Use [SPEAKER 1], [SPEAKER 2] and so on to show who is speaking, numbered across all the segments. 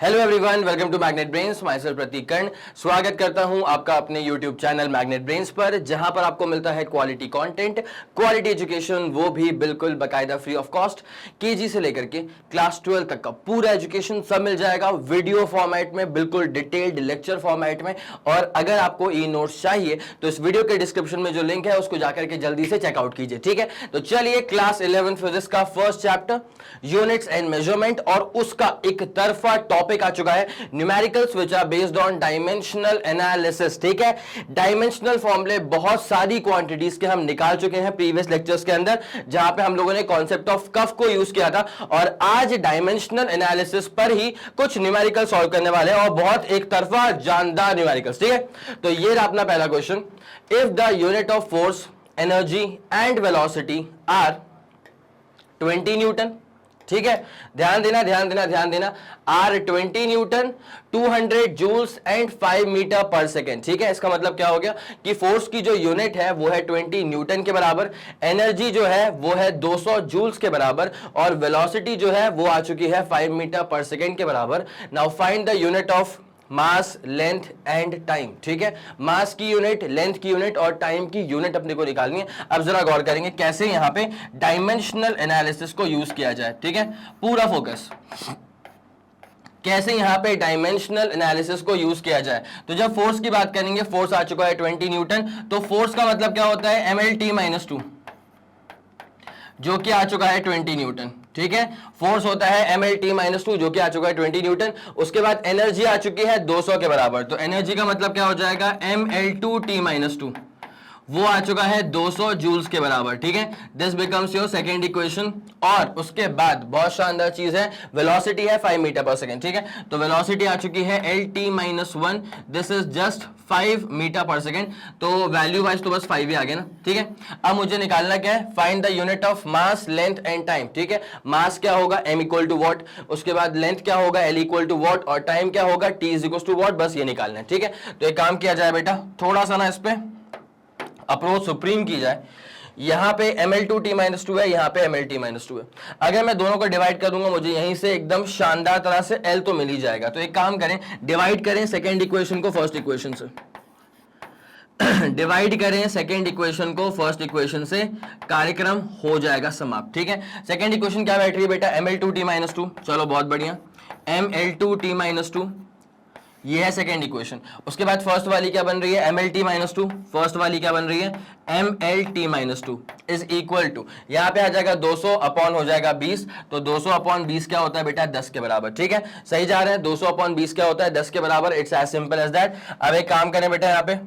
[SPEAKER 1] Hello everyone, welcome to magnet brains. Myself Pratik Karn स्वागत करता हूं आपका अपने यूट्यूब चैनल मैग्नेट ब्रेन्स पर, जहां पर आपको मिलता है क्वालिटी कंटेंट, क्वालिटी एजुकेशन, वो भी बिल्कुल बाकायदा फ्री ऑफ कॉस्ट। केजी से लेकर के क्लास 12 तक का पूरा एजुकेशन सब मिल जाएगा वीडियो फॉर्मेट में, बिल्कुल डिटेल्ड लेक्चर फॉर्मेट में। और अगर आपको ई नोट्स चाहिए तो इस वीडियो के डिस्क्रिप्शन में जो लिंक है उसको जाकर के जल्दी से चेकआउट कीजिए, ठीक है। तो चलिए, क्लास 11 फिजिक्स का first chapter units and measurement, और उसका एक तरफा टॉपिक आ चुका है numericals which are based on dimensional analysis, ठीक है। डायमेंशनल फॉर्मूले बहुत सारी क्वांटिटीज के हम निकाल चुके हैं प्रीवियस लेक्चर्स के अंदर, जहां पे हम लोगों ने कॉन्सेप्ट ऑफ कफ को यूज किया था, और आज डायमेंशनल एनालिसिस पर ही कुछ न्यूमेरिकल सॉल्व करने वाले हैं, और बहुत एक तरफा जानदार न्यूमेरिकल्स, ठीक है। तो ये रहा अपना पहला question. If the unit of force, energy and velocity are 20 newton, ठीक है। ध्यान देना ध्यान देना ध्यान देना, are 20 newton, 200 joules and 5 metre per second, ठीक है। इसका मतलब क्या हो गया कि फोर्स की जो यूनिट है वो है 20 न्यूटन के बराबर, एनर्जी जो है वो है 200 जूल्स के बराबर, और वेलोसिटी जो है वो आ चुकी है 5 मीटर पर सेकेंड के बराबर। Now find the unit of mass, length and time, ठीक है। मास की यूनिट, लेंथ की यूनिट और टाइम की यूनिट अपने को निकालनी है। अब जरा गौर करेंगे कैसे यहां पे डायमेंशनल एनालिसिस को यूज किया जाए, ठीक है। पूरा फोकस, कैसे यहां पे डायमेंशनल एनालिसिस को यूज किया जाए। तो जब फोर्स की बात करेंगे, फोर्स आ चुका है 20 न्यूटन, तो फोर्स का मतलब क्या होता है, mlt-2, जो कि आ चुका है 20 न्यूटन, ठीक है। फोर्स होता है mlt-2, जो कि आ चुका है 20 न्यूटन। उसके बाद एनर्जी आ चुकी है 200 के बराबर, तो एनर्जी का मतलब क्या हो जाएगा, ml2t-2, वो आ चुका है 200 जूल्स के बराबर, ठीक है। This becomes your second equation. और उसके बाद बहुत शानदार चीज है, वेलोसिटी है 5 मीटर पर सेकेंड, ठीक है। तो वेलोसिटी आ चुकी है lt-1, this is just 5 metre per second, तो वैल्यू वाइज तो बस 5 ही आ गया ना, ठीक है। अब मुझे निकालना क्या है, find the unit of mass, length and time, ठीक है। मास क्या होगा, m इक्वल टू वॉट, उसके बाद लेंथ क्या होगा, l इक्वल टू वॉट, और टाइम क्या होगा, t is equal to what, बस ये निकालना है, ठीक है। तो एक काम किया जाए बेटा, थोड़ा सा ना इस पे अप्रोच सुप्रीम की जाए। यहां पे ml2t-2 है, यहां पे mlt-2 है। अगर मैं दोनों को डिवाइड कर दूंगा, मुझे यहीं से एकदम शानदार तरह से l तो मिल ही जाएगा। तो एक काम करें, डिवाइड करें सेकेंड इक्वेशन को फर्स्ट इक्वेशन से डिवाइड करें सेकेंड इक्वेशन को फर्स्ट इक्वेशन से, कार्यक्रम हो जाएगा समाप्त, ठीक है। सेकेंड इक्वेशन क्या बैठ रही है बेटा, ml2t-2, चलो बहुत बढ़िया, ml2t-2, ये है सेकेंड इक्वेशन। उसके बाद फर्स्ट वाली क्या बन रही है, mlt-2, फर्स्ट वाली क्या बन रही है, mlt-2 इज इक्वल टू, यहां पे आ जाएगा 200 अपॉन हो जाएगा 20, तो 200 अपॉन 20 क्या होता है बेटा, 10 के बराबर, ठीक है। सही जा रहे हैं, 200 अपॉन 20 क्या होता है, 10 के बराबर। It's as simple as that. अब एक काम करें बेटा, यहाँ पे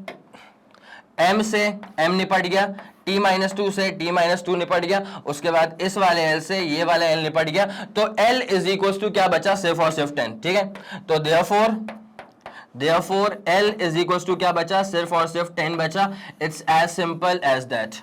[SPEAKER 1] m से m निपट गया, t-2 से t-2 निपट गया, उसके बाद इस वाले l से ये वाला l निपट गया, तो l इज इक्वल टू क्या बचा, सिर्फ और सिर्फ 10, ठीक है। तो therefore L is equals to क्या बचा, सिर्फ और सिर्फ 10 बचा। It's as simple as that,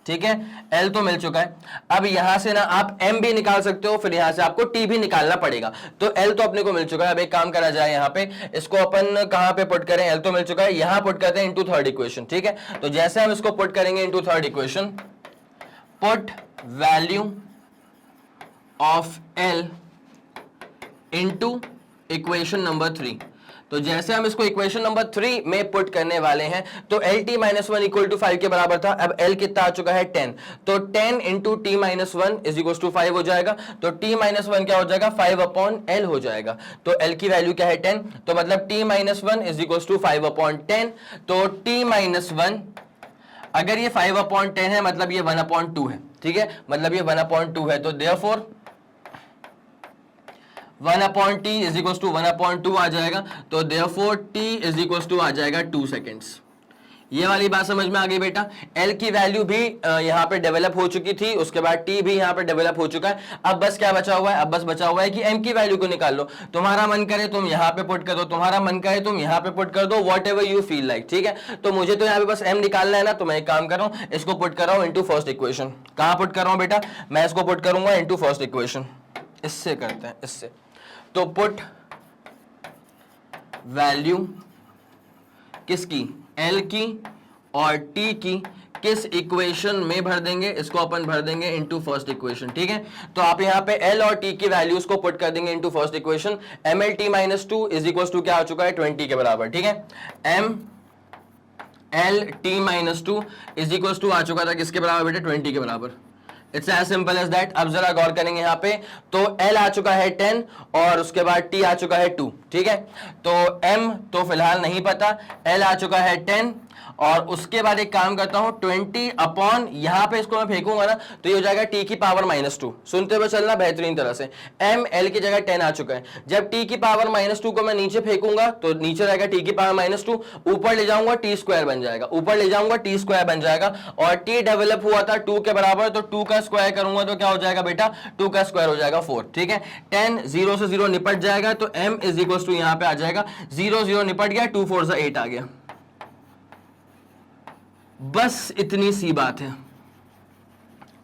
[SPEAKER 1] ठीक है। L तो मिल चुका है। अब यहां से ना आप M भी निकाल सकते हो, फिर यहां से आपको T भी निकालना पड़ेगा। तो L तो अपने को मिल चुका है। अब एक काम करा जाए, यहां पे इसको अपन कहां पे पुट करें, L तो मिल चुका है, यहां पुट करते हैं इनटू थर्ड इक्वेशन, ठीक है। तो जैसे हम इसको पुट करेंगे into third equation, put value of L into equation number 3। तो जैसे हम इसको इक्वेशन नंबर 3 में पुट करने वाले हैं, तो lt-1 इक्वल टू 5 के बराबर था। अब l कितना आ चुका है, 10, तो 10 into t-1 is equal to 5 हो जाएगा। तो t-1 क्या हो जाएगा, 5 अपॉन l हो जाएगा। तो l की वैल्यू क्या है, 10, तो मतलब t-1 is equal to 5 upon 10। तो t-1 अगर ये 5 अपॉन 10 है, मतलब ये 1 अपॉन 2 है, ठीक है, मतलब ये 1 अपॉन 2 है। तो therefore 1 upon T is equal to 1 upon 2 आ जाएगा। तो therefore T is equal to आ जाएगा 2 सेकेंड्स। ये वाली बात समझ में आ गई बेटा। एल की वैल्यू भी यहाँ पे डेवलप हो चुकी थी, उसके बाद टी भी यहाँ पे डेवलप हो चुका है। अब बस क्या बचा हुआ है, अब बस बचा हुआ है कि एम की वैल्यू को निकाल लो। तुम्हारा मन करे तुम यहाँ पे पुट कर दो, तुम्हारा मन करे तुम यहाँ पे पुट कर दो, what ever you feel like, ठीक है। तो मुझे तो यहाँ पे बस एम निकालना है ना, तो मैं एक काम कर रहा हूँ, इसको पुट कर रहा हूँ इंटू फर्स्ट इक्वेशन। कहाँ पुट कर रहा हूँ बेटा, मैं इसको पुट करूंगा इंटू फर्स्ट इक्वेशन। इससे करते हैं, इससे। तो पुट वैल्यू किसकी, एल की और टी की किस इक्वेशन में भर देंगे, इसको अपन भर देंगे इनटू फर्स्ट इक्वेशन, ठीक है। तो आप यहाँ पे एल और टी की वैल्यूज को पुट कर देंगे into first equation. M L T minus two is equal to क्या आ चुका है, 20 के बराबर, ठीक है। M L T minus two is equal to आ चुका था किसके बराबर बेटे, 20 के बराबर। It's as simple as that. अब जरा गौर करेंगे यहाँ पे, तो L आ चुका है 10 और उसके बाद T आ चुका है 2, ठीक है। तो M तो फिलहाल नहीं पता, L आ चुका है 10 और उसके बाद एक काम करता हूं 20 अपॉन, यहां पे इसको मैं फेंकूंगा ना तो ये हो जाएगा T की पावर -2। सुनते हुए चलना बेहतरीन तरह से। M L की जगह 10 आ चुका है, जब T की पावर -2 को मैं नीचे फेंकूंगा तो नीचे रहेगा T की पावर -2, ऊपर ले जाऊंगा T स्क्वायर बन जाएगा, ऊपर ले जाऊंगा T स्क्वायर बन जाएगा। और T डेवलप हुआ था 2 के बराबर, तो 2 का स्क्वायर करूंगा तो क्या हो जाएगा बेटा, 2 का स्क्वायर हो जाएगा 4, ठीक है। 10 0 से 0 निपट जाएगा तो M इज इक्वल टू यहां पे आ जाएगा 0 0 निपट गया, 2 4 8 आ गया। बस इतनी सी बात है।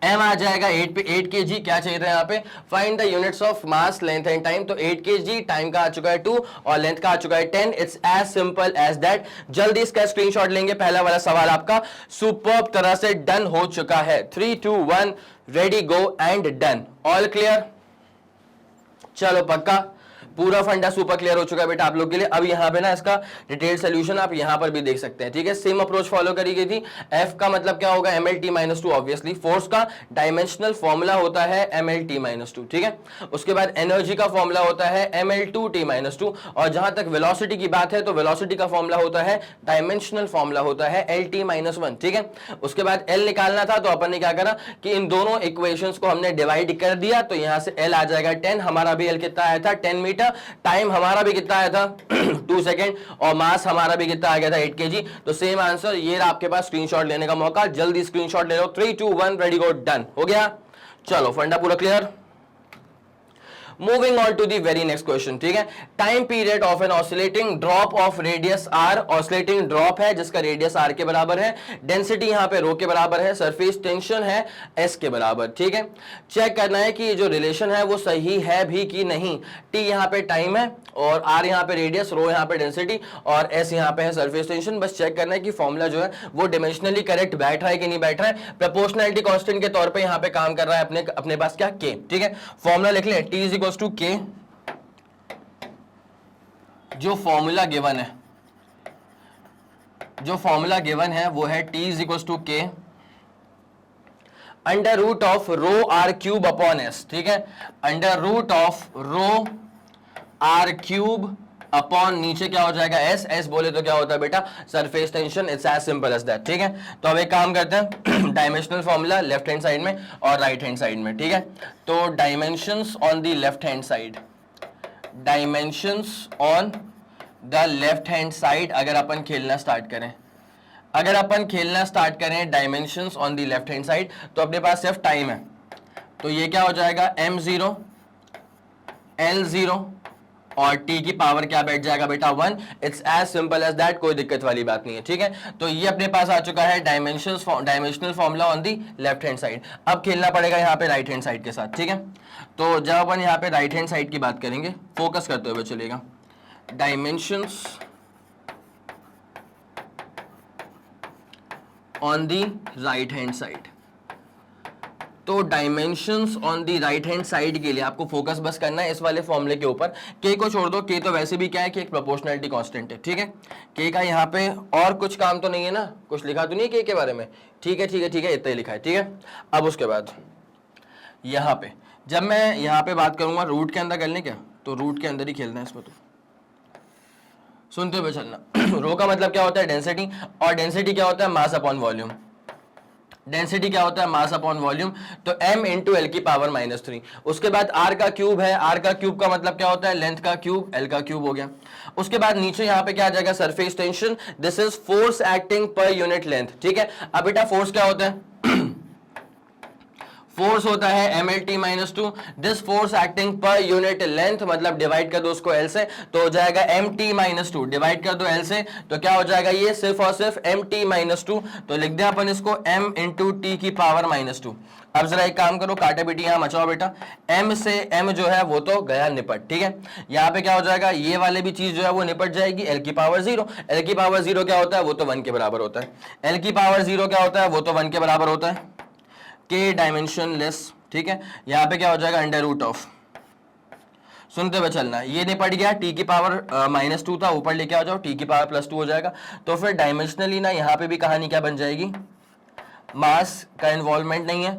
[SPEAKER 1] M आ जाएगा 8 पे 8 kg, क्या चाहिए था यहाँ पे, find the units of mass length and time. तो 8 kg, टाइम का आ चुका है 2 और लेंथ का आ चुका है 10। It's as simple as that. जल्दी इसका स्क्रीनशॉट लेंगे, पहला वाला सवाल आपका सुपर्ब तरह से डन हो चुका है। 3 2 1 ready go and done. All clear, चलो पक्का, पूरा फंडा सुपर क्लियर हो चुका है बेटा आप लोग के लिए। अब यहाँ पे ना इसका डिटेल सोल्यूशन आप यहाँ पर भी देख सकते हैं, ठीक है। सेम अप्रोच फॉलो करी गई थी। F का मतलब क्या होगा, MLT -2 ऑब्वियसली। फोर्स का डायमेंशनल फॉर्मूला होता है MLT -2, ठीक है। उसके बाद एनर्जी का फॉर्मूला होता है ML2T -2। और जहां तक वेलोसिटी की बात है तो वेलोसिटी का फॉर्मूला होता है, डायमेंशनल फॉर्मूला होता है LT -1, ठीक है। उसके बाद L निकालना था तो अपन ने क्या करा कि इन दोनों इक्वेशंस को हमने डिवाइड कर दिया, तो यहां से L आ जाएगा 10, हमारा भी L कितना आया था 10 मीटर, टाइम हमारा भी कितना आया था 2 सेकेंड, और मास हमारा भी कितना आ गया था 8 kg। तो सेम आंसर ये आपके पास स्क्रीनशॉट लेने का मौका, जल्दी स्क्रीनशॉट ले लो। 3 2 1 रेडी गो डन हो गया। चलो फंडा पूरा clear. Moving on to the very next question, ठीक है। Time period of an oscillating drop of radius R. Oscillating drop है जिसका रेडियस आर के बराबर है, डेंसिटी यहां पे रो के बराबर है, सरफेस टेंशन है एस के बराबर, ठीक है। चेक करना है कि ये जो रिलेशन है वो सही है भी कि नहीं। टी यहां पे टाइम है और आर यहां पे रेडियस, रो यहां पे डेंसिटी और एस यहां पे है सरफेस टेंशन। बस चेक करना है कि फॉर्मूला जो है वो डिमेंशनली करेक्ट बैठ रहा है कि नहीं बैठ रहा है। प्रोपोर्शनैलिटी कांस्टेंट के तौर पे यहां पे काम कर रहा है अपने पास क्या, के, ठीक है। फॉर्मूला लिख लें, टी इज इक्वल टू के। जो फॉर्मूला गिवन है वो है T is equal to K under root of rho R cube upon S, ठीक है। Under root of rho R cube upon नीचे क्या हो जाएगा एस। एस बोले तो क्या होता है बेटा, surface tension. It's as simple as that, ठीक है। तो अब एक काम करते हैं dimensional formula left hand side में और राइट हैंड साइड में, ठीक है। तो dimensions on the left hand side, dimensions on the left hand side अगर अपन खेलना स्टार्ट करें, dimensions on the left hand side, तो अपने पास सिर्फ टाइम है, तो ये क्या हो जाएगा m0 L0 और t की पावर क्या बैठ जाएगा बेटा 1। It's as simple as that, कोई दिक्कत वाली बात नहीं है, ठीक है। तो ये अपने पास आ चुका है dimensional formula on the left hand side. अब खेलना पड़ेगा यहाँ पे राइट हैंड साइड के साथ, ठीक है। तो जब अपन यहाँ पे राइट हैंड साइड की बात करेंगे, फोकस करते हुए चलेगा, dimensions on the right hand side. तो dimensions on the right hand side के लिए आपको फोकस बस करना है इस वाले फॉर्मूले के ऊपर। के को छोड़ दो, के तो वैसे भी क्या है कि एक प्रोपोर्शनैलिटी कांस्टेंट है, ठीक है। के का यहाँ पे और कुछ काम तो नहीं है ना, कुछ लिखा तो नहीं है के बारे में, ठीक है इतना ही लिखा है, ठीक है। अब उसके बाद यहाँ पे जब मैं यहाँ पे बात करूंगा रूट के अंदर कर लें क्या, तो रूट के अंदर ही खेलना है इसमें, तो सुनते हुए चलना। रो का मतलब क्या होता है, डेंसिटी, और डेंसिटी क्या होता है, मास अपॉन वॉल्यूम। डेंसिटी क्या होता है, मास अपॉन वॉल्यूम, तो m इंटू एल की पावर -3। उसके बाद r का क्यूब है, r का क्यूब का मतलब क्या होता है, लेंथ का क्यूब, l का क्यूब हो गया। उसके बाद नीचे यहाँ पे क्या आ जाएगा, surface tension, this is force acting per unit length, ठीक है। अब बेटा फोर्स क्या होता है, फोर्स होता है M L T minus two, this force acting per unit length, मतलब डिवाइड कर दो उसको एल से तो हो जाएगा M T minus two, divide कर दो एल से तो क्या हो जाएगा ये सिर्फ और सिर्फ एम टी माइनस टू, तो लिख दें अपन इसको m इंटू टी की पावर माइनस टू। अब जरा एक काम करो, काटे बेटी यहां मचाओ बेटा, m से m जो है वो तो गया निपट, ठीक है। यहां पे क्या हो जाएगा, ये वाले भी चीज जो है वो निपट जाएगी, l की पावर जीरो, l की पावर जीरो क्या होता है, वो तो 1 के बराबर होता है, l की पावर जीरो क्या होता है, वो तो 1 के बराबर होता है, के डायमेंशन लेस, ठीक है। यहां पे क्या हो जाएगा, अंडर रूट ऑफ, सुनते हुए चलना, ये निपट गया, टी की पावर माइनस टू था, ऊपर लेके आ जाओ, टी की पावर प्लस टू हो जाएगा, तो फिर डायमेंशनली ना यहाँ पे भी कहानी क्या बन जाएगी, मास का इन्वॉल्वमेंट नहीं है,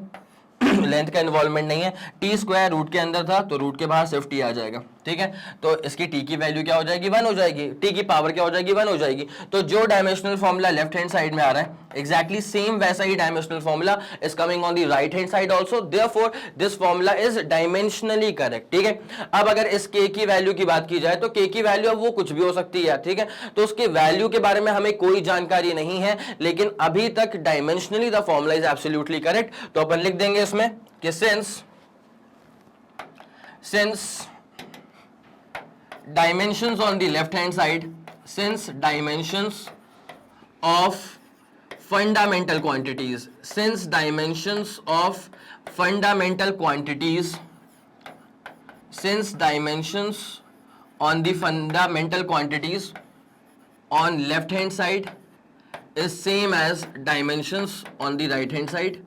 [SPEAKER 1] लेंथ का इन्वॉल्वमेंट नहीं है, टी स्क्वायर रूट के अंदर था तो रूट के बाहर सिर्फ टी आ जाएगा, ठीक है। तो इसकी टी की वैल्यू क्या हो जाएगी, 1 हो जाएगी, टी की पावर क्या हो जाएगी, 1 हो जाएगी। तो जो dimensional formula left hand side में आ रहा है एग्जैक्टली सेम वैसा ही dimensional formula is coming on the right hand side also, therefore this formula is dimensionally correct, ठीक है। अब अगर इस के की वैल्यू की बात की जाए तो के की वैल्यू अब वो कुछ भी हो सकती है, ठीक है। तो उसके वैल्यू के बारे में हमें कोई जानकारी नहीं है, लेकिन अभी तक dimensionally the formula is absolutely correct, तो अपन लिख देंगे इसमें कि since dimensions on the left hand side, since dimensions of fundamental quantities, since dimensions of fundamental quantities, since dimensions on the fundamental quantities on left hand side is same as dimensions on the right hand side,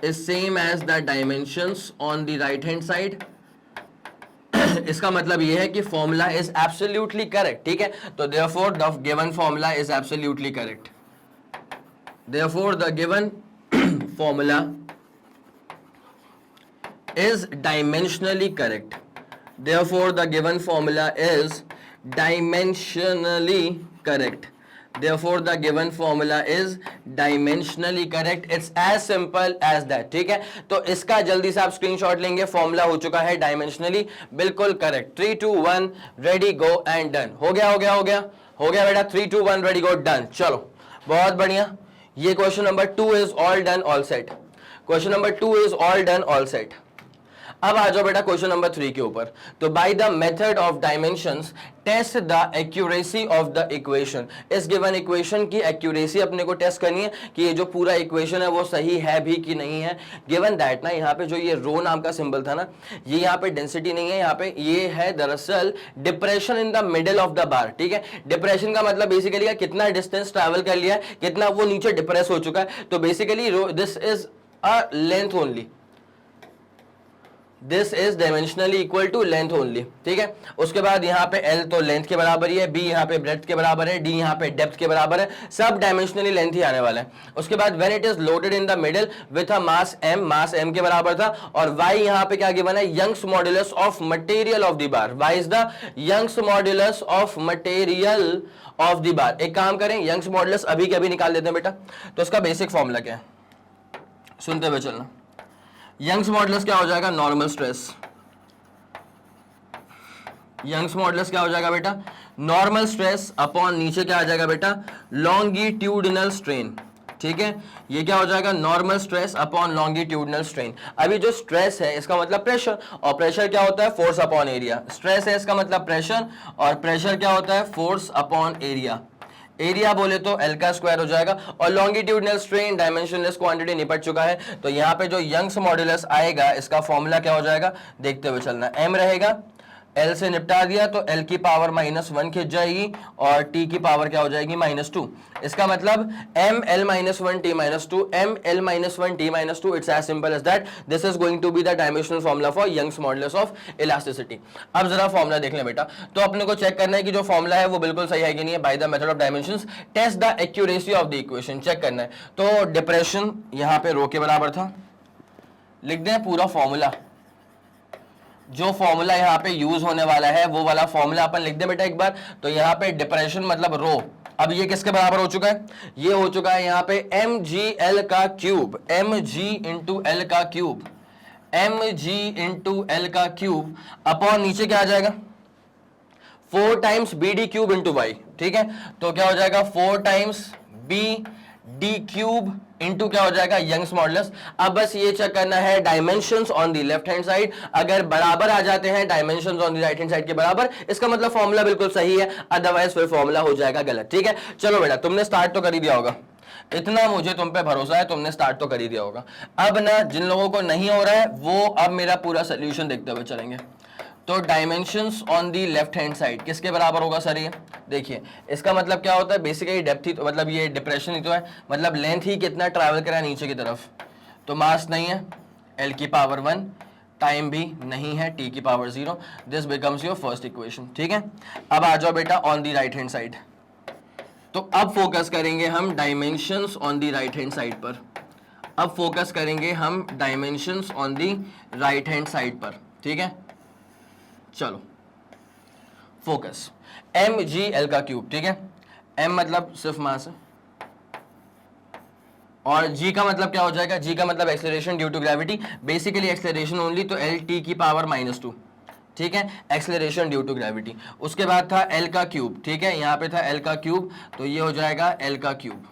[SPEAKER 1] is same as the dimensions on the right hand side, इसका मतलब ये है कि formula is absolutely correct, ठीक है। तो therefore the given formula is absolutely correct, therefore the given formula is dimensionally correct, therefore the given formula is dimensionally correct, therefore the given formula is dimensionally correct, it's as simple as that, ठीक है। तो इसका जल्दी से आप screenshot लेंगे, formula हो चुका है डायमेंशनली बिल्कुल correct, 3 2 1 ready go and done, हो गया हो गया हो गया हो गया बेटा, 3 2 1 रेडी गो डन, चलो बहुत बढ़िया। ये question number 2 is all done all set, question number 2 is all done all set. अब आ जाओ बेटा क्वेश्चन नंबर 3 के ऊपर, तो by the method of dimensions test the accuracy of the equation, इस गिवन इक्वेशन की एक्यूरेसी अपने को टेस्ट करनी है कि ये जो पूरा इक्वेशन है वो सही है भी कि नहीं है। गिवन दैट ना यहाँ पे जो ये रो नाम का सिंबल था ना, ये यहाँ पे डेंसिटी नहीं है, यहाँ पे ये है दरअसल depression in the middle of the बार, ठीक है। डिप्रेशन का मतलब बेसिकली कितना डिस्टेंस ट्रैवल कर लिया है, कितना वो नीचे डिप्रेस हो चुका है, तो basically this is a length only, this is dimensionally equal to length only, ठीक है। उसके बाद यहाँ पे L तो लेंथ के बराबर ही है, B यहाँ पे ब्रेड्थ के बराबर है, D यहाँ पे डेप्थ के बराबर है, सब डायमेंशनली लेंथ ही आने वाला है। उसके बाद when it is loaded in the middle with a mass m, mass m के बराबर था, और y यहाँ पे क्या गिवन है, Young's modulus of material of the bar, y is the Young's modulus of material of the bar. एक काम करें, यंग्स मॉड्यूलस अभी के अभी निकाल देते हैं बेटा, तो उसका बेसिक फॉर्मूला क्या है, सुनते हुए चलना। यंग्स मॉडुलस क्या हो जाएगा, नॉर्मल स्ट्रेस, यंग्स मॉडुलस क्या हो जाएगा बेटा, नॉर्मल स्ट्रेस अपॉन नीचे क्या आ जाएगा बेटा, लॉन्गिट्यूडिनल स्ट्रेन, ठीक है। ये क्या हो जाएगा, normal stress upon longitudinal strain. अभी जो स्ट्रेस है इसका मतलब प्रेशर, और प्रेशर क्या होता है, फोर्स अपॉन एरिया। स्ट्रेस है इसका मतलब प्रेशर, और प्रेशर क्या होता है, फोर्स अपॉन एरिया। एरिया बोले तो L का स्क्वायर हो जाएगा, और लॉन्गिट्यूडिनल स्ट्रेन डायमेंशनलेस क्वांटिटी निपट चुका है, तो यहाँ पे जो यंग्स मॉड्यूलस आएगा इसका फॉर्मूला क्या हो जाएगा, देखते हुए चलना। m रहेगा, L से निपटा दिया तो L की पावर -1 खिंच जाएगी, और T की पावर क्या हो जाएगी, -2। इसका मतलब m L -1 T -2, m L -1 T -2, it's as simple as that, this is going to be the dimensional formula for Young's modulus of elasticity. अब जरा फॉर्मूला देख लें बेटा, तो अपने को चेक करना है कि जो फॉर्मूला है वो बिल्कुल सही है कि नहीं है। By the method of dimensions test the accuracy of the equation, check करना है। तो डिप्रेशन यहाँ पे रो के बराबर था, लिख दें पूरा फॉर्मूला, जो फॉर्मूला यहाँ पे यूज होने वाला है वो वाला फॉर्मूला अपन लिख दे बेटा एक बार। तो यहाँ पे डिप्रेशन मतलब रो, अब ये किसके बराबर हो चुका है, ये हो चुका है यहाँ पे mgl का क्यूब, mg इंटू एल का क्यूब, mg इंटू एल का क्यूब अपॉन नीचे क्या आ जाएगा, 4 times bd cube into Y, ठीक है। तो क्या हो जाएगा, 4 times b D cube into क्या हो जाएगा, यंग्स मॉडुलस। अब बस ये चेक करना है dimensions on the left hand side, अगर बराबर आ जाते हैं dimensions on the right hand side के बराबर, इसका मतलब फॉर्मूला बिल्कुल सही है, अदरवाइज फिर फॉर्मूला हो जाएगा गलत। ठीक है, चलो बेटा तुमने स्टार्ट तो कर ही दिया होगा, इतना मुझे तुम पे भरोसा है, तुमने स्टार्ट तो कर ही दिया होगा। अब ना जिन लोगों को नहीं हो रहा है वो अब मेरा पूरा सोल्यूशन देखते हुए चलेंगे। तो dimensions on the left hand side किसके बराबर होगा सर, ये देखिए इसका मतलब क्या होता है, बेसिकली डेप्थ ही तो मतलब ये डिप्रेशन ही तो है, मतलब लेंथ ही कितना ट्रैवल करा नीचे की तरफ। तो मास नहीं है l की पावर 1, टाइम भी नहीं है t की power 0, this becomes your first equation. ठीक है, अब आ जाओ बेटा on the right hand side. तो अब फोकस करेंगे हम dimensions on the right hand side पर, अब फोकस करेंगे हम dimensions on the right hand side पर। ठीक है, चलो फोकस mgl का क्यूब। ठीक है, m मतलब सिर्फ मास है और g का मतलब क्या हो जाएगा, g का मतलब acceleration due to gravity, basically acceleration only, तो l t की पावर -2। ठीक है, एक्सेलरेशन ड्यू टू ग्रेविटी। उसके बाद था l का क्यूब। ठीक है, यहाँ पे था l का क्यूब, तो ये हो जाएगा l का क्यूब।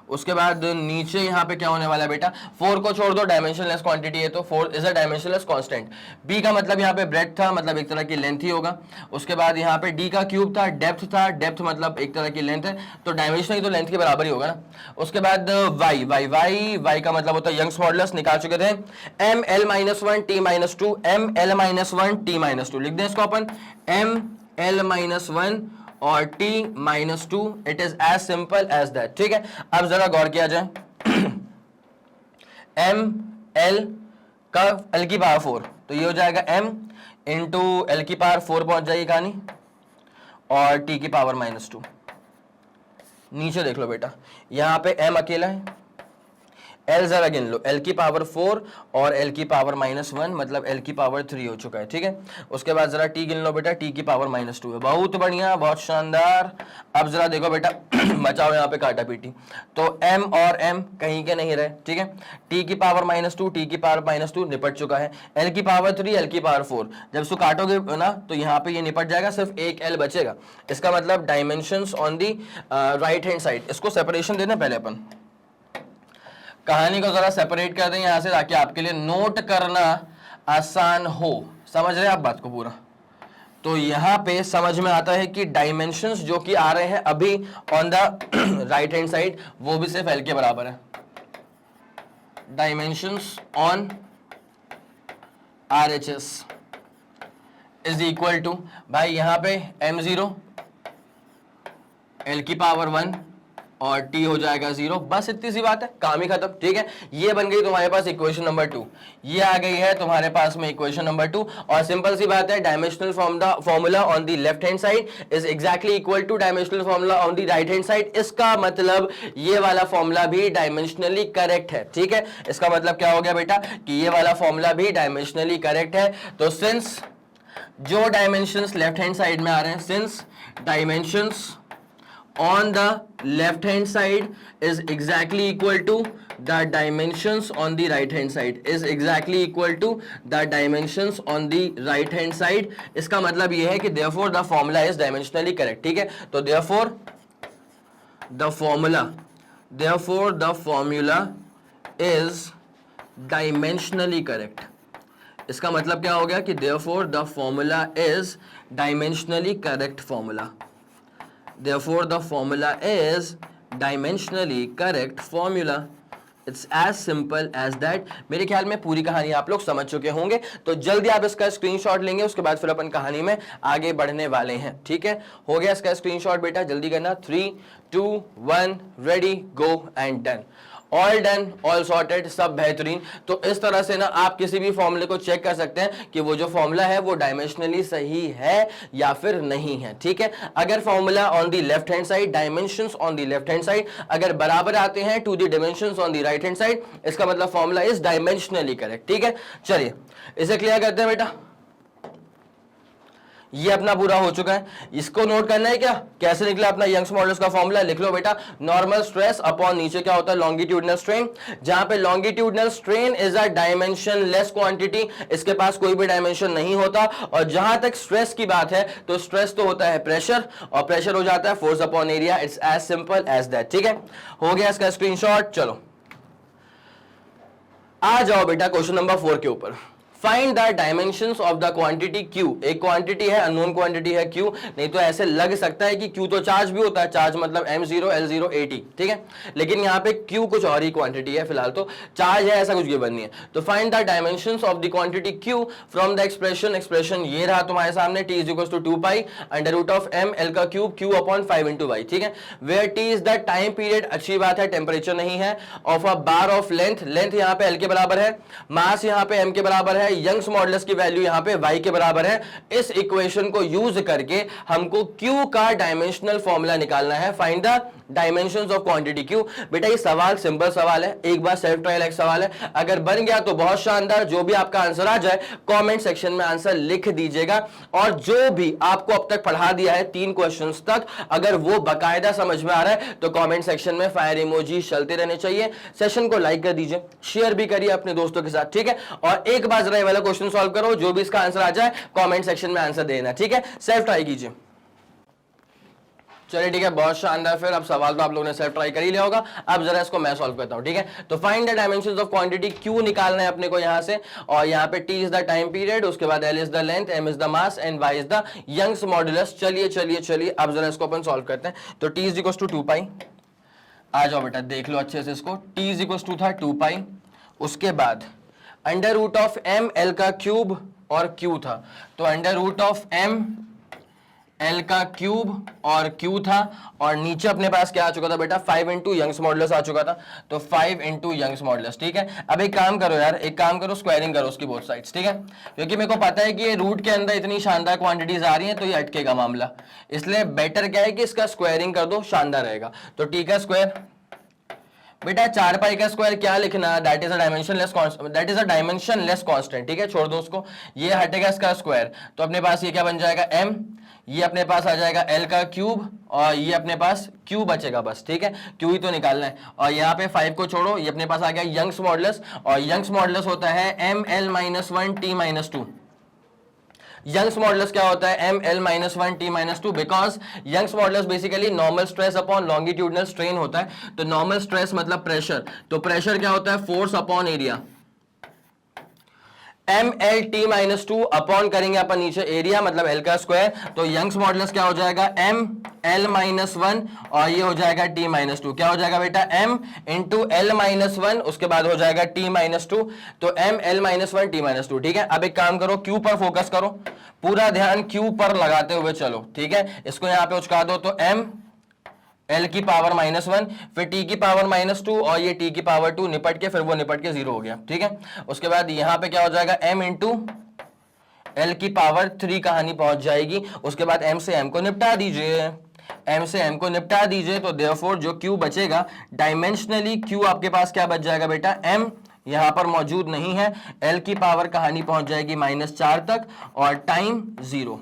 [SPEAKER 1] उसके बाद नीचे यहाँ पे क्या होने वाला है बेटा, 4 को छोड़ दो, डायमेंशनलेस क्वांटिटी है तो 4 is a dimensionless constant. b का मतलब यहाँ पे ब्रेथ था, मतलब एक तरह की लेंथ ही होगा। उसके बाद यहाँ पे d का क्यूब था, डेप्थ था, डेप्थ मतलब एक तरह की लेंथ है, तो डायमेंशन ही तो लेंथ के बराबर ही होगा ना। उसके बाद y का मतलब होता है यंग्स मॉडुलस, निकाल चुके थे, ml-1 t-2, ml-1 t-2, लिख दें इसको अपन ml-1 और t-2, it is as simple as that. ठीक है, अब जरा गौर किया जाए, m l का l की पावर 4, तो ये हो जाएगा m इंटू l की पावर 4 पहुंच जाएगी कहानी, और t की पावर -2। नीचे देख लो बेटा, यहां पे m अकेला है, l जरा गिन लो, l की पावर 4 और l की पावर -1, मतलब l की पावर 3 हो चुका है। ठीक है, उसके बाद जरा t गिन लो बेटा, t की पावर -2 है, बहुत बढ़िया, बहुत शानदार। अब जरा देखो बेटा बचाओ यहाँ पे काटा पीटी, तो m और m कहीं के नहीं रहे। ठीक है, t की पावर -2, t की पावर -2 निपट चुका है, l की पावर 3, l की पावर 4, जब इसको काटोगे ना तो यहाँ पे ये निपट जाएगा, सिर्फ एक l बचेगा। इसका मतलब dimensions on the right hand side, इसको सेपरेशन देना पहले अपन, कहानी को जरा सेपरेट कर दें यहां से, ताकि आपके लिए नोट करना आसान हो। समझ रहे हैं आप बात को पूरा, तो यहां पे समझ में आता है कि डायमेंशंस जो कि आ रहे हैं अभी on the right hand side, वो भी सिर्फ l के बराबर है। Dimensions on RHS is equal to, भाई यहां पे m0 l की पावर 1 और t हो जाएगा 0, बस इतनी सी बात है, काम ही खत्म। ठीक है, ये बन गई तुम्हारे पास इक्वेशन नंबर 2, ये आ गई है तुम्हारे पास में इक्वेशन नंबर 2, और सिंपल सी बात है, dimensional formula on the left hand side is exactly equal two dimensional formula on the right hand side. इसका मतलब ये वाला फॉर्मूला भी डायमेंशनली करेक्ट है। ठीक है, इसका मतलब क्या हो गया बेटा, कि ये वाला फॉर्मूला भी डायमेंशनली करेक्ट है। तो सिंस जो डायमेंशंस लेफ्ट हैंड साइड में आ रहे हैं, since dimensions on the left hand side is exactly equal to the dimensions on the right hand side is exactly equal to the dimensions on the right hand side। इसका मतलब ये है कि therefore the formula is dimensionally correct। ठीक है, तो therefore the formula is dimensionally correct। इसका मतलब क्या हो गया कि therefore the formula is dimensionally correct formula। Therefore, the formula is dimensionally correct formula। It's as simple as that। मेरे ख्याल में पूरी कहानी आप लोग समझ चुके होंगे, तो जल्दी आप इसका स्क्रीनशॉट लेंगे, उसके बाद फिर अपन कहानी में आगे बढ़ने वाले हैं। ठीक है, हो गया इसका स्क्रीनशॉट बेटा, जल्दी करना, 3 2 1 ready go and done. All done, all sorted, सब बेहतरीन। तो इस तरह से ना आप किसी भी फॉर्मूले को चेक कर सकते हैं कि वो जो फॉर्मूला है वो डायमेंशनली सही है या फिर नहीं है। ठीक है, अगर formula on the left hand side, dimensions on the left hand side अगर बराबर आते हैं to the dimensions on the right hand side, इसका मतलब फॉर्मूला इज डायमेंशनली करेक्ट। ठीक है, चलिए इसे क्लियर करते हैं बेटा। ये अपना पूरा हो चुका है। इसको नोट करना है क्या, कैसे निकला अपना यंग्स मॉडुलस का फॉर्मूला, लिख लो बेटा, नॉर्मल स्ट्रेस अपॉन नीचे क्या होता है लॉन्गिट्यूडनल स्ट्रेन, जहां पे longitudinal strain is a dimension less quantity, इसके पास कोई भी डायमेंशन नहीं होता। और जहां तक स्ट्रेस की बात है तो स्ट्रेस तो होता है प्रेशर, और प्रेशर हो जाता है force upon area. It's as simple as that. ठीक है, हो गया इसका स्क्रीनशॉट। चलो आ जाओ बेटा क्वेश्चन नंबर 4 के ऊपर। Find the dimensions of the quantity Q। एक क्वांटिटी है, अननोन क्वांटिटी है Q, नहीं तो ऐसे लग सकता है कि Q तो चार्ज भी होता है, चार्ज मतलब M0 L0 AT, ठीक है, लेकिन यहाँ पे Q कुछ और ही क्वांटिटी है, फिलहाल तो चार्ज है ऐसा कुछ गिवन नहीं है। तो find the dimensions of the quantity Q from the expression ये रहा तुम्हारे सामने, T is equal to 2 pi under root of M L का cube Q upon 5 into Y, ठीक है, where T is the time period, अच्छी बात है, टेम्परेचर नहीं है, of a bar of length, length यहाँ पे L के बराबर है, मास यहाँ पे M के बराबर है, यंग्स मॉडुलस की वैल्यू यहां पे y के बराबर है। इस इक्वेशन को यूज करके हमको Q का डायमेंशनल फॉर्मूला निकालना है। Find the dimensions of quantity Q। बेटा ये सवाल सिंपल सवाल है, एक बार सेल्फ ट्रायल एक सवाल है, अगर बन गया तो बहुत शानदार, जो भी आपका आंसर आ जाए कमेंट सेक्शन में आंसर लिख दीजिएगा। और जो भी आपको अब तक पढ़ा दिया है 3 क्वेश्चंस तक, अगर वो बाकायदा समझ में आ रहा है तो कमेंट सेक्शन में फायर इमोजी चलते रहने चाहिए। सेशन को लाइक कर दीजिए, शेयर भी करिए अपने दोस्तों के साथ, ठीक है, और एक बार जरा ये वाला क्वेश्चन सॉल्व करो, जो भी इसका आंसर आ जाए कमेंट सेक्शन में आंसर देना, ठीक है, सेल्फ ट्राई कीजिए। चलिए ठीक है, बहुत शानदार। फिर अब सवाल तो आप लोगों ने सेल्फ ट्राई कर ही लिया होगा, अब जरा इसको मैं सॉल्व करता हूं, ठीक है। तो find the dimensions of quantity Q निकालना है अपने को यहां से, और यहां पे T is the time period, उसके बाद L is the length, M is the mass and Y is the Young's modulus. चलिए चलिए चलिए अब जरा इसको अपन सॉल्व करते हैं। तो T इज इक्वल टू 2 पाई, आ जाओ बेटा देख लो अच्छे से इसको, T इज इक्वल टू था 2 पाई, उसके बाद under root of M L का क्यूब और Q था, तो under root of M L का क्यूब और Q था, और नीचे अपने पास क्या आ चुका था बेटा 5 इंटू यंग्स मॉडुलस आ चुका था, तो 5 इंटू यंग्स मॉडुलस, ठीक है। अब एक काम करो यार, एक काम करो, स्क्वायरिंग करो उसकी बोथ साइड्स, ठीक है, क्योंकि मेरे को पता है कि ये रूट के अंदर इतनी शानदार क्वांटिटीज आ रही हैं तो ये अटकेगा मामला, इसलिए बेटर क्या है कि इसका स्क्वायरिंग कर दो, शानदार रहेगा। तो T का स्क्वायर बेटा 4 पाई का स्क्वायर क्या लिखना, that is a dimensionless constant, that is a dimensionless constant, ठीक है, छोड़ दो उसको, ये हटेगा इसका स्क्वायर, तो अपने पास ये क्या बन जाएगा M, ये अपने पास आ जाएगा L का क्यूब, और ये अपने पास Q बचेगा बस, ठीक है, Q ही तो निकालना है, और यहाँ पे 5 को छोड़ो, ये अपने पास आ गया यंग्स मॉडुलस, और यंग्स मॉडुलस होता है ML - 1 T - 2। यंग्स मॉडुलस क्या होता है ML - 1 T - 2, because Young's modulus basically normal stress upon longitudinal strain होता है। तो नॉर्मल स्ट्रेस मतलब प्रेशर, तो प्रेशर क्या होता है force upon area, ML T - 2 upon करेंगे अपन नीचे एरिया मतलब L का स्क्वायर, तो यंग्स मॉडुलस क्या हो जाएगा ML - 1, और ये हो जाएगा T - 2, क्या हो जाएगा बेटा M इंटू L - 1, उसके बाद हो जाएगा T - 2, तो ML - 1 T - 2, ठीक है। अब एक काम करो, Q पर फोकस करो, पूरा ध्यान Q पर लगाते हुए चलो, ठीक है, इसको यहाँ पे उचका दो, तो M L की पावर -1, फिर T की पावर -2, और ये T की पावर 2 निपट के, फिर वो निपट के 0 हो गया, ठीक है। उसके बाद यहाँ पे क्या हो जाएगा M इंटू L की पावर 3 कहानी पहुंच जाएगी, उसके बाद M से M को निपटा दीजिए, M से M को निपटा दीजिए, तो देयरफॉर जो Q बचेगा डायमेंशनली Q आपके पास क्या बच जाएगा बेटा M यहां पर मौजूद नहीं है, L की पावर कहानी पहुंच जाएगी -4 तक, और टाइम 0,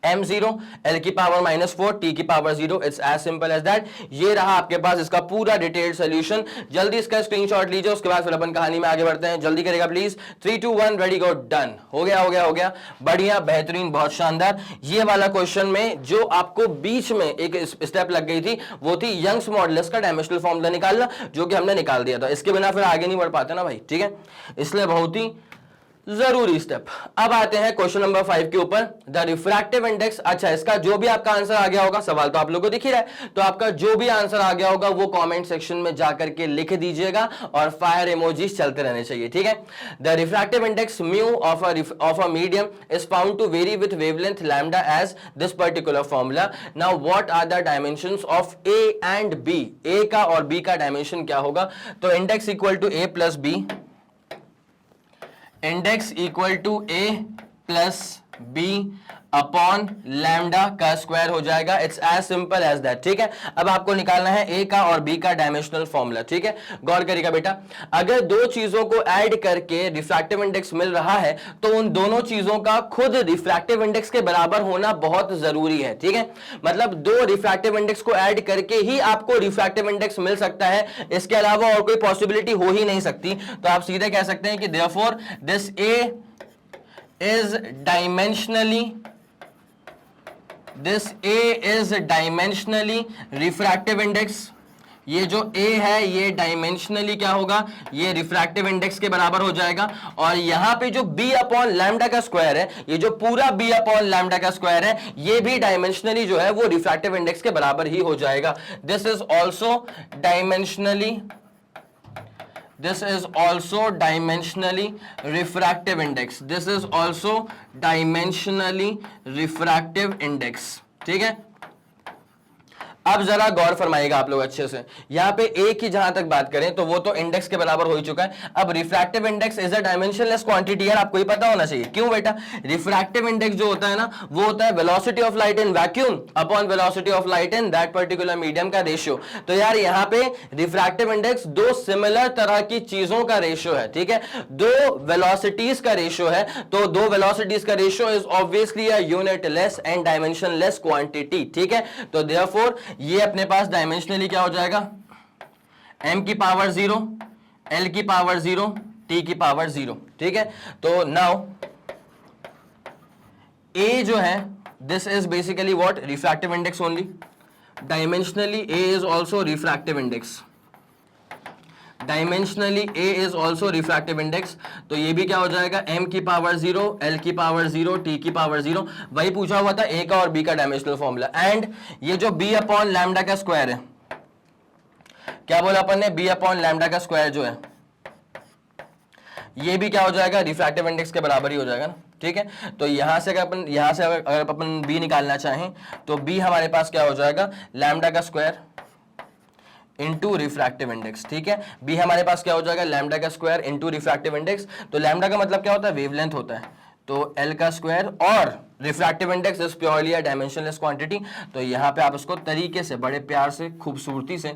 [SPEAKER 1] M0 L की पावर -4 T की power 0, it's as simple as that. ये रहा आपके पास इसका पूरा डिटेल्ड सोल्यूशन। जल्दी इसका स्क्रीनशॉट लीजिए, उसके बाद फिर अपन कहानी में आगे बढ़ते हैं, जल्दी करेगा प्लीज। 3 2 1 रेडी गो, डन, हो गया हो गया हो गया, बढ़िया बेहतरीन बहुत शानदार। ये वाला क्वेश्चन में जो आपको बीच में एक स्टेप लग गई थी वो थी यंग्स मॉडुलस का डायमेंशनल फॉर्मूला निकालना, जो कि हमने निकाल दिया था, इसके बिना फिर आगे नहीं बढ़ पाते ना भाई, ठीक है, इसलिए बहुत ही जरूरी स्टेप। अब आते हैं क्वेश्चन नंबर 5 के ऊपर, द रिफ्रैक्टिव इंडेक्स। अच्छा, इसका जो भी आपका आंसर आ गया होगा, सवाल तो आप लोगों को दिख ही रहा है, तो आपका जो भी आंसर आ गया होगा वो कमेंट सेक्शन में जाकर के लिख दीजिएगा, और फायर इमोजीज चलते रहने चाहिए, ठीक है। The refractive index mu of a medium is found to vary with wavelength lambda as this particular formula. Now what are the dimensions of A and B। A का और B का dimension क्या होगा, तो index equal to A plus B, index equal to A plus B upon lambda का square हो जाएगा। It's as simple as that, ठीक है। अब आपको निकालना है ए का और बी का डायमेंशनल फॉर्मूला, ठीक है। गौर करिएगा बेटा, अगर दो चीजों को ऐड करके रिफ्रैक्टिव इंडेक्स मिल रहा है तो उन दोनों चीजों का खुद रिफ्रैक्टिव इंडेक्स के बराबर होना बहुत जरूरी है, ठीक है। मतलब दो रिफ्रैक्टिव इंडेक्स को ऐड करके ही आपको रिफ्रैक्टिव इंडेक्स मिल सकता है, इसके अलावा और कोई पॉसिबिलिटी हो ही नहीं सकती। तो आप सीधे कह सकते हैं कि therefore this A is dimensionally refractive index. ये जो A है ये डायमेंशनली क्या होगा, ये रिफ्रैक्टिव इंडेक्स के बराबर हो जाएगा। और यहां पे जो B अपॉन लैम्डा का स्क्वायर है, ये जो पूरा B अपॉन लैम्डा का स्क्वायर है, ये भी डायमेंशनली जो है वो रिफ्रैक्टिव इंडेक्स के बराबर ही हो जाएगा। This is also dimensionally refractive index. This is also dimensionally refractive index. ठीक है। अब जरा गौर फरमाइएगा आप लोग अच्छे से, यहां पे ए की जहां तक बात करें तो वो तो इंडेक्स के बराबर हो ही चुका है। अब refractive index is a dimensionless quantity, यार आपको ही पता होना चाहिए। क्यों बेटा, रिफ्रैक्टिव इंडेक्स जो होता है ना वो होता है velocity of light in vacuum upon velocity of light in that particular medium का रेशियो। तो यार यहां पे रिफ्रैक्टिव इंडेक्स दो सिमिलर तरह की चीजों का रेशियो है, ठीक है। दो वेलोसिटीज का रेशियो है, तो दो वेलोसिटीज का ratio is obviously a unit less and dimensionless quantity, ठीक है। तो देयरफॉर ये अपने पास डायमेंशनली क्या हो जाएगा, m की पावर 0, l की पावर 0, t की पावर 0, ठीक है। तो नाउ a जो है this is basically what, refractive index only. Dimensionally a is also refractive index, dimensionally a is also refractive index. तो ये भी क्या हो जाएगा, m की पावर 0, l की पावर 0, t की पावर 0। वही पूछा हुआ था a का और b का डायमेंशनल फॉर्मूला। एंड ये जो b अपॉन लैम्डा का स्क्वायर है, क्या बोला अपन ने, b अपॉन लैम्डा का स्क्वायर जो है ये भी क्या हो जाएगा, रिफ्रैक्टिव इंडेक्स के बराबर ही हो जाएगा ना, ठीक है। तो यहां से अगर अपन b निकालना चाहें तो b हमारे पास क्या हो जाएगा, लैम्डा का स्क्वायर इंटू रिफ्रैक्टिव इंडेक्स, ठीक है। बी हमारे पास क्या हो जाएगा, लैम्डा का स्क्वायर इंटू रिफ्रैक्टिव इंडेक्स। तो लैम्डा का मतलब क्या होता है, वेवलेंथ होता है, तो एल का स्क्वायर, और refractive index is purely a dimensionless quantity. तो यहां पे आप इसको तरीके से बड़े प्यार से खूबसूरती से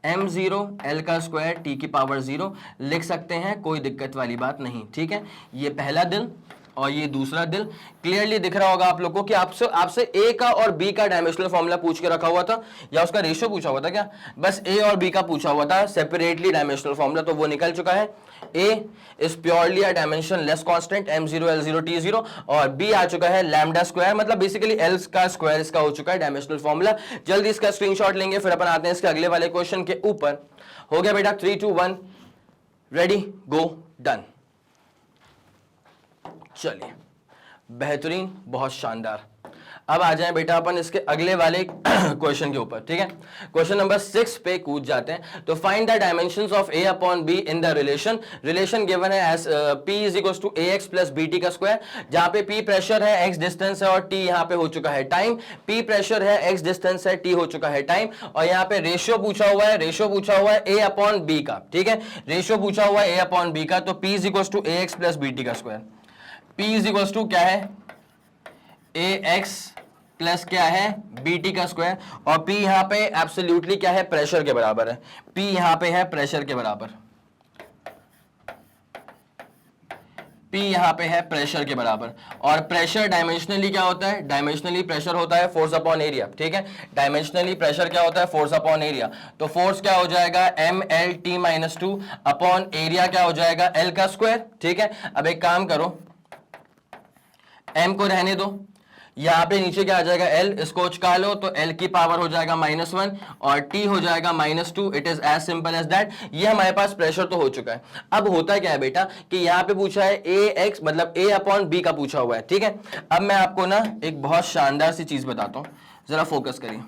[SPEAKER 1] m0 l का स्क्वायर t की पावर 0 लिख सकते हैं, कोई दिक्कत वाली बात नहीं, ठीक है। ये पहला दिल और ये दूसरा दिल क्लियरली दिख रहा होगा आप लोगों को कि आपसे ए का और बी का डायमेंशनल फॉर्मूला पूछ के रखा हुआ था, या उसका रेशियो पूछा हुआ था क्या, बस ए और बी का पूछा हुआ था सेपरेटली डायमेंशनल फॉर्मूला, तो वो निकल चुका है। A is purely a dimensionless constant m0 l0 t0, और बी आ चुका है लैम्डा स्क्वायर, मतलब बेसिकली एल का स्क्वायर इसका हो चुका है डायमेंशनल फॉर्मूला। जल्दी इसका स्क्रीनशॉट लेंगे, फिर अपन आते हैं इसके अगले वाले क्वेश्चन के ऊपर। हो गया बेटा, 3 2 1 रेडी गो डन। चलिए बेहतरीन, बहुत शानदार। अब आ जाएं बेटा अपन इसके अगले वाले क्वेश्चन के ऊपर, ठीक है। क्वेश्चन नंबर 6 पे कूद जाते हैं। तो find the dimensions of a upon b in the relation given है as p is equal to ax plus bt का स्क्वायर, जहां पे p प्रेशर है, x डिस्टेंस है और t यहां पे हो चुका है टाइम। p प्रेशर है, x डिस्टेंस है, t हो चुका है टाइम, और यहां पे रेशियो पूछा हुआ है a अपॉन b का, ठीक है। रेशियो पूछा हुआ है a अपॉन b का, तो p is equal to ax plus bt का square. p is equal to क्या है, ax प्लस क्या है, bt का स्क्वायर, और p यहां पे एब्सोल्युटली क्या है, प्रेशर के बराबर है। p यहां पे है प्रेशर के बराबर, p यहां पे है प्रेशर के बराबर। और प्रेशर डायमेंशनली क्या होता है, डायमेंशनली प्रेशर होता है फोर्स अपॉन एरिया, ठीक है। डायमेंशनली प्रेशर क्या होता है, फोर्स अपॉन एरिया। तो फोर्स क्या हो जाएगा, mlt-2 अपॉन एरिया क्या हो जाएगा, l का स्क्वायर, ठीक है। अब एक काम करो, m को रहने दो, यहां पे नीचे क्या आ जाएगा, l, इसको उचका लो तो l की पावर हो जाएगा -1 और t हो जाएगा -2। It is as simple as that. ये हमारे पास प्रेशर तो हो चुका है। अब होता क्या है बेटा कि यहां पे पूछा है ax मतलब a अपॉन b का पूछा हुआ है, ठीक है। अब मैं आपको ना एक बहुत शानदार सी चीज बताता हूं, जरा फोकस करिए।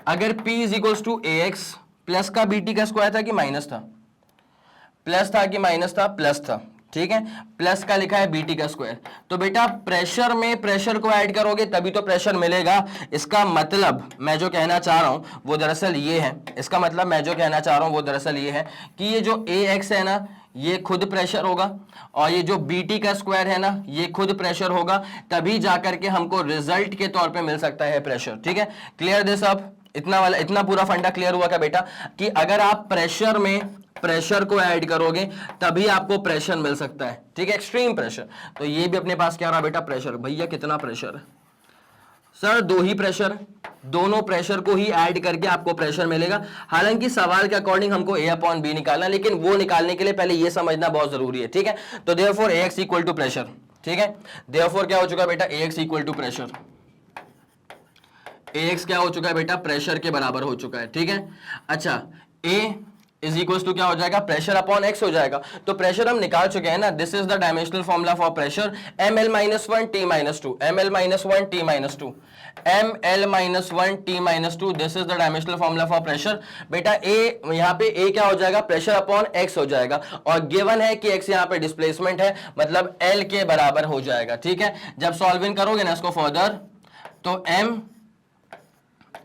[SPEAKER 1] अगर p is equal to ax plus का bt का स्क्वायर था कि माइनस था, प्लस था कि माइनस था, प्लस था, ठीक है। प्लस का लिखा है बीटी का स्क्वायर, तो बेटा प्रेशर में प्रेशर को ऐड करोगे तभी तो प्रेशर मिलेगा। इसका मतलब मैं जो कहना चाह रहा हूं वो दरअसल ये है, कि ये जो ax है ना, ये खुद प्रेशर होगा, और ये जो BT का स्क्वायर है ना, ये खुद प्रेशर होगा, तभी जाकर के हमको रिजल्ट के तौर पे मिल सकता है प्रेशर। ठीक है, क्लियर दिस? अब इतना पूरा फंडा क्लियर हुआ क्या बेटा, कि अगर आप प्रेशर में प्रेशर को ऐड करोगे तभी आपको प्रेशर मिल सकता है। ठीक है, एक्सट्रीम प्रेशर। तो ये भी अपने पास क्या रहा बेटा, प्रेशर। भैया कितना प्रेशर है सर? 2 ही प्रेशर, दोनों प्रेशर को ही ऐड करके आपको प्रेशर मिलेगा। हालांकि सवाल के अकॉर्डिंग हमको A/B निकालना, लेकिन वो निकालने के लिए पहले ये समझना बहुत जरूरी है। ठीक है, तो therefore AX equal to pressure. ठीक है, देयरफॉर क्या हो चुका है बेटा, AX equal to pressure. AX क्या हो चुका है बेटा, प्रेशर के बराबर हो चुका है। ठीक है, अच्छा, A इज इक्वल टू क्या हो जाएगा, प्रेशर अपॉन एक्स हो जाएगा। तो प्रेशर हम निकाल चुके हैं ना, this is the dimensional formula for pressure, ml-1 t-2, ml-1 t-2, ml-1 t-2, this is the dimensional formula for pressure. बेटा A, यहाँ पे A क्या हो जाएगा, प्रेशर अपॉन एक्स हो जाएगा, और गिवन है कि एक्स यहाँ पे डिस्प्लेसमेंट है, मतलब L के बराबर हो जाएगा। ठीक है, जब सॉल्विंग करोगे ना इसको फर्दर, तो m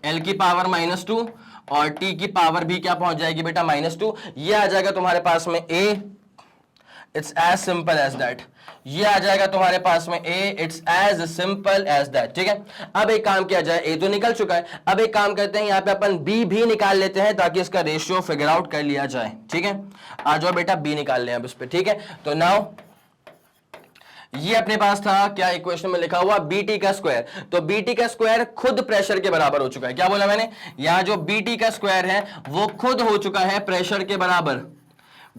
[SPEAKER 1] L की पावर -2 और t की पावर भी क्या पहुंच जाएगी बेटा, -2। ये आ जाएगा तुम्हारे पास में A, it's as simple as that. ये आ जाएगा तुम्हारे पास में A, it's as simple as that. ठीक है, अब एक काम किया जाए, A तो निकल चुका है, अब एक काम करते हैं, यहाँ पे अपन B भी निकाल लेते हैं ताकि इसका रेशियो फिगर आउट कर लिया जाए। ठीक है, आ जाओ बेटा, B निकाल लें अब इस पे। ठीक है, तो नाउ ये अपने पास था क्या, इक्वेशन में लिखा हुआ BT का स्क्वायर। तो BT का स्क्वायर खुद प्रेशर के बराबर हो चुका है। क्या बोला मैंने, यहां जो BT का स्क्वायर है वो खुद हो चुका है प्रेशर के बराबर।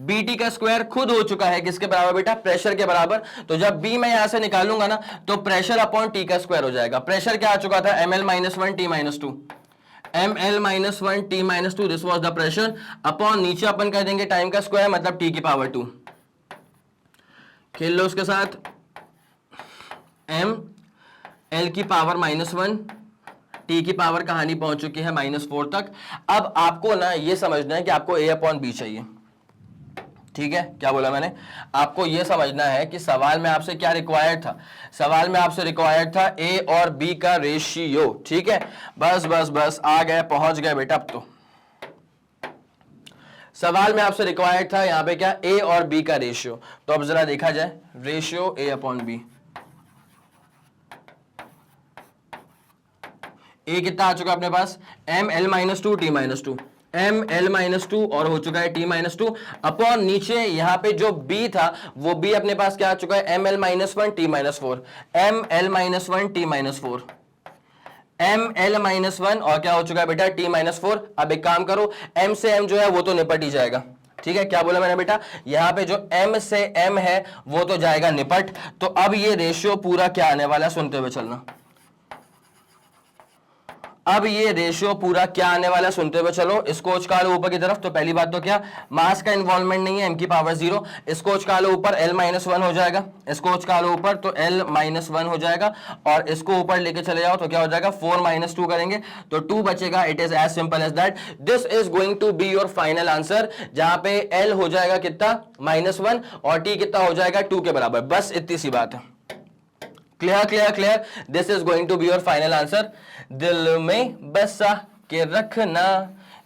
[SPEAKER 1] BT का स्क्वायर खुद हो चुका है किसके बराबर बेटा, प्रेशर के बराबर। तो जब B मैं यहां से निकालूंगा ना, तो प्रेशर अपॉन T का स्क्वायर हो जाएगा। प्रेशर क्या आ चुका था, ml-1 t-2, ml-1 t-2, this was the pressure, upon नीचे अपन कर देंगे टाइम का स्क्वायर, मतलब T की पावर 2। खेल लो उसके साथ, m L की पावर -1, T की पावर कहानी पहुंच चुकी है -4 तक। अब आपको ना ये समझना है कि आपको A/B चाहिए। ठीक है, क्या बोला मैंने, आपको ये समझना है कि सवाल में आपसे क्या रिक्वायर्ड था, सवाल में आपसे रिक्वायर्ड था A और B का रेशियो। ठीक है, बस बस बस आ गए, पहुंच गए बेटा। अब तो सवाल में आपसे रिक्वायर्ड था यहाँ पे क्या, A और B का रेशियो। तो अब जरा देखा जाए, रेशियो A/B। A कितना आ चुका अपने पास, ml-2 t-2, ml-2 और हो चुका है t-2, अपॉन नीचे यहाँ पे जो B था वो B अपने पास क्या आ चुका है, ml-1 t-4, ml-1 t-4, ml-1 और क्या हो चुका है बेटा, t-4। अब एक काम करो, m से m जो है वो तो निपट ही जाएगा। ठीक है, क्या बोला मैंने बेटा, यहाँ पे जो m से m है वो तो जाएगा निपट। तो अब ये रेशियो पूरा क्या आने वाला है, सुनते हुए चलना। अब ये रेशियो पूरा क्या आने वाला है, सुनते हुए चलो। इसको उचका लो ऊपर की तरफ। तो पहली बात तो क्या, मास का इन्वॉल्वमेंट नहीं है, m की पावर 0। इसको उचका लो ऊपर, l-1 हो जाएगा। इसको उचका लो ऊपर तो l-1 हो जाएगा, और इसको ऊपर लेके चले जाओ तो क्या हो जाएगा, 4 - 2 करेंगे तो 2 बचेगा। It is as simple as that. This is going to be your final answer, जहां पे l हो जाएगा कितना, -1, और t कितना हो जाएगा, 2 के बराबर। बस इतनी सी बात है। Clear clear clear, this is going to be your final answer. दिल में बसा के रखना,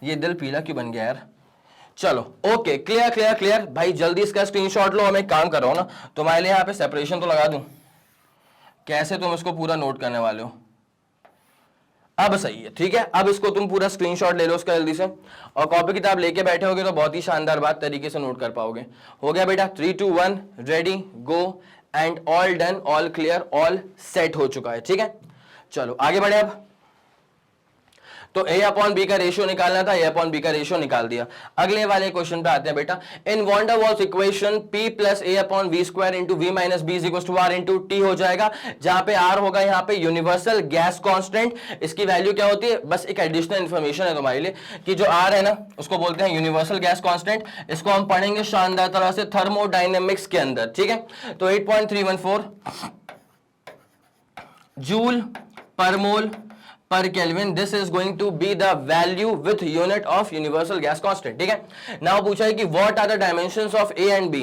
[SPEAKER 1] ये दिल पीला क्यों बन गया यार। चलो ओके, क्लियर क्लियर क्लियर। भाई जल्दी इसका स्क्रीनशॉट लो, हमें काम कर रहा हूं ना, तुम्हारे लिए यहाँ पे सेपरेशन तो लगा दूं, कैसे तुम इसको पूरा नोट करने वाले हो। अब सही है, ठीक है। अब इसको तुम पूरा स्क्रीनशॉट ले लो उसका जल्दी से, और कॉपी किताब लेके बैठे होगे तो बहुत ही शानदार बात तरीके से नोट कर पाओगे। हो गया बेटा, 3 2 1 ready go, and all done, all clear, all set हो चुका है। ठीक है, चलो आगे बढ़े। अब तो A/B का रेशियो निकालना था, A/B का रेशियो निकाल दिया। अगले वाले क्वेश्चन पे आते हैं बेटा। In van der Waals equation P + A/V² into V - B = R into T हो जाएगा, जहां पे R होगा यहाँ पे यूनिवर्सल गैस कांस्टेंट। इसकी वैल्यू क्या होती है, बस एक एडिशनल इंफॉर्मेशन है तुम्हारे लिए कि जो R है ना उसको बोलते हैं यूनिवर्सल गैस कांस्टेंट। इसको हम पढ़ेंगे शानदार तरह से थर्मोडायनेमिक्स के अंदर। ठीक है, तो 8.314 joule per mole per kelvin, this is going to be the value with unit of universal gas constant. ठीक है, नाउ पूछा है कि what are the dimensions of A and B।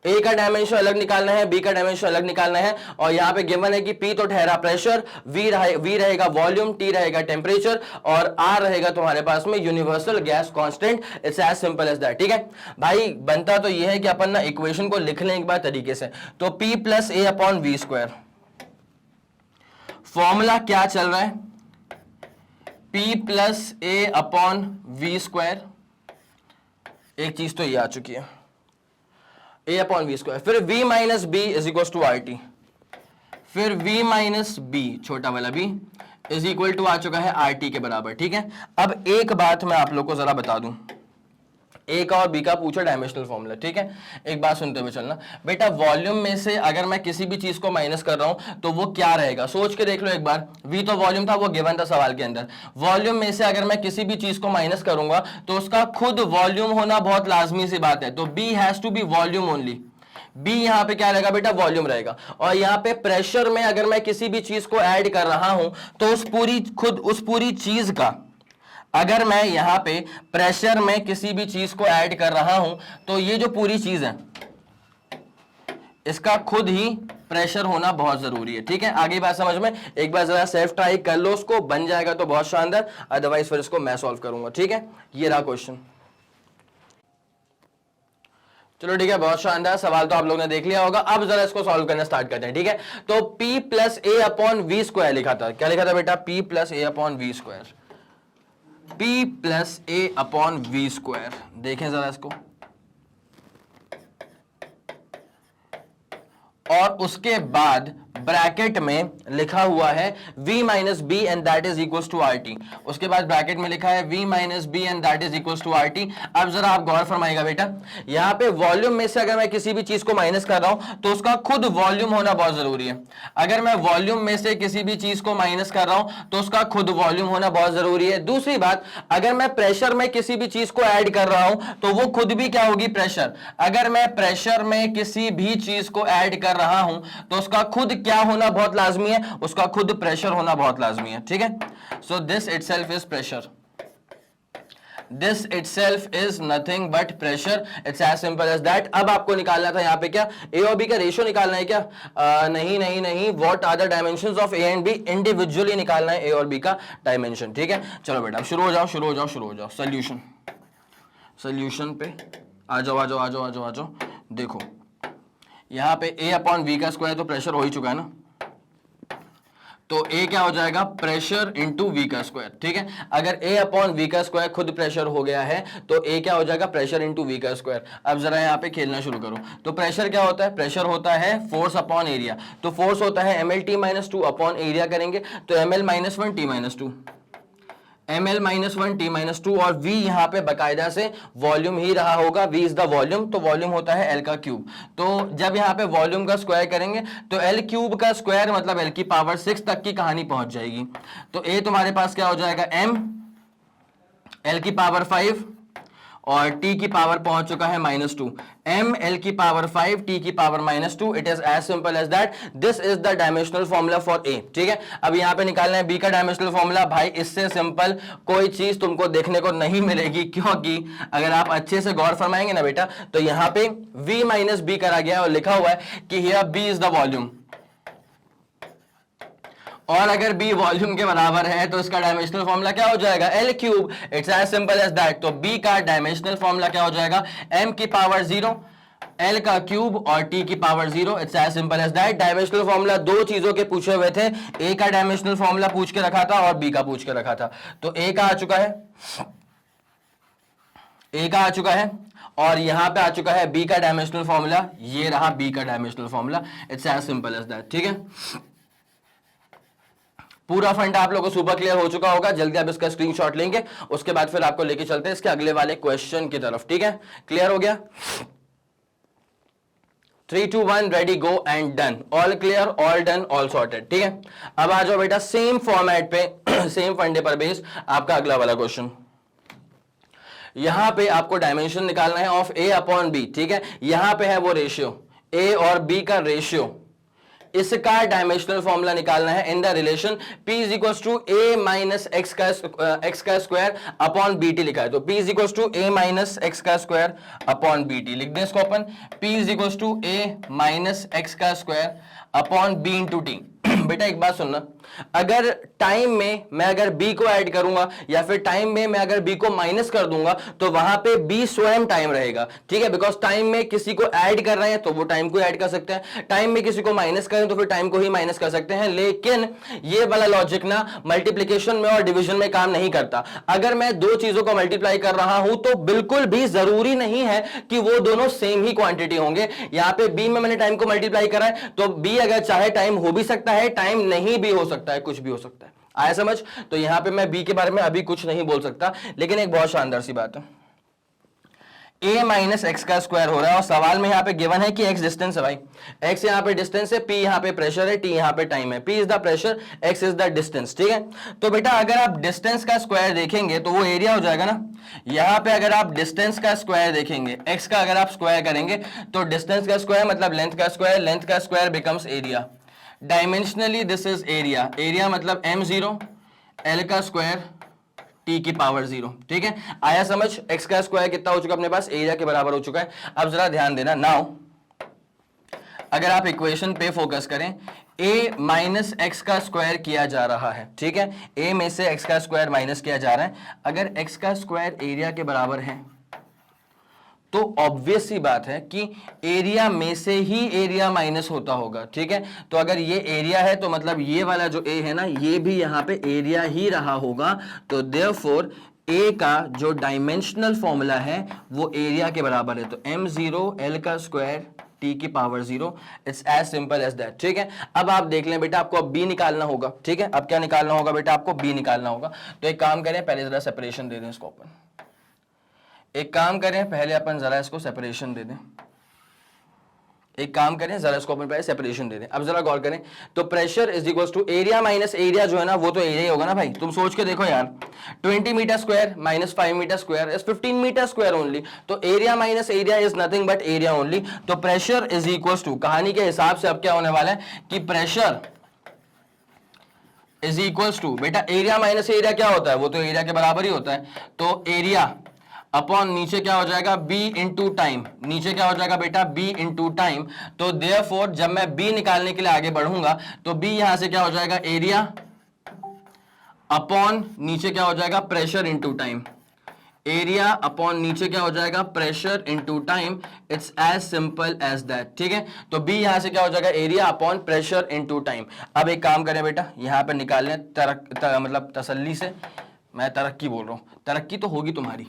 [SPEAKER 1] A का डायमेंशन अलग निकालना है, बी का डायमेंशन अलग निकालना है, और यहां पे गिवन है कि पी तो ठहरा प्रेशर, वी रहेगा वॉल्यूम, टी रहेगा टेम्परेचर, और आर रहेगा तुम्हारे पास में universal gas constant. It's as simple as that. ठीक है भाई, बनता तो ये है कि अपन ना इक्वेशन को लिख लें एक बार तरीके से। तो P plus A upon V square, formula क्या चल रहा है, P plus A upon V square, एक चीज तो ये आ चुकी है, ए अपॉन वी स्क्वायर, फिर v minus B is equal to R T, फिर v माइनस बी छोटा वाला b इज इक्वल टू आ चुका है आर टी के बराबर। ठीक है, अब एक बात मैं आप लोग को जरा बता दूं, ए का और बी का पूछा डायमेंशनल फॉर्मूला। ठीक है, एक बात सुनते हुए चलना बेटा, वॉल्यूम में से अगर मैं किसी भी चीज को माइनस कर रहा हूं तो वो क्या रहेगा, सोच के देख लो एक बार। वी तो वॉल्यूम था, वो गिवन था सवाल के अंदर। वॉल्यूम में से अगर मैं किसी भी चीज को माइनस करूंगा तो उसका खुद वॉल्यूम होना बहुत लाजमी सी बात है, तो B has to be volume only. B यहां पे क्या रहेगा बेटा, वॉल्यूम रहेगा। और यहां पे प्रेशर में अगर मैं किसी भी चीज को ऐड कर रहा हूं तो उस पूरी चीज का, अगर मैं यहां पे प्रेशर में किसी भी चीज को ऐड कर रहा हूं तो ये जो पूरी चीज है इसका खुद ही प्रेशर होना बहुत जरूरी है। ठीक है, आगे बात समझ में, एक बार जरा सेल्फ ट्राई कर लो, उसको बन जाएगा तो बहुत शानदार, अदरवाइज फिर इसको मैं सॉल्व करूंगा। ठीक है, ये रहा क्वेश्चन। चलो ठीक है, बहुत शानदार, सवाल तो आप लोगों ने देख लिया होगा। अब जरा इसको सॉल्व करना स्टार्ट करते हैं। ठीक है, तो P plus A upon V square लिखा था, क्या लिखा था बेटा, P plus A upon V square, P plus A upon V square. देखें जरा इसको, और उसके बाद ब्रैकेट में लिखा हुआ है v minus B and that is equal to R T. उसके बाद ब्रैकेट में लिखा है v minus B and that is equal to R T. अब जरा आप गौर फरमाइएगा बेटा, यहां पे वॉल्यूम में से अगर मैं किसी भी चीज को माइनस कर रहा हूं तो उसका खुद वॉल्यूम होना बहुत जरूरी है। अगर मैं वॉल्यूम में से किसी भी चीज को माइनस कर रहा हूं तो उसका खुद वॉल्यूम होना बहुत जरूरी है। दूसरी बात, अगर मैं प्रेशर में किसी भी चीज को ऐड कर रहा हूं तो वो खुद भी क्या होगी, प्रेशर। अगर मैं प्रेशर में किसी भी चीज को ऐड कर रहा हूं तो उसका खुद क्या होना बहुत लाजमी है, उसका खुद प्रेशर होना बहुत लाजमी है। ठीक है, so this itself is pressure, this itself is nothing but pressure. It's as simple as that. अब आपको निकालना था यहाँ पे क्या, ए और बी का रेशियो निकालना है क्या, नहीं, what are the dimensions of A and B, individually निकालना है ए और बी का डायमेंशन। ठीक है, चलो बेटा शुरू हो जाओ। सोल्यूशन पे आ जाओ। देखो यहां पे a अपॉन वी का स्क्वायर तो प्रेशर हो ही चुका है ना, तो a क्या हो जाएगा, प्रेशर इंटू वी का स्क्वायर। ठीक है, अगर a अपॉन वी का स्क्वायर खुद प्रेशर हो गया है तो a क्या हो जाएगा, प्रेशर इंटू वी का स्क्वायर। अब जरा यहाँ पे खेलना शुरू करो, तो प्रेशर क्या होता है, प्रेशर होता है फोर्स अपॉन एरिया, तो फोर्स होता है ml t minus two upon area करेंगे तो ml minus one T minus to, ml minus one T minus to, और v यहां पे बकायदा से वॉल्यूम ही रहा होगा, v इज द वॉल्यूम, तो वॉल्यूम होता है l का क्यूब। तो जब यहां पे वॉल्यूम का स्क्वायर करेंगे तो l क्यूब का स्क्वायर मतलब l की पावर 6 तक की कहानी पहुंच जाएगी। तो a तुम्हारे पास क्या हो जाएगा, m l की पावर 5 और t की पावर पहुंच चुका है -2, m l की पावर 5 t की power -2। It is as simple as that. This is the dimensional formula for a। ठीक है, अब यहां पे निकालना है b का डायमेंशनल फॉर्मूला। भाई इससे सिंपल कोई चीज तुमको देखने को नहीं मिलेगी, क्योंकि अगर आप अच्छे से गौर फरमाएंगे ना बेटा तो यहां पे v माइनस बी करा गया है और लिखा हुआ है कि here b is the volume, और अगर b वॉल्यूम के बराबर है तो इसका डायमेंशनल फॉर्मूला क्या हो जाएगा, l cube. It's as simple as that. तो b का डायमेंशनल फॉर्मूला क्या हो जाएगा, m की पावर 0 l का क्यूब और t की power 0। It's as simple as that. Dimensional formula दो चीजों के पूछे हुए थे, a का डायमेंशनल फॉर्मूला पूछ के रखा था और b का पूछ के रखा था। तो a का आ चुका है, और यहां पे आ चुका है b का डायमेंशनल फॉर्मूला, ये रहा b का dimensional formula. It's as simple as that. ठीक है, पूरा फंड आप लोगों को सुपर क्लियर हो चुका होगा। जल्दी आप इसका स्क्रीनशॉट लेंगे, उसके बाद फिर आपको लेके चलते हैं इसके अगले वाले क्वेश्चन की तरफ। ठीक है, क्लियर हो गया, 3 2 1 ready go and done, all clear, all done, all sorted. ठीक है, अब आ जाओ बेटा सेम फॉर्मेट पे सेम फंडे पर बेस आपका अगला वाला क्वेश्चन। यहां पे आपको डायमेंशन निकालना है ऑफ a अपॉन बी। ठीक है, यहां पे है वो रेशियो, a और b का रेशियो, इसका डायमेंशनल फॉर्मूला निकालना है in the relation P is equal to a minus x का स्क्वायर अपॉन बीटी लिखा है, तो P is equal to a minus x का स्क्वायर अपॉन बीटी लिख दें इसको अपन। P is equal to a minus x का square upon B into T. बेटा एक बात सुनना, अगर टाइम में मैं अगर b को ऐड करूंगा या फिर टाइम में मैं अगर b को माइनस कर दूंगा तो वहां पे b स्वयं टाइम रहेगा, ठीक है, बिकॉज टाइम में किसी को ऐड कर रहे हैं तो वो टाइम को ऐड कर सकते हैं, टाइम में किसी को माइनस करें तो फिर टाइम को ही माइनस कर सकते हैं। लेकिन ये वाला लॉजिक ना मल्टीप्लीकेशन में और डिवीजन में काम नहीं करता। अगर मैं दो चीजों को मल्टीप्लाई कर रहा हूं तो बिल्कुल भी जरूरी नहीं है कि वो दोनों सेम ही क्वांटिटी होंगे। यहां पे b में मैंने टाइम को मल्टीप्लाई करा है तो b अगर चाहे टाइम हो भी सकता है, टाइम नहीं भी हो सकता है, कुछ भी हो सकता है। आया समझ? तो यहां पे मैं b के बारे में अभी कुछ नहीं बोल सकता, लेकिन एक बहुत शानदार सी बात है, a माइनस एक्स का स्क्वायर हो रहा है और सवाल में यहां पे गिवन है कि x डिस्टेंस है भाई, x यहां पे डिस्टेंस है, p यहां पे प्रेशर है, t यहां पे टाइम है, p is the pressure, x is the distance, ठीक है। तो बेटा अगर आप डिस्टेंस का स्क्वायर देखेंगे तो वो एरिया हो जाएगा ना। यहां पे अगर आप डिस्टेंस का स्क्वायर देखेंगे, x का अगर आप स्क्वायर करेंगे तो डिस्टेंस का स्क्वायर मतलब लेंथ का स्क्वायर, लेंथ का square becomes area. Dimensionally this is area, area मतलब m0 l का स्क्वायर t की पावर 0, ठीक है। आया समझ? x का स्क्वायर कितना हो चुका अपने पास, एरिया के बराबर हो चुका है। अब जरा ध्यान देना, नाउ अगर आप इक्वेशन पे फोकस करें, a माइनस एक्स का स्क्वायर किया जा रहा है, ठीक है, a में से x का स्क्वायर माइनस किया जा रहा है। अगर x का स्क्वायर एरिया के बराबर है तो ऑब्वियस सी बात है कि एरिया में से ही एरिया माइनस होता होगा, ठीक है। तो अगर ये एरिया है तो मतलब ये वाला जो a है ना, ये भी यहां पे एरिया ही रहा होगा। तो देयरफॉर a का जो डायमेंशनल फॉर्मूला है वो एरिया के बराबर है। तो m0 l का स्क्वायर t की power 0, it's as simple as that, ठीक है। अब आप देख लें बेटा, आपको अब b निकालना होगा, ठीक है। अब क्या निकालना होगा बेटा, आपको b निकालना होगा। तो एक काम करें, पहले जरा सेपरेशन दे दें इसको अपन, एक काम करें पहले अपन जरा इसको सेपरेशन दे दें, एक काम करें जरा इसको अपन पहले सेपरेशन दे दें। अब जरा गौर करें, तो pressure is equal to area minus area जो है ना वो तो एरिया ही होगा ना भाई। तुम सोच के देखो यार, 20 metre square minus 5 metre square is 15 metre square only, तो area minus area is nothing but area only. तो प्रेशर इज इक्वल टू, कहानी के हिसाब से अब क्या होने वाला है कि प्रेशर इज इक्वल टू, बेटा एरिया माइनस एरिया क्या होता है, वो तो एरिया के बराबर ही होता है। तो एरिया अपॉन नीचे क्या हो जाएगा, b इंटू टाइम, नीचे क्या हो जाएगा बेटा, b इंटू टाइम। तो देयरफॉर जब मैं b निकालने के लिए आगे बढ़ूंगा तो b यहां से क्या हो जाएगा, एरिया अपॉन नीचे क्या हो जाएगा, pressure into time, area upon नीचे क्या हो जाएगा, pressure into time, it's as simple as that, ठीक है। तो b यहां से क्या हो जाएगा, area upon pressure into time. अब एक काम करें बेटा, यहां पर निकाल लें मतलब तसल्ली से, मैं तरक्की बोल रहा हूं, तरक्की तो होगी तुम्हारी।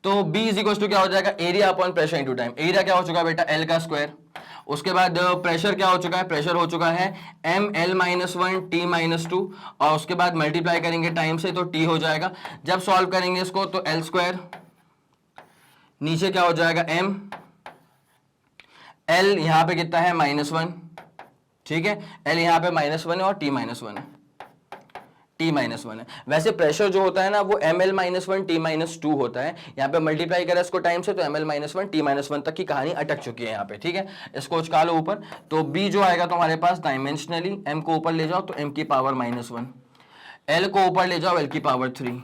[SPEAKER 1] तो b इज इक्वल टू क्या हो जाएगा, area upon pressure into time. Area क्या हो चुका है बेटा, l का स्क्वायर, उसके बाद प्रेशर क्या हो चुका है, प्रेशर हो चुका है ml माइनस 1 t माइनस 2, और उसके बाद मल्टीप्लाई करेंगे टाइम से तो t हो जाएगा। जब सॉल्व करेंगे इसको तो l स्क्वायर, नीचे क्या हो जाएगा m, l यहां पे कितना है -1, ठीक है, l यहां पे -1 है और t -1 है, t -1 है। वैसे प्रेशर जो होता है ना वो ml -1 t -2 होता है। यहाँ पे मल्टीप्लाई करें इसको टाइम से तो ml -1 t -1 तक की कहानी अटक चुकी है यहाँ पे, ठीक है। इसको उचका लो ऊपर, तो b जो आएगा तो हमारे पास डायमेंशनली m को ऊपर ले जाओ तो m की पावर -1, l को ऊपर ले जाओ l की पावर 3,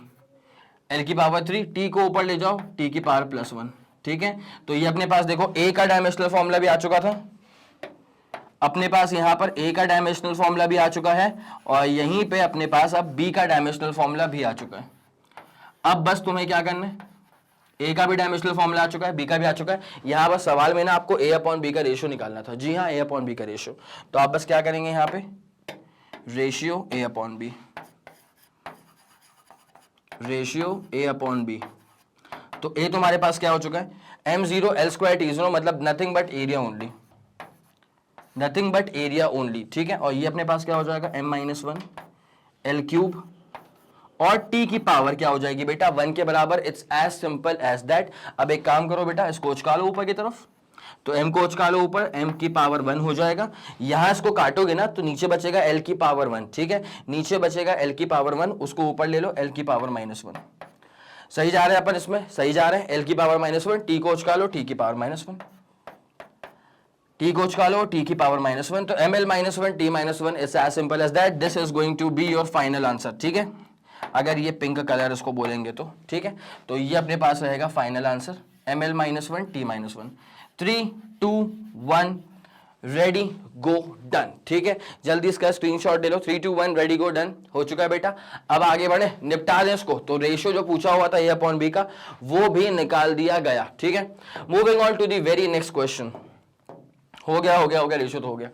[SPEAKER 1] l की पावर 3, t को ऊपर ले जाओ t की पावर +1, ठीक है। तो ये अपने पास देखो a का डायमेंशनल फॉर्मूला भी आ चुका था अपने पास, यहां पर a का डायमेंशनल फॉर्मूला भी आ चुका है और यहीं पे अपने पास अब b का डायमेंशनल फॉर्मूला भी आ चुका है। अब बस तुम्हें क्या करना है, a का भी डायमेंशनल फॉर्मूला आ चुका है, b का भी आ चुका है। यहां बस सवाल में ना आपको a अपॉन b का रेशियो निकालना था, जी हाँ, a अपॉन b का रेशियो। तो आप बस क्या करेंगे, यहाँ पे ratio a upon b, ratio a upon b। तो a तुम्हारे पास क्या हो चुका है, m0 l स्क्वायर t0 मतलब nothing but area only, nothing but area only, ठीक है। और ये अपने पास क्या हो जाएगा, m-1 l क्यूब, और t की पावर क्या हो जाएगी बेटा, 1 के बराबर, it's as simple as that. अब एक काम करो बेटा, इसको उचका लो ऊपर की तरफ, तो m को उचका लो ऊपर, m की पावर 1 हो जाएगा। यहां इसको काटोगे ना तो नीचे बचेगा l की पावर 1, ठीक है, नीचे बचेगा l की पावर 1, उसको ऊपर ले लो, l की पावर -1। सही जा रहे हैं अपन, इसमें सही जा रहे हैं, l की पावर -1, t को उचका लो, t की पावर -1। टी को चुका लो, टी की पावर -1, तो ml -1 t -1 is as simple as that, this is going to be your final answer, ठीक है। अगर ये पिंक कलर इसको बोलेंगे तो ठीक है, तो ये अपने पास रहेगा final answer ml -1 t -1। 3 2 1 ready गो डन, ठीक है। जल्दी इसका स्क्रीनशॉट ले लो। 3 2 1 रेडी गो डन हो चुका है बेटा। अब आगे बढ़े, निपटा दें इसको। तो रेशियो जो पूछा हुआ था A/B का वो भी निकाल दिया गया, ठीक है। Moving on to the very next question. हो गया रेशियो तो हो गया।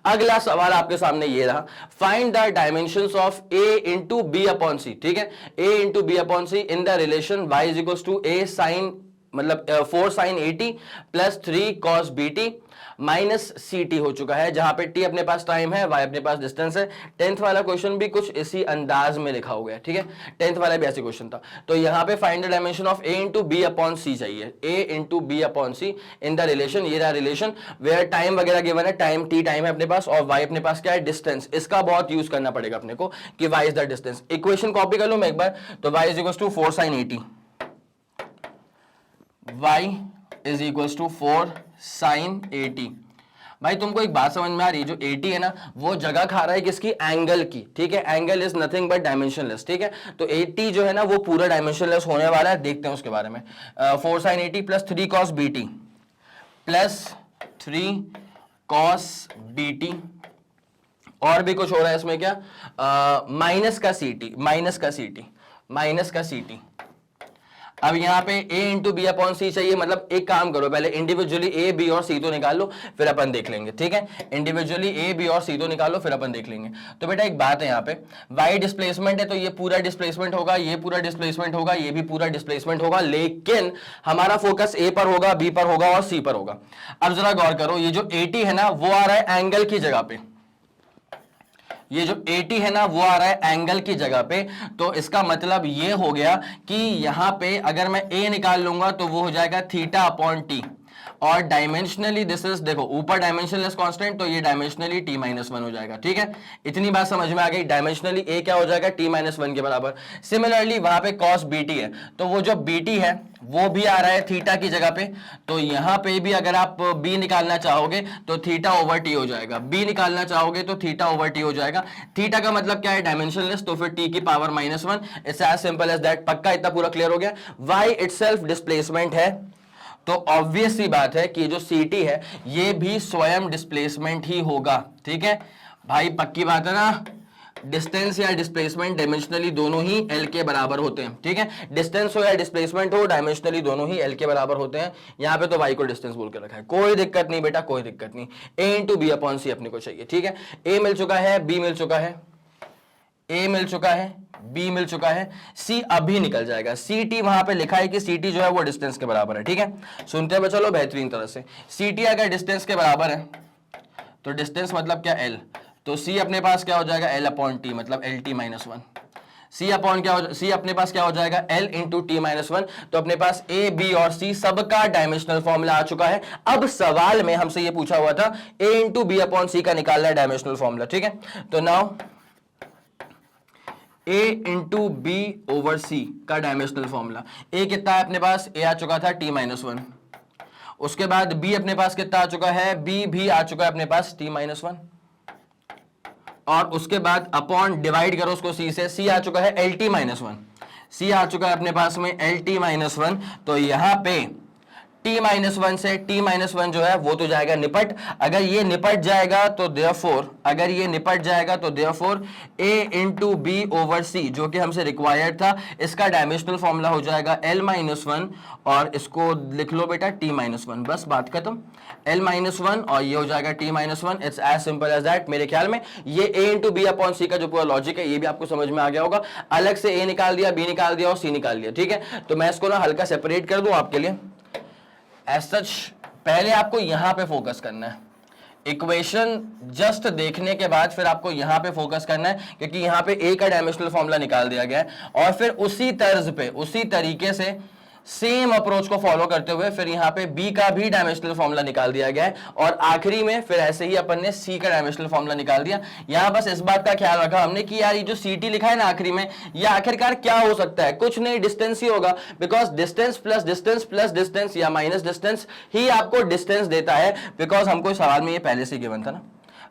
[SPEAKER 1] अगला सवाल आपके सामने ये रहा, find the dimensions of A into B upon C, ठीक है। A into B upon C in the relation y is equal to A sine मतलब 4 sine AT plus 3 cos BT minus CT हो चुका है, जहां पे T अपने पास time है, Y अपने पास डिस्टेंस है। 10th वाला क्वेश्चन भी कुछ इसी अंदाज में लिखा हुआ है, ठीक है। 10th वाला भी ऐसे क्वेश्चन था। तो यहां पे find the dimension of A into B upon C चाहिए। A into B upon C in the relation, ये रहा रिलेशन वेयर टाइम वगैरह गिवन है, टाइम T टाइम है अपने पास और Y अपने पास क्या है, डिस्टेंस। इसका बहुत यूज करना पड़ेगा अपने को कि Y is the distance. Equation copy कर लो मैं एक बार, तो Y is equal to 4 sine AT, y is equal to 4 sine AT। भाई तुमको एक बात समझ में आ रही है, जो AT है ना वो जगह खा रहा है किसकी, एंगल की, ठीक है। Angle is nothing but dimensionless, ठीक है। तो AT जो है ना वो पूरा डायमेंशनलेस होने वाला है, देखते हैं उसके बारे में। 4 sine AT plus 3 cos BT plus 3 cos BT, और भी कुछ हो रहा है इसमें क्या, माइनस का CT। अब यहाँ पे A into B upon C चाहिए, मतलब एक काम करो, पहले इंडिविजुअली A B और C तो निकाल लो, फिर अपन देख लेंगे, ठीक है। इंडिविजुअली A B और C तो निकाल लो, फिर अपन देख लेंगे। तो बेटा एक बात है, यहाँ पे y डिस्प्लेसमेंट है तो ये पूरा डिस्प्लेसमेंट होगा, ये पूरा डिस्प्लेसमेंट होगा, ये भी पूरा डिस्प्लेसमेंट होगा, लेकिन हमारा फोकस A पर होगा, B पर होगा और C पर होगा। अब जरा गौर करो, ये जो AT है ना वो आ रहा है एंगल की जगह पे, ये जो AT है ना वो आ रहा है एंगल की जगह पे। तो इसका मतलब ये हो गया कि यहां पे अगर मैं A निकाल लूंगा तो वो हो जाएगा थीटा अपॉन टी, और डायमेंशनली दिस इज, देखो ऊपर डायमेंशनलेस कांस्टेंट तो ये डायमेंशनली t -1 हो जाएगा, ठीक है। इतनी बात समझ में आ गई। डायमेंशनली A क्या हो जाएगा, t -1 के बराबर। सिमिलरली वहां पे cos BT है, तो वो जो BT है वो भी आ रहा है थीटा की जगह पे, तो यहां पे भी अगर आप B निकालना चाहोगे तो थीटा ओवर टी हो जाएगा, B निकालना चाहोगे तो थीटा ओवर टी हो जाएगा। थीटा का मतलब क्या है, डायमेंशनलेस, तो फिर t की power -1। It's as simple as that. पक्का इतना पूरा क्लियर हो गया। y इटसेल्फ डिस्प्लेसमेंट है, तो ऑब्वियस सी बात है कि जो CT है ये भी स्वयं डिस्प्लेसमेंट ही होगा, ठीक है भाई, पक्की बात है ना। डिस्टेंस या डिस्प्लेसमेंट डायमेंशनली दोनों ही L के बराबर होते हैं, ठीक है। डिस्टेंस हो या डिस्प्लेसमेंट हो, डायमेंशनली दोनों ही L के बराबर होते हैं। यहां पे तो y को डिस्टेंस बोल के रखा है, कोई दिक्कत नहीं बेटा, कोई दिक्कत नहीं। A इंटू बी अपॉन सी अपने को चाहिए, ठीक है। A मिल चुका है, B मिल चुका है, A मिल चुका है, B मिल चुका है, C अभी निकल जाएगा। CT वहां पे लिखा है कि CT जो है वो डिस्टेंस के बराबर है, ठीक है। सुनते हैं चलो बेहतरीन तरह से। CT अगर डिस्टेंस के बराबर है तो डिस्टेंस मतलब क्या, L, तो C अपने पास क्या हो जाएगा, L अपॉन T, मतलब LT -1। C अपने पास क्या हो जाएगा, L इंटू T -1। तो अपने पास A B और C सबका डायमेंशनल फॉर्मूला आ चुका है। अब सवाल में हमसे ये पूछा हुआ था A into B upon C का निकालना है डायमेंशनल फॉर्मूला, ठीक है। तो now A into B over C का डायमेंशनल फॉर्मूला, A कितना है अपने पास, A आ चुका था T -1। उसके बाद B अपने पास कितना आ चुका है, B भी आ चुका है अपने पास T -1। और उसके बाद अपॉन डिवाइड करो उसको C से, C आ चुका है LT -1। C आ चुका है अपने पास में LT -1। तो यहां पे T -1 से T -1 जो है वो तो जाएगा निपट। अगर ये निपट जाएगा तो देयरफॉर, अगर ये निपट जाएगा तो therefore A into B over C जो कि हमसे रिक्वायर्ड था, इसका डायमेंशनल फॉर्मूला हो जाएगा L -1, और इसको लिख लो बेटा T -1, बस बात खत्म। L -1 और ये हो जाएगा T -1। It's as simple as that. मेरे ख्याल में ये A into B upon C का जो पूरा लॉजिक है ये भी आपको समझ में आ गया होगा। अलग से A निकाल दिया, B निकाल दिया और C निकाल दिया, ठीक है। तो मैं इसको ना हल्का सेपरेट कर दूं आपके लिए। एज सच पहले आपको यहां पे फोकस करना है, इक्वेशन जस्ट देखने के बाद फिर आपको यहां पे फोकस करना है, क्योंकि यहां पे A का डायमेंशनल फॉर्मूला निकाल दिया गया है। और फिर उसी तर्ज पे, उसी तरीके से सेम अप्रोच को फॉलो करते हुए फिर यहाँ पे बी का भी डायमेंशनल फॉर्मूला निकाल दिया गया है और आखिरी में फिर ऐसे ही अपन ने सी का डायमेंशनल फॉर्मूला निकाल दिया। यहाँ बस इस बात का ख्याल रखा हमने कि यार ये जो सी टी लिखा है ना आखिरी में, ये आखिरकार क्या हो सकता है, कुछ नहीं डिस्टेंस ही होगा, बिकॉज डिस्टेंस प्लस डिस्टेंस या माइनस डिस्टेंस ही आपको डिस्टेंस देता है। बिकॉज हमको सवाल में ये पहले से गिवन था ना,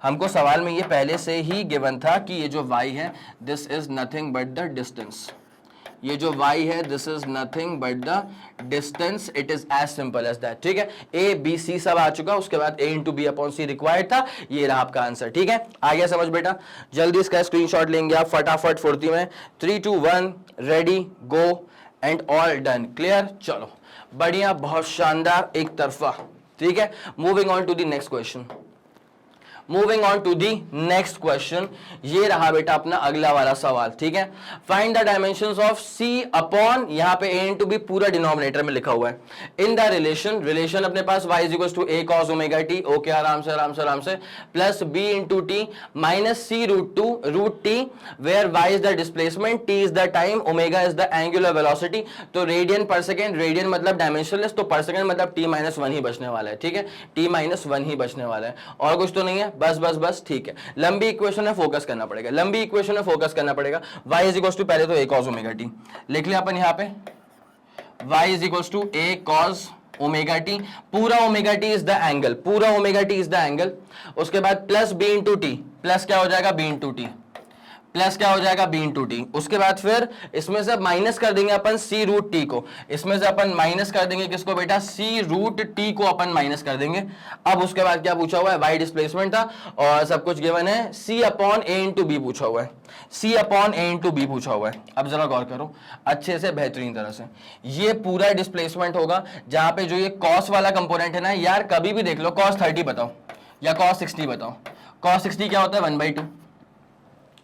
[SPEAKER 1] हमको सवाल में ये पहले से ही गिवन था कि ये जो y है this is nothing but the distance, ये जो y है this is nothing but the distance, it is as simple as that. ठीक है, a b c सब आ चुका, उसके बाद a into B upon C required था, ये रहा आपका आंसर। ठीक है, आ गया समझ बेटा? जल्दी इसका स्क्रीनशॉट लेंगे आप फटाफट फुर्ती में। 3 2 1 ready go and all done. Clear? चलो बढ़िया, बहुत शानदार, एक तरफा। ठीक है, moving on to the next question. Moving on to the next question, ये रहा बेटा अपना अगला वाला सवाल। ठीक है, find the dimensions of C upon, यहाँ पे a इंटू बी पूरा डिनोमिनेटर में लिखा हुआ है, इन द रिलेशन अपने पास y is equal to a cos omega t, okay आराम से, plus b into T minus c root T, where y is the displacement, t is the time, omega is the angular velocity. तो radian per second, radian मतलब dimensionless, तो per second मतलब t minus 1 ही बचने वाला है। ठीक है, t minus 1 ही बचने वाला है, और कुछ तो नहीं है। बस ठीक है, लंबी इक्वेशन है, फोकस करना पड़ेगा, लंबी इक्वेशन है, फोकस करना पड़ेगा। y इज इक्वल टू पहले तो a cos ओमेगा t लिख लिया अपन यहाँ पे, y is equal to a cos omega T, पूरा omega T is the angle, पूरा omega T is the angle. उसके बाद plus b into T, plus क्या हो जाएगा b इंटू टी, प्लस क्या हो जाएगा b इंटू टी। उसके बाद फिर इसमें से माइनस कर देंगे अपन c रूट टी को, इसमें से अपन माइनस कर देंगे किसको बेटा, c रूट टी को अपन माइनस कर देंगे। अब उसके बाद क्या पूछा हुआ है, y डिस्प्लेसमेंट था और सब कुछ गिवन है, c upon a into B पूछा हुआ है, c upon a into B पूछा हुआ है। अब जरा गौर करो अच्छे से, बेहतरीन तरह से, ये पूरा डिस्प्लेसमेंट होगा जहां पे जो ये cos वाला कंपोनेंट है ना यार, कभी भी देख लो cos 30 बताओ या cos 60 बताओ, cos 60 क्या होता है 1/2।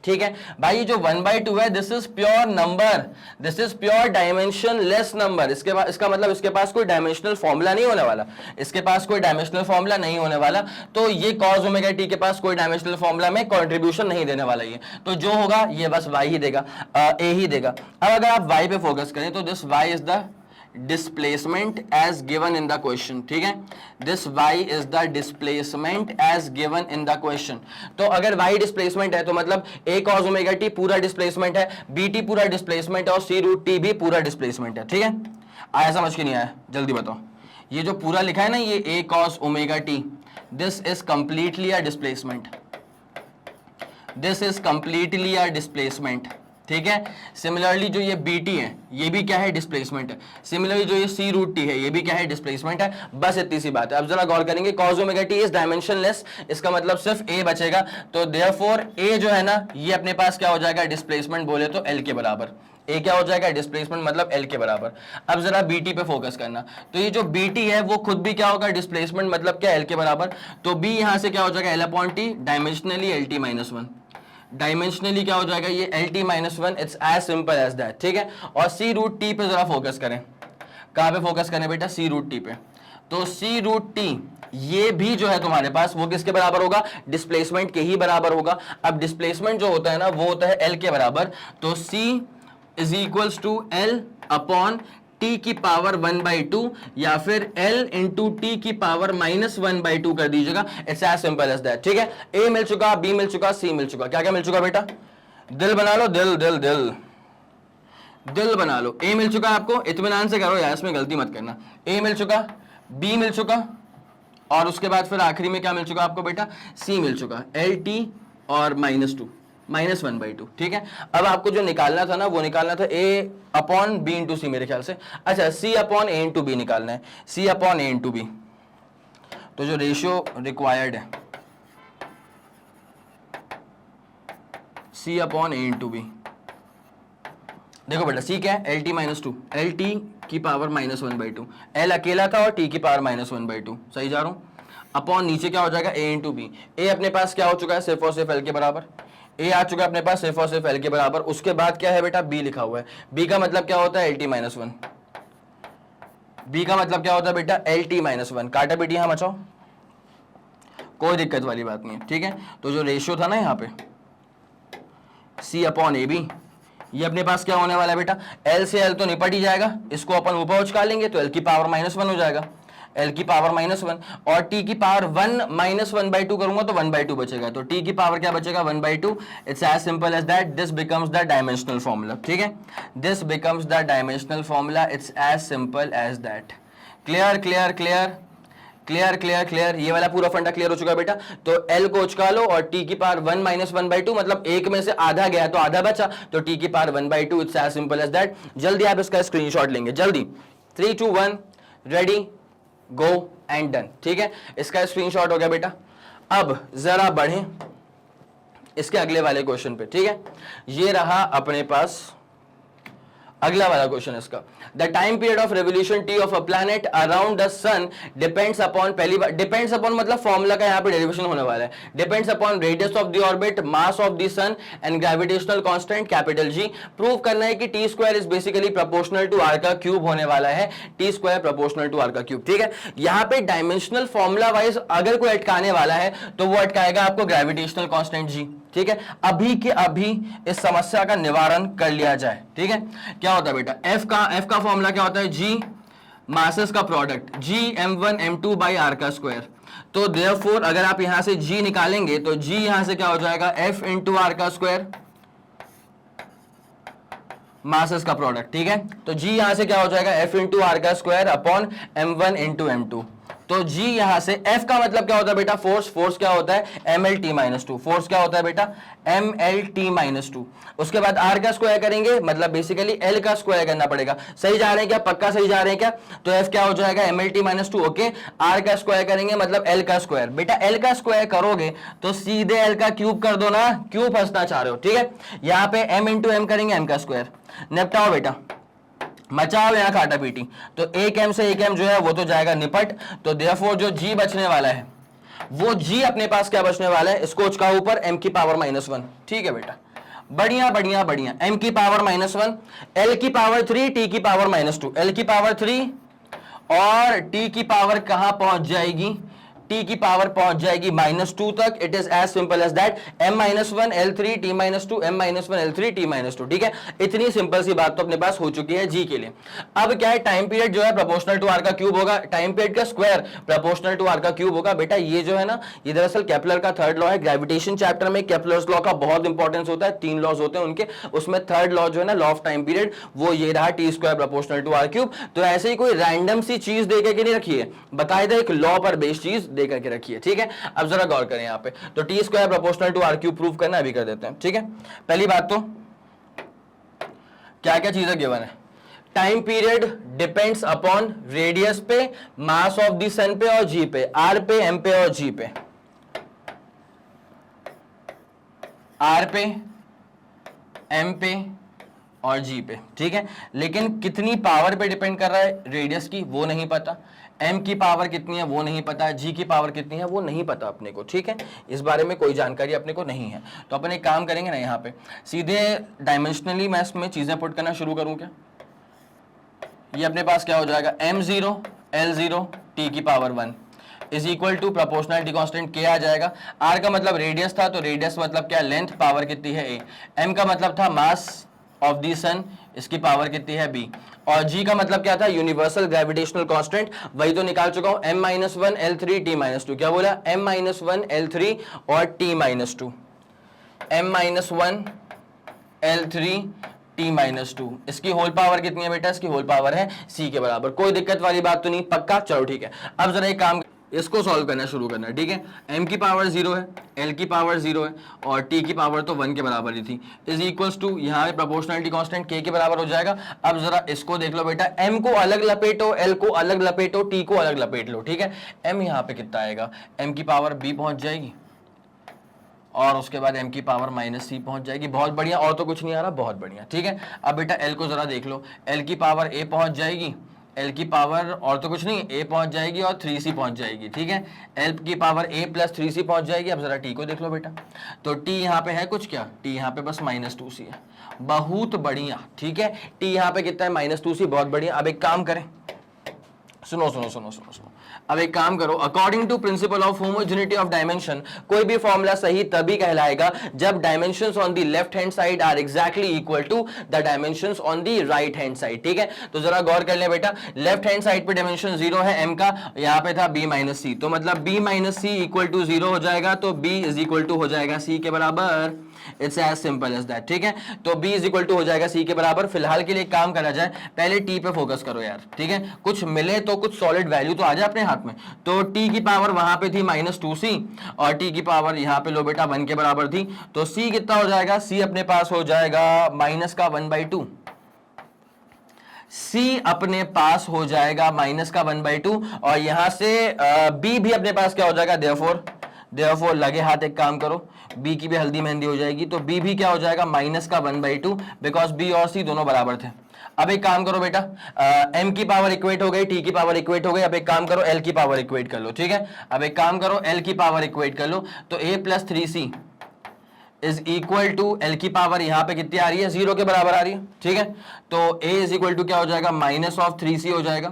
[SPEAKER 1] ठीक है भाई, जो 1/2 है this is pure number, this is pure dimension less number. इसके बाद इसका मतलब इसके पास कोई डायमेंशनल फॉर्मूला नहीं होने वाला, इसके पास कोई डायमेंशनल फॉर्मूला नहीं होने वाला, तो ये cos ओमेगा टी के पास कोई डायमेंशनल फॉर्मूला में कंट्रीब्यूशन नहीं देने वाला ये, तो जो होगा ये बस y ही देगा, a ही देगा। अब अगर आप y पे फोकस करें तो this y is the displacement as given in the question। ठीक है, this y is the displacement as given in the question। तो अगर y displacement है तो मतलब a cos ओमेगा t पूरा डिस्प्लेसमेंट है, bt पूरा डिस्प्लेसमेंट है और c रूट t भी पूरा डिस्प्लेसमेंट है। ठीक है, आया समझ के नहीं आया जल्दी बताओ? ये जो पूरा लिखा है ना ये a cos omega t, this is completely a displacement, this is completely a displacement। ठीक है, सिमिलरली जो ये BT है ये भी क्या है, डिस्प्लेसमेंट है। सिमिलरली जो ये C रूट T है ये भी क्या है, डिस्प्लेसमेंट है। बस इतनी सी बात है। अब जरा गौर करेंगे, cos omega t is dimensionless, इसका मतलब सिर्फ A बचेगा, तो देयरफॉर A जो है ना ये अपने पास क्या हो जाएगा, डिस्प्लेसमेंट बोले तो L के बराबर। A क्या हो जाएगा, डिस्प्लेसमेंट मतलब L के बराबर। अब जरा BT पे फोकस करना, तो ये जो BT है वो खुद भी क्या होगा, डिस्प्लेसमेंट मतलब क्या, L के बराबर। तो B यहाँ से क्या हो जाएगा, L upon T, dimensionally LT minus 1, dimensionally क्या हो जाएगा ये LT minus 1, it's as simple as that. ठीक है, और C रूट T पे जरा फोकस करें, कहां पे फोकस करें बेटा, C रूट T पे। तो C रूट T ये भी जो है तुम्हारे पास वो किसके बराबर होगा, डिस्प्लेसमेंट के ही बराबर होगा। अब डिस्प्लेसमेंट जो होता है ना वो होता है L के बराबर, तो C is equals to L upon t की पावर 1/2 या फिर L इंटू टी की पावर माइनस 1/2 कर दीजिएगा। It's as simple as that. ठीक है, A मिल चुका, B मिल चुका, C मिल चुका, क्या क्या मिल चुका बेटा, दिल बना लो, दिल दिल दिल दिल बना लो। A मिल चुका आपको, इत्मीनान से करो यार, इसमें गलती मत करना। A मिल चुका, B मिल चुका, और उसके बाद फिर आखिरी में क्या मिल चुका आपको बेटा, C मिल चुका, LT और -2 -1/2। ठीक है, अब आपको जो निकालना था ना वो निकालना था A upon B into C मेरे ख्याल से, अच्छा C upon A into B निकालना है, C upon A into B. तो जो रेशियो रिक्वायर्ड है C upon A into B, देखो बेटा C क्या है, LT -2, LT की पावर -1/2, L अकेला था और T की पावर -1/2, सही जा रहा हूं, अपॉन नीचे क्या हो जाएगा A इंटू बी। A अपने पास क्या हो चुका है, सिर्फ और सिर्फ L के बराबर, A आ चुका है अपने पास सिर्फ और सिर्फ L के बराबर। उसके बाद क्या है बेटा, B लिखा हुआ है, B का मतलब क्या होता है, LT -1, B का मतलब क्या होता है बेटा, LT -1, काटा बेटी यहां बचाओ, कोई दिक्कत वाली बात नहीं है। ठीक है, तो जो रेशियो था ना यहाँ पे C अपॉन AB, ये अपने पास क्या होने वाला है बेटा, L से L तो निपट ही जाएगा, इसको अपन ऊपर उचका लेंगे तो L की पावर -1 हो जाएगा, L की पावर -1, और T की पावर 1 माइनस 1/2 करूंगा तो 1/2 बचेगा, तो T की पावर क्या बचेगा 1/2। It's as simple as that, this becomes the dimensional formula, ठीक है, this becomes the dimensional formula, it's as simple as that. Clear clear clear clear clear clear, ये वाला पूरा फंडा क्लियर हो चुका है बेटा। तो L को उचका लो और T की पावर 1 माइनस 1/2, मतलब एक में से आधा गया तो आधा बचा, तो T की power 1/2, it's as simple as that. जल्दी आप इसका स्क्रीनशॉट लेंगे, जल्दी, 3 2 1 रेडी गो एंड डन, ठीक है, इसका स्क्रीनशॉट हो गया बेटा। अब जरा बढ़ें इसके अगले वाले क्वेश्चन पे, ठीक है, ये रहा अपने पास अगला वाला क्वेश्चन इसका। The time period of revolution T of a planet around the sun depends upon, पहली बार डिपेंड्स अपॉन मतलब फॉर्मूला का यहाँ पे डेरिवेशन होने वाला है, depends upon radius of the orbit, mass of the sun and gravitational constant capital G. Prove करना है कि T square is basically proportional to R का क्यूब होने वाला है, T square proportional to R का क्यूब, ठीक है। यहाँ पे डायमेंशनल फॉर्मूला वाइज अगर कोई अटकाने वाला है तो वो अटकाएगा आपको ग्रेविटेशनल कांस्टेंट जी, ठीक है। अभी के अभी इस समस्या का निवारण कर लिया जाए, ठीक है। क्या होता है बेटा, एफ का फॉर्मूला क्या होता है, जी मासेस का product, G m1 m2 by R का स्क्वायर। तो देयरफॉर अगर आप यहां से जी निकालेंगे तो जी यहां से क्या हो जाएगा, f इंटू आर का स्क्वायर मासेस का प्रोडक्ट, ठीक है। तो जी यहां से क्या हो जाएगा, f इंटू आर का square upon m1 into m2। तो जी यहां से f का मतलब क्या होता है बेटा, फोर्स, फोर्स क्या होता है mlt-2, फोर्स क्या होता है बेटा mlt-2। उसके बाद r का स्क्वायर करेंगे, मतलब बेसिकली l का स्क्वायर करना पड़ेगा। सही जा रहे हैं क्या, पक्का सही जा रहे हैं क्या, तो f क्या हो जाएगा mlt-2, ओके। r का स्क्वायर करेंगे मतलब l का स्क्वायर, बेटा l का स्क्वायर करोगे तो सीधे l का क्यूब कर दो ना, क्यों फंसना चाह रहे हो, ठीक है। यहाँ पे m इंटू m करेंगे m का स्क्वायर, निपटाओ बेटा, मचाओ यहाँ काटा पीटी। तो एक m से एक m जो है वो तो जाएगा निपट, तो देयरफॉर जो g बचने वाला है वो g अपने पास क्या बचने वाला है, इसको उसका ऊपर m की पावर -1, ठीक है बेटा, बढ़िया बढ़िया बढ़िया, m की पावर -1, l की पावर 3, t की पावर -2, l की पावर 3 और t की पावर कहां पहुंच जाएगी, t की पावर पहुंच जाएगी -2 तक। It is as simple as that, m-1 l3 t-2 m-1 l3 t-2, ठीक है। इतनी सिंपल सी बात तो अपने पास हो चुकी है जी के लिए। अब क्या है, टाइम पीरियड जो है प्रोपोर्शनल टू आर का क्यूब होगा, टाइम पीरियड का स्क्वायर प्रोपोर्शनल टू आर का क्यूब होगा। बेटा ये जो है ना, ये दरअसल केपलर का थर्ड लॉ है। ग्रेविटेशन चैप्टर में केपलर्स लॉ का बहुत इंपॉर्टेंस होता है, 3 लॉज होते हैं उनके, उसमें थर्ड लॉ जो है ना, लॉ ऑफ टाइम पीरियड, वो ये रहा T square proportional to R cube. तो ऐसे ही कोई रैंडम सी चीज देकर के नहीं रखी है, बाकायदा एक लॉ पर बेस्ड चीज देकर के रखी है, ठीक है। अब जरा गौर करें यहाँ पे, तो T square proportional to R cube prove करना अभी कर देते हैं, ठीक है। पहली बात तो क्या क्या चीजें गिवन है, time period depends upon radius पे, मास ऑफ द सन पे और जी पे, आर पे, एम पे और जी पे, आर पे, एम पे और जी पे, ठीक है। लेकिन कितनी पावर पे डिपेंड कर रहा है, रेडियस की वो नहीं पता, m की पावर कितनी है वो नहीं पता, g की पावर कितनी है वो नहीं पता अपने को, ठीक है। इस बारे में कोई जानकारी अपने को नहीं है। तो अपन एक काम करेंगे ना, यहाँ पे सीधे डायमेंशनली मैं इसमें चीजें पुट करना शुरू करूं क्या। ये अपने पास क्या हो जाएगा, m0 l0 t की power 1 is equal to proportionality constant k आ जाएगा। r का मतलब रेडियस था, तो रेडियस मतलब क्या, लेंथ, पावर कितनी है a। m का मतलब था मास ऑफ दी सन, इसकी पावर कितनी है b। और g का मतलब क्या था, यूनिवर्सल ग्रेविटेशनल कांस्टेंट, वही तो निकाल चुका हूं, m-1 l3 t-2। क्या बोला, m-1 l3 और t-2, m-1 l3 t-2। इसकी होल पावर कितनी है बेटा, इसकी होल पावर है c के बराबर। कोई दिक्कत वाली बात तो नहीं, पक्का, चलो ठीक है। अब जरा एक काम, इसको सॉल्व करना शुरू करना है, ठीक है। m की पावर 0 है, l की पावर 0 है और t की पावर तो 1 के बराबर ही थी, इज इक्वल्स टू, यहाँ पे प्रोपोर्शनलिटी कांस्टेंट k के बराबर हो जाएगा। अब जरा इसको देख लो बेटा, m को अलग लपेटो, l को अलग लपेटो, t को अलग लपेट लो, ठीक है। m यहाँ पे कितना आएगा, m की पावर b पहुंच जाएगी और उसके बाद m की पावर -c पहुंच जाएगी। बहुत बढ़िया, और तो कुछ नहीं आ रहा, बहुत बढ़िया, ठीक है। अब बेटा l को जरा देख लो, l की पावर a पहुंच जाएगी, l की पावर और तो कुछ नहीं, a पहुंच जाएगी और 3c पहुंच जाएगी, ठीक है। l की पावर a प्लस 3c पहुंच जाएगी। अब जरा t को देख लो बेटा, तो t यहाँ पे है कुछ क्या, t यहाँ पे बस -2c है, बहुत बढ़िया, ठीक है। t यहाँ पे कितना है, -2c, बहुत बढ़िया। अब एक काम करें, सुनो सुनो सुनो सुनो सुनो, अब एक काम करो, according to principle of homogeneity of dimension, कोई भी फॉर्मूला सही तभी कहलाएगा जब dimensions on the left hand side are exactly equal to the dimensions on the right hand side. ठीक है, तो जरा गौर कर ले बेटा, लेफ्ट हैंड साइड पे डायमेंशन 0 है m का, यहां पे था b माइनस सी, तो मतलब b minus C equal to 0 हो जाएगा, तो b इज इक्वल टू हो जाएगा c के बराबर। It's as simple as that. ठीक है, तो b इज इक्वल टू हो जाएगा c के बराबर। फिलहाल के लिए काम करा जाए, पहले t पे फोकस करो यार। ठीक है, कुछ मिले तो कुछ सॉलिड वैल्यू तो आ जाए अपने हाथ में। तो t की पावर वहां पे थी -2c और t की पावर यहां पे लो बेटा 1 के बराबर थी, तो c कितना हो जाएगा, c अपने पास हो जाएगा माइनस का 1/2, c अपने पास हो जाएगा माइनस का 1/2 और यहां से b भी अपने पास क्या हो जाएगा, देयरफॉर लगे हाथ एक काम करो, b की भी हल्दी मेहंदी हो जाएगी, तो b भी क्या हो जाएगा माइनस का 1/2, बिकॉज b और c दोनों बराबर थे। अब एक काम करो बेटा, m की पावर इक्वेट हो गई, t की पावर इक्वेट हो गई, अब एक काम करो l की पावर इक्वेट कर लो। ठीक है, अब एक काम करो l की पावर इक्वेट कर लो, तो a + 3c is equal to L की पावर यहां पे कितनी आ रही है, 0 के बराबर आ रही है। ठीक है, तो a इज इक्वल टू क्या हो जाएगा, -3c हो जाएगा,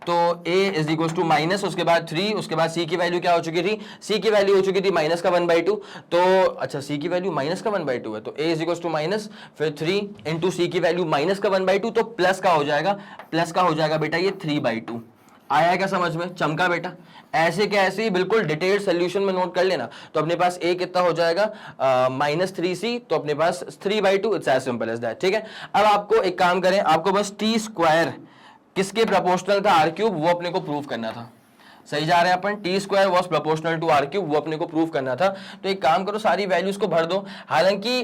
[SPEAKER 1] तो a is equal to minus, उसके बाद 3, उसके बाद c की वैल्यू क्या हो चुकी थी, c की वैल्यू हो चुकी थी माइनस का 1/2, तो अच्छा c की वैल्यू माइनस का 1/2 है, तो a is equal to minus, फिर 3 इंटू c की वैल्यू माइनस का 1/2, तो प्लस का हो जाएगा बेटा ये 3/2। आया क्या समझ में, चमका बेटा। ऐसे के ऐसे ही बिल्कुल डिटेल्ड सोल्यूशन में नोट कर लेना, तो अपने पास a कितना हो जाएगा -3c, तो अपने पास 3/2। It's as simple as that. ठीक है, अब आपको एक काम करें, आपको बस t² किसके प्रोपोर्शनल था, r3, वो अपने को प्रूव करना था। सही जा रहे हैं अपन, t² was proportional to r3, वो अपने को प्रूव करना था। तो एक काम करो, सारी वैल्यूज को भर दो। हालांकि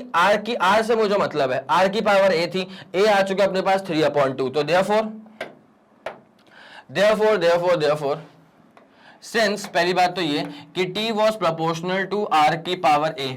[SPEAKER 1] r से मुझे मतलब है, r की पावर a थी, a आ चुका अपने पास 3/2, तो therefore सिंस पहली बात तो ये कि t was proportional to r की पावर a,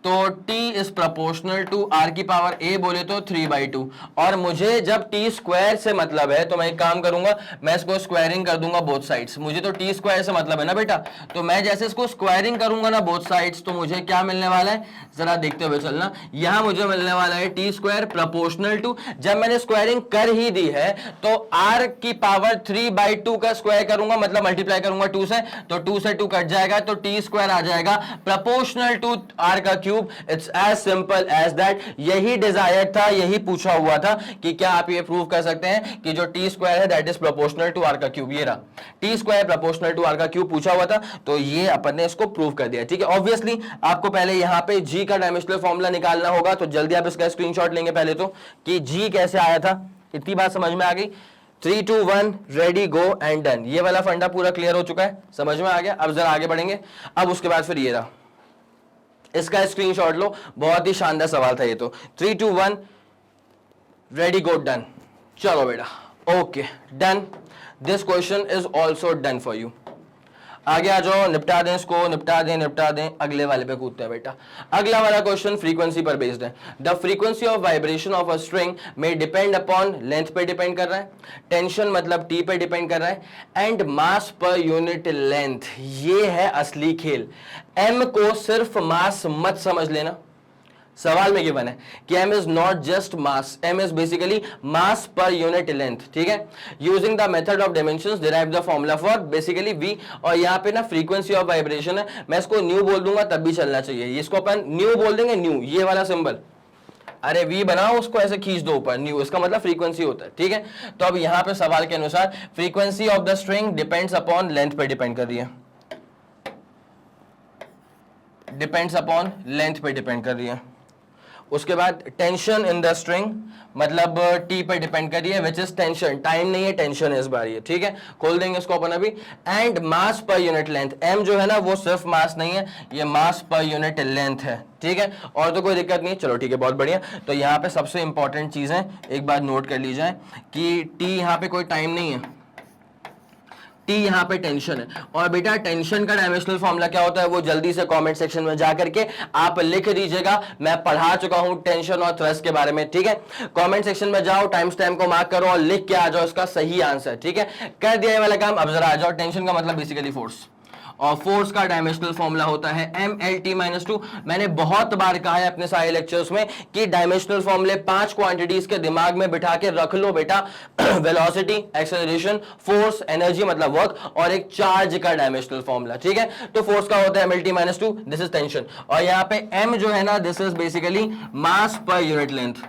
[SPEAKER 1] तो t is proportional to r की पावर a बोले तो 3/2, और मुझे जब t² से मतलब है तो मैं एक काम करूंगा, मैं इसको स्क्वायरिंग कर दूंगा बोथ साइड्स। मुझे तो t² से मतलब है ना बेटा, तो मैं जैसे इसको स्क्वायरिंग करूंगा ना बोथ साइड्स, तो मुझे क्या मिलने वाला है, जरा देखते हुए चलना। यहां मुझे मिलने वाला है t² प्रोपोर्शनल टू, जब मैंने स्क्वायरिंग कर ही दी है तो r की पावर 3/2 का स्क्वायर करूंगा, मतलब मल्टीप्लाई करूंगा 2 से, तो 2 से 2 कट जाएगा, तो t² आ जाएगा प्रोपोर्शनल टू r का cube. It's as simple as that. यही डिजायर था, यही पूछा हुआ था कि क्या आप ये प्रूव कर सकते हैं कि जो t² है that is proportional to r का क्यूब। ये रहा, t² प्रोपोर्शनल टू r का क्यूब पूछा हुआ था, तो ये अपन ने इसको प्रूव कर दिया। ठीक है, ऑब्वियसली आपको पहले यहां पे g का डायमेंशनल फॉर्मूला निकालना होगा, तो जल्दी आप इसका स्क्रीनशॉट लेंगे पहले तो, कि g कैसे आया था। इतनी बात समझ में आ गई, 3 2 1 रेडी गो एंड डन। ये वाला फंडा पूरा क्लियर हो चुका है, समझ में आ गया। अब जरा आगे बढ़ेंगे। अब उसके बाद फिर ये रहा, इसका स्क्रीनशॉट लो, बहुत ही शानदार सवाल था ये तो। 3 2 1 रेडी गो डन। चलो बेटा, okay done, this question is also done for you. आगे आ जाओ, निपटा दें इसको, निपटा दें, अगले वाले पे कूदते हैं बेटा। अगला वाला क्वेश्चन फ्रीक्वेंसी पर बेस्ड है। The frequency of vibration of a string में डिपेंड अपॉन लेंथ पे डिपेंड कर रहा है, टेंशन मतलब टी पे डिपेंड कर रहा है, एंड मास पर यूनिट लेंथ। ये है असली खेल। एम को सिर्फ मास मत समझ लेना, सवाल में गिवन है कि m is not just mass, m is basically mass पर यूनिट लेंथ। ठीक है, using the method of dimensions derive the formula for basically v, और यहाँ पे ना फ्रीक्वेंसी ऑफ वाइब्रेशन है, मैं इसको न्यू बोल दूंगा तब भी चलना चाहिए, इसको अपन न्यू बोल देंगे, न्यू ये वाला सिंबल, अरे v बनाओ उसको ऐसे खींच दो ऊपर, न्यू इसका मतलब फ्रीक्वेंसी होता है। ठीक है, तो अब यहाँ पे सवाल के अनुसार frequency of the string depends upon length पे डिपेंड कर रही है, डिपेंड्स अपॉन लेंथ पे डिपेंड कर रही है। उसके बाद टेंशन इन द स्ट्रिंग मतलब टी पे डिपेंड कर रही है, विच इज टेंशन, टाइम नहीं है, टेंशन है इस बार ये। ठीक है, खोल देंगे इसको अपन अभी। एंड मास पर यूनिट लेंथ, एम जो है ना वो सिर्फ मास नहीं है, ये मास पर यूनिट लेंथ है। ठीक है, और तो कोई दिक्कत नहीं, चलो ठीक है, बहुत बढ़िया। तो यहाँ पे सबसे इंपॉर्टेंट चीज है, एक बात नोट कर ली जाए कि टी यहाँ पे कोई टाइम नहीं है, टी यहाँ पे टेंशन है। और बेटा टेंशन का डायमेंशनल फॉर्मूला क्या होता है, वो जल्दी से कमेंट सेक्शन में जाकर के आप लिख दीजिएगा, मैं पढ़ा चुका हूं टेंशन और थ्रस्ट के बारे में। ठीक है, कमेंट सेक्शन में जाओ, टाइम स्टैम्प को मार्क करो और लिख के आ जाओ इसका सही आंसर। ठीक है, कर दिया ये वाला काम। अब जरा आ जाओ, टेंशन का मतलब बेसिकली फोर्स, और फोर्स का डायमेंशनल फॉर्मूला होता है MLT-2। मैंने बहुत बार कहा है अपने सारे लेक्चर्स में कि डायमेंशनल फॉर्मूले 5 क्वांटिटीज के दिमाग में बिठा के रख लो बेटा। वेलोसिटी, एक्सेलरेशन, फोर्स, एनर्जी मतलब वर्क, और एक चार्ज का डायमेंशनल फॉर्मूला, ठीक है। तो फोर्स का होता है MLT-2, दिस इज टेंशन, और यहां पे m जो है ना, दिस इज बेसिकली मास पर unit length.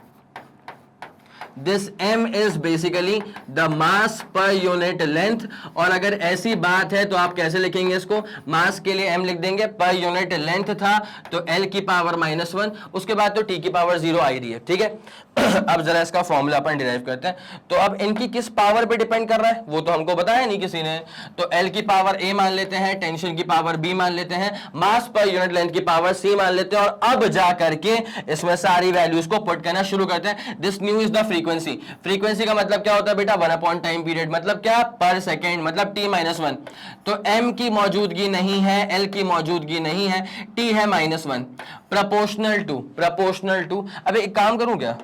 [SPEAKER 1] This m is basically the mass per unit length। और अगर ऐसी बात है तो आप कैसे लिखेंगे इसको, मास के लिए m लिख देंगे, पर यूनिट लेंथ था तो l की पावर -1, उसके बाद तो t की पावर 0 आई रही है, ठीक है। अब जरा इसका फॉर्मूला अपन डिराइव करते हैं। तो अब इनकी किस पावर पे डिपेंड कर रहा है वो तो हमको बताया नहीं किसी ने। तो l की पावर a मान लेते हैं, टेंशन की पावर b मान लेते हैं, मास पर यूनिट लेंथ की पावर c मान लेते हैं, और अब जा करके इसमें सारी वैल्यूज को पुट करना शुरू करते हैं। This new is the frequency. Frequency का मतलब क्या होता है बेटा, 1 टाइम पीरियड, मतलब क्या, पर सेकेंड, मतलब t-1। तो m की मौजूदगी नहीं है, l की मौजूदगी नहीं है, t है -1, प्रोपोर्शनल टू। अब एक काम करूं क्या,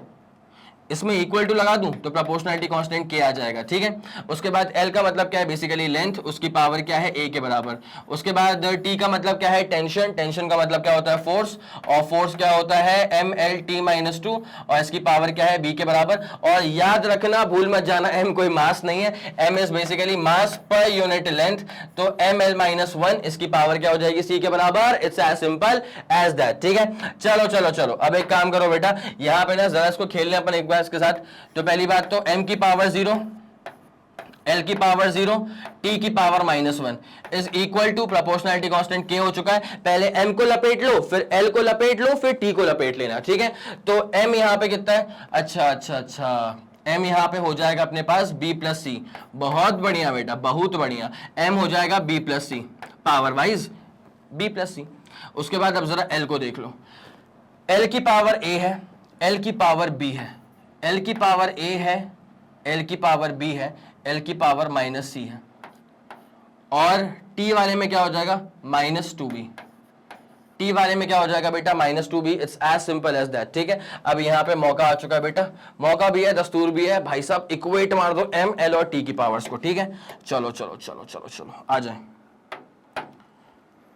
[SPEAKER 1] इसमें इक्वल टू लगा दूं तो प्रोपोर्शनलिटी कांस्टेंट के आ जाएगा, ठीक है। उसके बाद L का मतलब क्या है, बेसिकली लेंथ, उसकी पावर क्या है, A के बराबर। उसके बाद T का मतलब क्या है, टेंशन, टेंशन का मतलब क्या होता है, फोर्स, और फोर्स क्या होता है, MLT-2, और इसकी पावर क्या है, B के बराबर। और याद रखना, भूल मत जाना, M कोई मास नहीं है, M इज बेसिकली मास पर यूनिट लेंथ। तो ML-1 इसकी पावर क्या हो जाएगी, C के बराबर। It's as simple as that, ठीक है। चलो चलो चलो, अब एक काम करो बेटा, यहां पे ना जरा इसको खेलने अपन एक बार इसके साथ। तो पहली बात तो m की पावर 0, l की पावर 0, t की power -1 is equal to proportionality constant k हो चुका है। पहले m को लपेट लो, फिर l को लपेट लो, फिर t को लपेट लेना, ठीक है। तो m यहां पे कितना है, अच्छा, m यहां पे हो जाएगा अपने पास b प्लस सी। बहुत बढ़िया बेटा, बहुत बढ़िया, m हो जाएगा b प्लस सी, पावर वाइज b प्लस सी। उसके बाद अब जरा l को देख लो, l की पावर a है, l की पावर b है, L की पावर A है, L की पावर B है, L की पावर -C है, और T वाले में क्या हो जाएगा, -2B। T वाले में क्या हो जाएगा बेटा, -2B। It's as simple as that, ठीक है। अब यहाँ पे मौका आ चुका है बेटा, मौका भी है, दस्तूर भी है, भाई साहब इक्वेट मार दो M, L और T की पावर्स को, ठीक है। चलो चलो चलो चलो चलो आ जाए।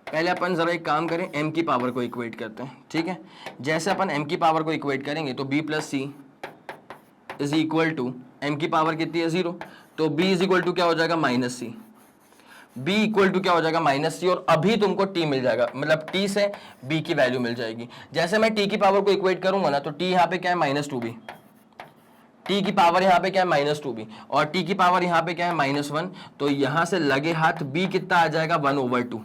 [SPEAKER 1] पहले अपन जरा एक काम करें, M की पावर को इक्वेट करते हैं, ठीक है। जैसे अपन M की पावर को इक्वेट करेंगे तो B plus C is equal to, m की पावर कितनी है, 0, तो b इज इक्वल टू क्या हो जाएगा, -c। b इक्वल टू क्या हो जाएगा, -c, और अभी तुमको t मिल जाएगा, मतलब t से b की वैल्यू मिल जाएगी। जैसे मैं t की पावर को इक्वेट करूंगा ना, तो t यहाँ पे क्या है, -2b, t की पावर यहाँ पे क्या है, -2b, और t की पावर यहाँ पे क्या है, -1। तो यहाँ से लगे हाथ b कितना आ जाएगा, 1/2।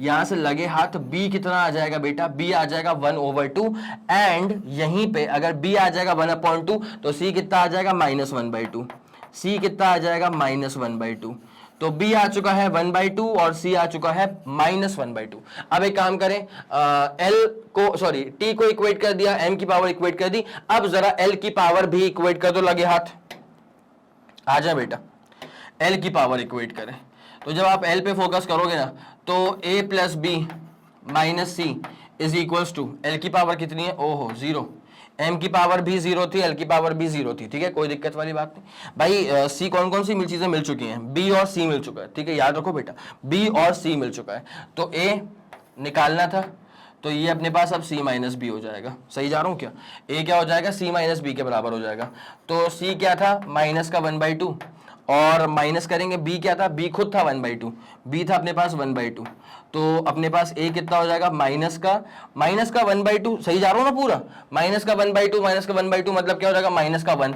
[SPEAKER 1] यहां से लगे हाथ b कितना आ जाएगा बेटा, b आ जाएगा 1/2, एंड यहीं पे अगर b आ जाएगा 1/2 तो c कितना आ जाएगा, -1/2। c कितना आ जाएगा, -1/2। तो b आ चुका है 1/2 और c आ चुका है -1/2। अब एक काम करें, t को इक्वेट कर दिया, m की पावर इक्वेट कर दी, अब जरा l की पावर भी इक्वेट कर दो, लगे हाथ आ जाए बेटा, l की पावर इक्वेट करें। तो जब आप L पे फोकस करोगे ना, तो a plus B minus C is equals to, L की पावर कितनी है, ओहो 0, m की पावर भी 0 थी, L की पावर भी 0 थी, ठीक है, कोई दिक्कत वाली बात नहीं भाई। c कौन कौन सी चीजें मिल चुकी हैं, b और c मिल चुका है, ठीक है, याद रखो बेटा, b और c मिल चुका है। तो a निकालना था, तो ये अपने पास अब c माइनस बी हो जाएगा, सही जा रहा हूं क्या, a क्या हो जाएगा, c माइनस बी के बराबर हो जाएगा। तो c क्या था, माइनस का 1/2, और माइनस करेंगे b क्या था, b खुद था 1/2, b था अपने पास 1/2, तो अपने पास a कितना हो जाएगा, माइनस का 1/2, सही जा रहा हूं ना पूरा, माइनस का 1/2 मतलब क्या हो जाएगा, -1।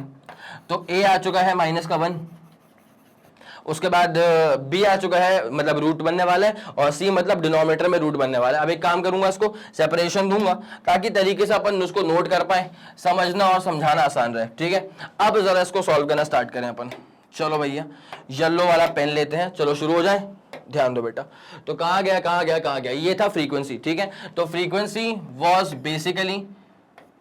[SPEAKER 1] तो a आ चुका है -1, उसके बाद b आ चुका है, मतलब रूट बनने वाला है, और c मतलब डिनोमिनेटर में रूट बनने वाला है। अब एक काम करूंगा, इसको सेपरेशन दूंगा ताकि तरीके से अपन उसको नोट कर पाए, समझना और समझाना आसान रहे, ठीक है। अब जरा इसको सॉल्व करना स्टार्ट करें अपन। चलो भैया, येलो वाला पेन लेते हैं, चलो शुरू हो जाए, ध्यान दो बेटा। तो कहां गया, ये था फ्रीक्वेंसी, ठीक है। तो frequency was basically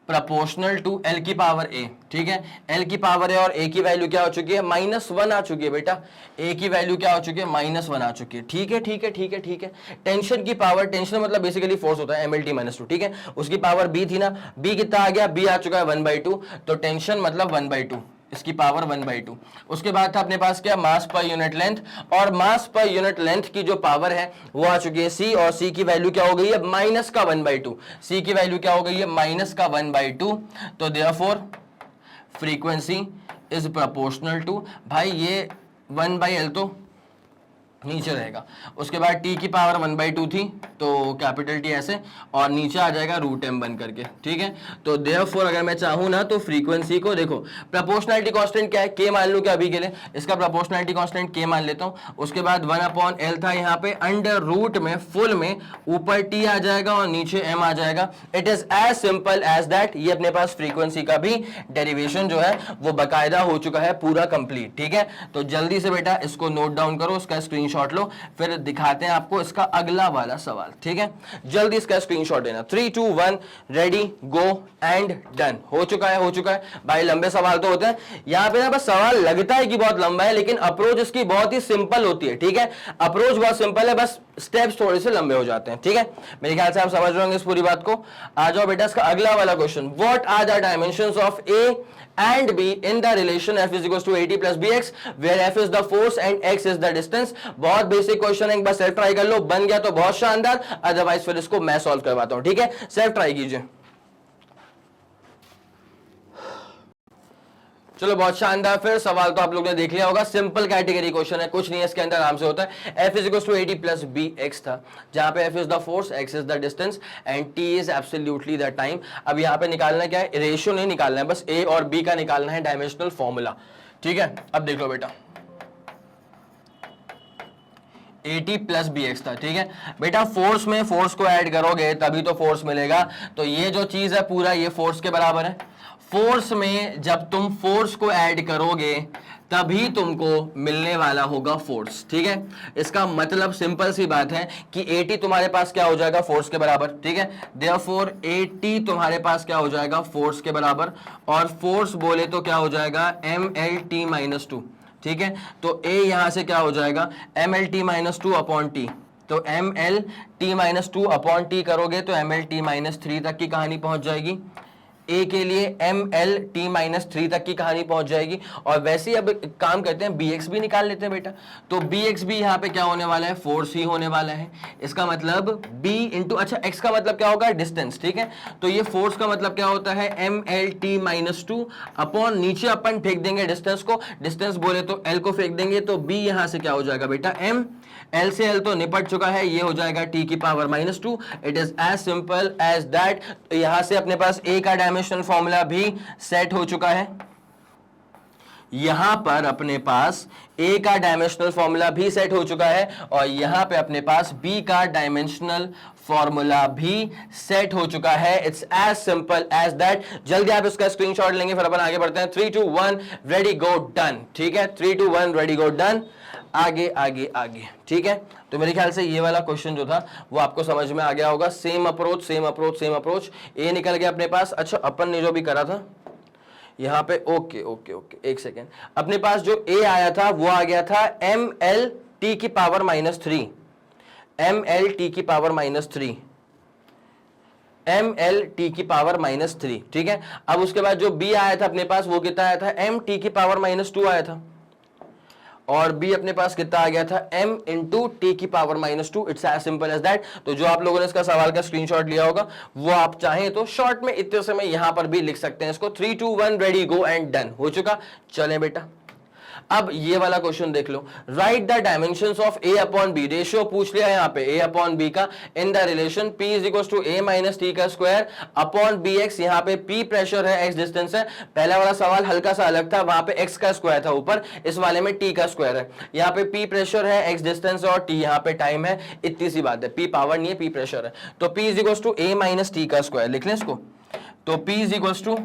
[SPEAKER 1] proportional to L की पावर A, ठीक है। L की पावर है और A की वैल्यू क्या हो चुकी है, -1 आ चुकी है बेटा, A की वैल्यू क्या हो चुकी है, -1 आ चुकी है, ठीक है। टेंशन की पावर, टेंशन मतलब बेसिकली फोर्स होता है, MLT-2, ठीक है। उसकी पावर B थी ना, B कितना आ गया, B आ चुका है 1/2, तो टेंशन मतलब 1/2, इसकी पावर 1/2। उसके बाद था अपने पास क्या, मास पर यूनिट लेंथ, और मास पर यूनिट लेंथ की जो पावर है वो आ चुकी है c, और c की वैल्यू क्या हो गई है, माइनस का 1/2। c की वैल्यू क्या हो गई है, माइनस का 1/2। तो therefore frequency is proportional to, भाई ये 1/l तो नीचे रहेगा। उसके बाद t की पावर 1/2 थी, तो कैपिटल T ऐसे, और नीचे आ जाएगा √m बन करके, ठीक है। तो देयरफॉर अगर मैं चाहूं ना तो फ्रीक्वेंसी को देखो, प्रोपोर्शनैलिटी कांस्टेंट क्या है, k मान लूं क्या अभी के लिए, इसका प्रोपोर्शनैलिटी कांस्टेंट k मान लेता हूं। उसके बाद 1/l था यहाँ पे, अंडर रूट में फुल में ऊपर t आ जाएगा और नीचे m आ जाएगा। It is as simple as that. ये अपने पास फ्रीक्वेंसी का भी डेरिवेशन जो है वो बकायदा हो चुका है, पूरा कंप्लीट, ठीक है। तो जल्दी से बेटा इसको नोट डाउन करो, उसका स्क्रीनशॉट लो, फिर दिखाते हैं आपको इसका अगला वाला सवाल, ठीक है। जल्दी इसका स्क्रीनशॉट लेना। 3 2 1 रेडी गो एंड डन। हो चुका है, हो चुका है भाई। लंबे सवाल तो होते हैं यहां पे ना, बस सवाल लगता है कि बहुत लंबा है, लेकिन अप्रोच इसकी बहुत ही सिंपल होती है, ठीक है। अप्रोच बहुत सिंपल है, बस स्टेप्स थोड़े से लंबे हो जाते हैं, ठीक है। मेरे ख्याल से आप समझ रहे होंगे इस पूरी बात को। आ जाओ बेटा इसका अगला वाला question. What are the dimensions of A and b in the relation f is equals to at plus bx where f is the force and x is the distance। बहुत बेसिक क्वेश्चन है, एक बार self try कर लो, बन गया तो बहुत शानदार, अदरवाइज फिर इसको मैं सॉल्व करवाता हूं, ठीक है। सेल्फ ट्राई कीजिए। चलो बहुत शानदार। फिर सवाल तो आप लोग ने देख लिया होगा, सिंपल कैटेगरी क्वेश्चन है, कुछ नहीं है इसके अंदर, आराम से होता है। f is equals to at plus bx था, जहां पे f is the force, x is the distance and t is absolutely the time. अब यहां पे निकालना क्या है, रेशियो नहीं निकालना है, बस a और b का निकालना है डायमेंशनल फॉर्मूला, ठीक है। अब देख लो बेटा, at प्लस bx था, ठीक है बेटा। फोर्स में फोर्स को ऐड करोगे तभी तो फोर्स मिलेगा, तो ये जो चीज है पूरा ये फोर्स के बराबर है। फोर्स में जब तुम फोर्स को ऐड करोगे तभी तुमको मिलने वाला होगा फोर्स, ठीक है। इसका मतलब सिंपल सी बात है कि at तुम्हारे पास क्या हो जाएगा, फोर्स के बराबर, ठीक है। देयरफॉर at तुम्हारे पास क्या हो जाएगा, फोर्स के बराबर, और फोर्स बोले तो क्या हो जाएगा, mlt-2, ठीक है। तो a यहां से क्या हो जाएगा, mlt-2 अपॉन t, तो mlt-2 अपॉन t करोगे तो mlt-3 तक की कहानी पहुंच जाएगी। a के लिए mlt-3 तक की कहानी पहुंच जाएगी। और वैसे ही अब काम करते हैं, bx भी निकाल लेते हैं बेटा। तो bx भी यहाँ पे क्या होने वाला है, फोर्स ही होने वाला है। इसका मतलब b इंटू, अच्छा x का मतलब क्या होगा, डिस्टेंस, ठीक है। तो ये फोर्स का मतलब क्या होता है, mlt-2 अपॉन नीचे अपन फेंक देंगे डिस्टेंस को, डिस्टेंस बोले तो l को फेंक देंगे, तो b यहां से क्या हो जाएगा बेटा, m, L से L तो निपट चुका है, ये हो जाएगा t की power -2। It is as simple as that. तो यहां से अपने पास a का डायमेंशनल फॉर्मूला भी सेट हो चुका है, यहां पर अपने पास a का डायमेंशनल फॉर्मूला भी सेट हो चुका है, और यहां पे अपने पास b का डायमेंशनल फॉर्मूला भी सेट हो चुका है। It's as simple as that. जल्दी आप इसका स्क्रीनशॉट लेंगे, फिर अपन आगे बढ़ते हैं। 3 2 1 रेडी गो डन, ठीक है। 3 2 1 रेडी गो डन। आगे आगे आगे, ठीक है। तो मेरे ख्याल से ये वाला क्वेश्चन जो था वो आपको समझ में आ गया होगा। Same approach, same approach, same approach. A निकल गया अपने पास। अच्छा, अपन ने जो भी करा था यहाँ पे, ओके ओके ओके, एक सेकेंड, अपने पास जो ए आया था वो आ गया था mlt की पावर -3, mlt की पावर -3, mlt की पावर -3, ठीक है। अब उसके बाद जो b आया था अपने पास वो कितना आया था, mt की पावर -2 आया था, और b अपने पास कितना आ गया था, m इंटू टी की power -2। It's as simple as that. तो जो आप लोगों ने इसका सवाल का स्क्रीनशॉट लिया होगा वो आप चाहें तो शॉर्ट में इतने समय यहां पर भी लिख सकते हैं इसको। 3 2 1 रेडी गो एंड डन। हो चुका। चलें बेटा, अब ये वाला क्वेश्चन देख लो। Write the dimensions of a upon b। Ratio पूछ लिया यहाँ पे a अपॉन b का in the relation p is equal to a minus T का स्क्वायर अपॉन bx। यहाँ पे p प्रेशर है, x डिस्टेंस है। पहला वाला सवाल हल्का सा अलग था, वहां पे x का स्क्वायर था ऊपर, इस वाले में t का स्क्वायर है। यहाँ पे p प्रेशर है, x डिस्टेंस और t यहाँ पे टाइम है। इतनी सी बात है, p पावर नहीं है, p प्रेशर है। तो p is equal to a minus T का स्क्वायर लिख लें इसको। तो p is equal to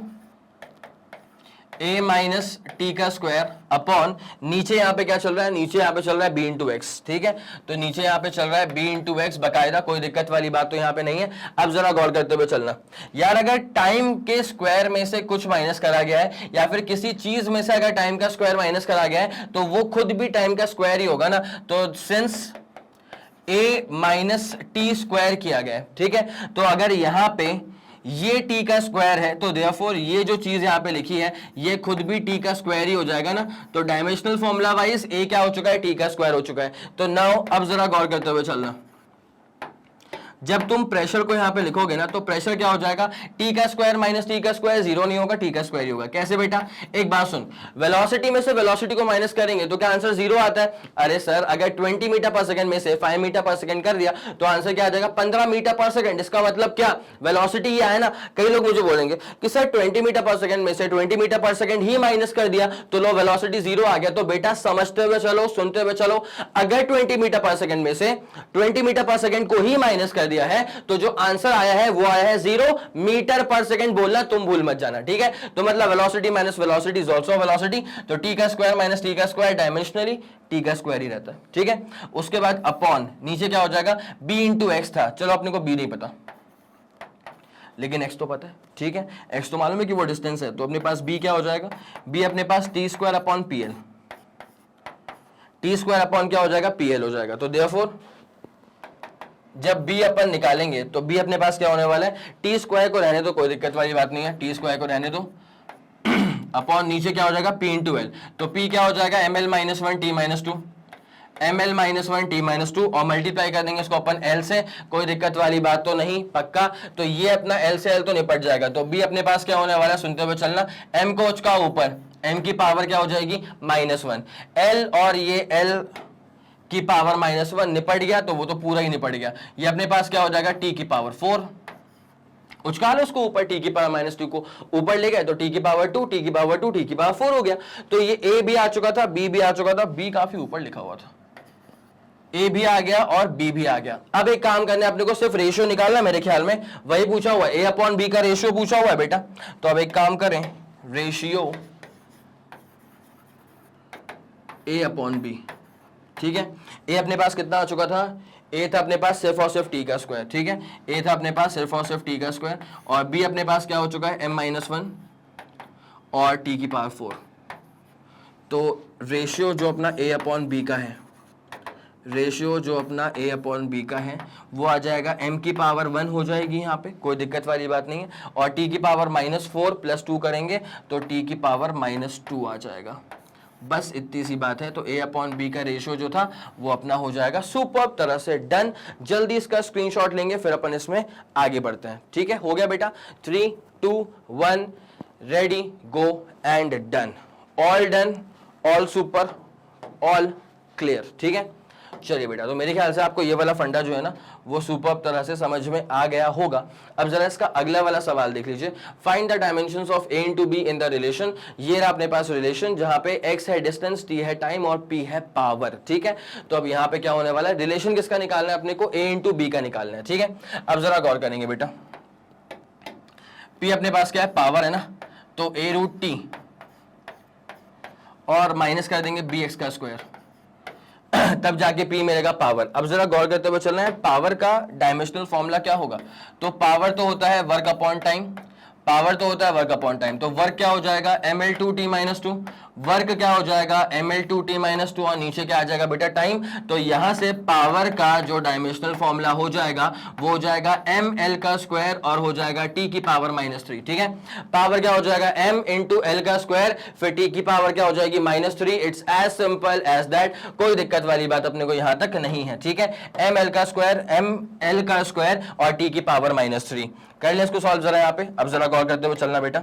[SPEAKER 1] a minus T का स्क्वायर अपॉन, नीचे यहाँ पे क्या चल रहा है, नीचे यहाँ पे चल रहा है b इंटू एक्स, ठीक है। तो नीचे यहाँ पे चल रहा है b इंटू एक्स बकायदा, कोई दिक्कत वाली बात तो यहाँ पे नहीं है। अब जरा गौर करते हुए चलना यार, अगर टाइम के स्क्वायर में से कुछ माइनस करा गया है या फिर किसी चीज में से अगर टाइम का स्क्वायर माइनस करा गया है तो वो खुद भी टाइम का स्क्वायर ही होगा ना। तो since a minus T square किया गया है, ठीक है। तो अगर यहाँ पे ये टी का स्क्वायर है, तो देयरफॉर ये जो चीज यहां पे लिखी है ये खुद भी टी का स्क्वायर ही हो जाएगा ना। तो डायमेंशनल फॉर्मूला वाइज ए क्या हो चुका है, टी का स्क्वायर हो चुका है। तो नाउ अब जरा गौर करते हुए चलना, जब तुम प्रेशर को यहां पे लिखोगे ना तो प्रेशर क्या हो जाएगा, टी का स्क्वायर माइनस टी का स्क्वायर, जीरो नहीं होगा, टी का स्क्वायर ही होगा। कैसे बेटा, एक बात सुन, वेलोसिटी में से वेलोसिटी को माइनस करेंगे तो क्या आंसर जीरो आता है। अरे सर अगर 20 मीटर पर सेकंड में से 5 मीटर पर सेकंड कर दिया तो आंसर क्या आ जाएगा, 15 मीटर पर सेकंड। इसका मतलब क्या, वेलोसिटी ही आया ना। कई लोग मुझे बोलेंगे कि सर 20 मीटर पर सेकंड में से 20 मीटर पर सेकंड ही माइनस कर दिया तो लो वेलोसिटी जीरो आ गया। तो बेटा समझते हुए चलो, सुनते हुए चलो, अगर 20 मीटर पर सेकंड में से 20 मीटर पर सेकंड को ही माइनस कर दिया है तो जो आंसर आया है वो आया है 0 मीटर पर सेकंड। बोलना तुम भूल मत जाना, ठीक है। तो मतलब velocity minus velocity is also velocity, तो टी का स्क्वायर माइनस टी का स्क्वायर डायमेंशनली टी का स्क्वायर ही रहता है, ठीक है। उसके बाद अपॉन नीचे क्या हो जाएगा, b इंटू एक्स था, चलो अपने को b नहीं पता लेकिन x तो पता है, ठीक है। x तो मालूम है कि वो डिस्टेंस है, तो अपने पास b क्या हो जाएगा, b अपने पास T square upon P L, T square upon क्या हो जाएगा, पी एल हो जाएगा। तो देयरफॉर जब b अपन निकालेंगे तो b अपने पास क्या होने वाला है, टी स्क्वायर को रहने दो, कोई दिक्कत वाली बात नहीं है, टी स्क्वायर को रहने दो, अपॉन नीचे क्या हो जाएगा p इंटू एल, तो p क्या हो जाएगा ml minus one T minus to, ml minus one T minus to, और मल्टीप्लाई कर देंगे इसको अपन l से, कोई दिक्कत वाली बात तो नहीं, पक्का। तो ये अपना l से l तो निपट जाएगा, तो b अपने पास क्या होने वाला है, सुनते हुए चलना, m को उसका ऊपर, m की पावर क्या हो जाएगी माइनस वन, l और ये l की पावर माइनस वन निपट गया तो वो तो पूरा ही निपट गया। ये अपने पास क्या हो जाएगा, टी की पावर 4, उचका लो उसको ऊपर, टी की पावर माइनस टू को ऊपर ले गए तो टी की पावर 2, टी की पावर 2, टी की पावर 4 हो गया। तो ये ए भी आ चुका था, बी भी आ चुका था, बी काफी ऊपर लिखा हुआ था, ए भी आ गया और बी भी आ गया। अब एक काम करना है अपने को, सिर्फ रेशियो निकालना, मेरे ख्याल में वही पूछा हुआ है, ए अपॉन बी का रेशियो पूछा हुआ है बेटा। तो अब एक काम करें, रेशियो ए अपॉन बी, ठीक है। ए अपने पास कितना आ चुका था, ए था अपने पास सिर्फ और सिर्फ टी का स्क्वायर, ठीक है। ए था अपने पास सिर्फ और सिर्फ टी का स्क्वायर, और बी अपने पास क्या हो चुका है, m माइनस वन और टी की पावर 4। तो रेशियो जो अपना ए अपॉन बी का है, रेशियो जो अपना ए अपॉन बी का है वो आ जाएगा m की पावर 1 हो जाएगी यहाँ पे, कोई दिक्कत वाली बात नहीं है, और t की पावर माइनस 4 प्लस 2 करेंगे तो t की पावर माइनस 2 आ जाएगा। बस इतनी सी बात है। तो a अपॉन बी का रेशियो जो था वो अपना हो जाएगा सुपर्ब तरह से डन। जल्दी इसका स्क्रीनशॉट लेंगे फिर अपन इसमें आगे बढ़ते हैं, ठीक है। हो गया बेटा, 3 2 1 ready go and done, all done, all super, all clear, ठीक है। चलिए बेटा, तो मेरे ख्याल से आपको ये वाला फंडा जो है ना वो सुपर्ब तरह से समझ में आ गया होगा। अब जरा इसका अगला वाला सवाल देख लीजिए, find the dimensions of a into be in the relation. ये रहा अपने पास रिलेशन जहां पे x है डिस्टेंस, t है टाइम और p है पावर, ठीक है। तो अब यहाँ पे क्या होने वाला है, रिलेशन किसका निकालना है अपने को, a इंटू बी का निकालना है, ठीक है। अब जरा गौर करेंगे बेटा, p अपने पास क्या है, पावर है ना, तो a रूट टी और माइनस कर देंगे बी एक्स का स्क्वायर, तब जाके P मिलेगा पावर। अब जरा गौर करते हुए चलना है, पावर का डायमेंशनल फॉर्मूला क्या होगा, तो पावर तो होता है वर्क अपॉन टाइम, पावर तो होता है वर्क अपॉन टाइम, तो वर्क क्या हो जाएगा ml2t माइनस टू, वर्क क्या हो जाएगा ml2t माइनस टू, और नीचे क्या आ जाएगा बेटा टाइम। तो यहां से पावर का जो डायमेंशनल फॉर्मूला हो जाएगा वो हो जाएगा ml का स्क्वायर और हो जाएगा t की पावर माइनस 3, ठीक है। पावर क्या हो जाएगा m इंटू एल का स्क्वायर, फिर t की पावर क्या हो जाएगी minus 3। It's as simple as that, कोई दिक्कत वाली बात अपने को यहां तक नहीं है, ठीक है। ml का स्क्वायर और t की पावर माइनस 3 कर ले इसको सॉल्व जरा यहाँ पे। अब जरा गौर करते हुए चलना बेटा,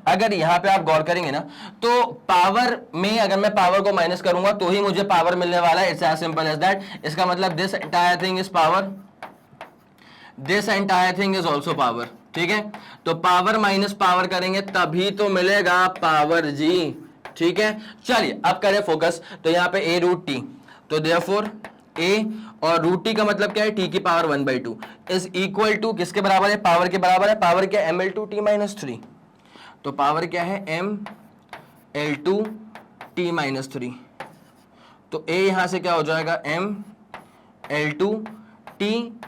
[SPEAKER 1] अगर यहाँ पे आप गौर करेंगे ना तो पावर में अगर मैं पावर को माइनस करूंगा तो ही मुझे पावर मिलने वाला है। It's as simple as that. इसका मतलब this entire thing is power, this entire thing is also power, ठीक है। तो पावर माइनस पावर करेंगे तभी तो मिलेगा पावर जी, ठीक है। चलिए अब करें फोकस, तो यहाँ पे a रूट टी, तो देयरफॉर a और रूट टी का मतलब क्या है, t की पावर 1/2 इज इक्वल टू किसके बराबर है, पावर के बराबर है। पावर क्या है, ml2t माइनस 3, तो पावर क्या है ml2t माइनस 3, तो a यहां से क्या हो जाएगा ml2t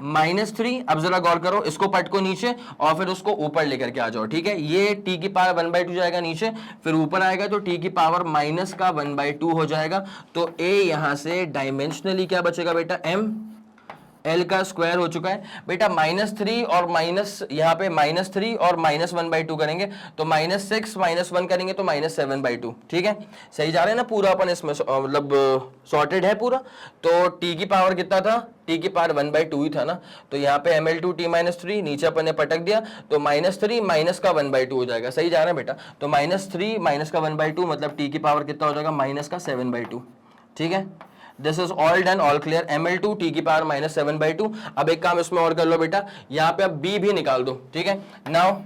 [SPEAKER 1] माइनस 3। अब जरा गौर करो, इसको पट को नीचे और फिर उसको ऊपर लेकर के आ जाओ, ठीक है। ये t की पावर 1/2 जाएगा नीचे, फिर ऊपर आएगा तो t की पावर माइनस का 1/2 हो जाएगा। तो a यहां से डायमेंशनली क्या बचेगा बेटा, m एल का स्क्वायर हो चुका है बेटा, -3 और माइनस, यहाँ पे -3 और -1/2 करेंगे तो -6 -1 करेंगे तो -7/2। ठीक है, सही जा रहे हैं ना पूरा अपन इसमें, मतलब सॉर्टेड है पूरा। तो टी की पावर कितना था, टी की पावर 1/2 ही था ना, तो यहाँ पे ml2t-3 नीचे अपन ने पटक दिया तो -3 माइनस का 1/2 हो जाएगा। सही जा रहा है बेटा, तो -3 माइनस का 1/2 मतलब टी की पावर कितना हो जाएगा, माइनस का 7/2। ठीक है, this is all done, all clear. ml2 T की पावर -7/2। अब एक काम इसमें और कर लो बेटा, यहाँ पे अब b भी निकाल दो। ठीक है, नाउ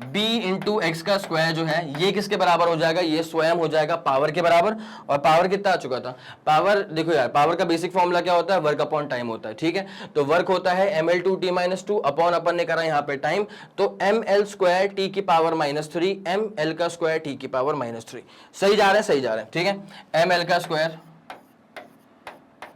[SPEAKER 1] b इंटू एक्स का स्क्वायर जो है ये किसके बराबर हो जाएगा, ये स्वयं हो जाएगा पावर के बराबर। और पावर कितना आ चुका था, पावर देखो यार, पावर का बेसिक फॉर्मूला क्या होता है, वर्क अपॉन टाइम होता है। ठीक है, तो वर्क होता है ml2t-2 अपॉन, अपन ने करा यहाँ पे टाइम, तो ml स्क्वायर टी की पावर -3 ml का स्क्वायर टी की पावर -3। सही जा रहे हैं, सही जा रहे हैं। ठीक है, ml का स्क्वायर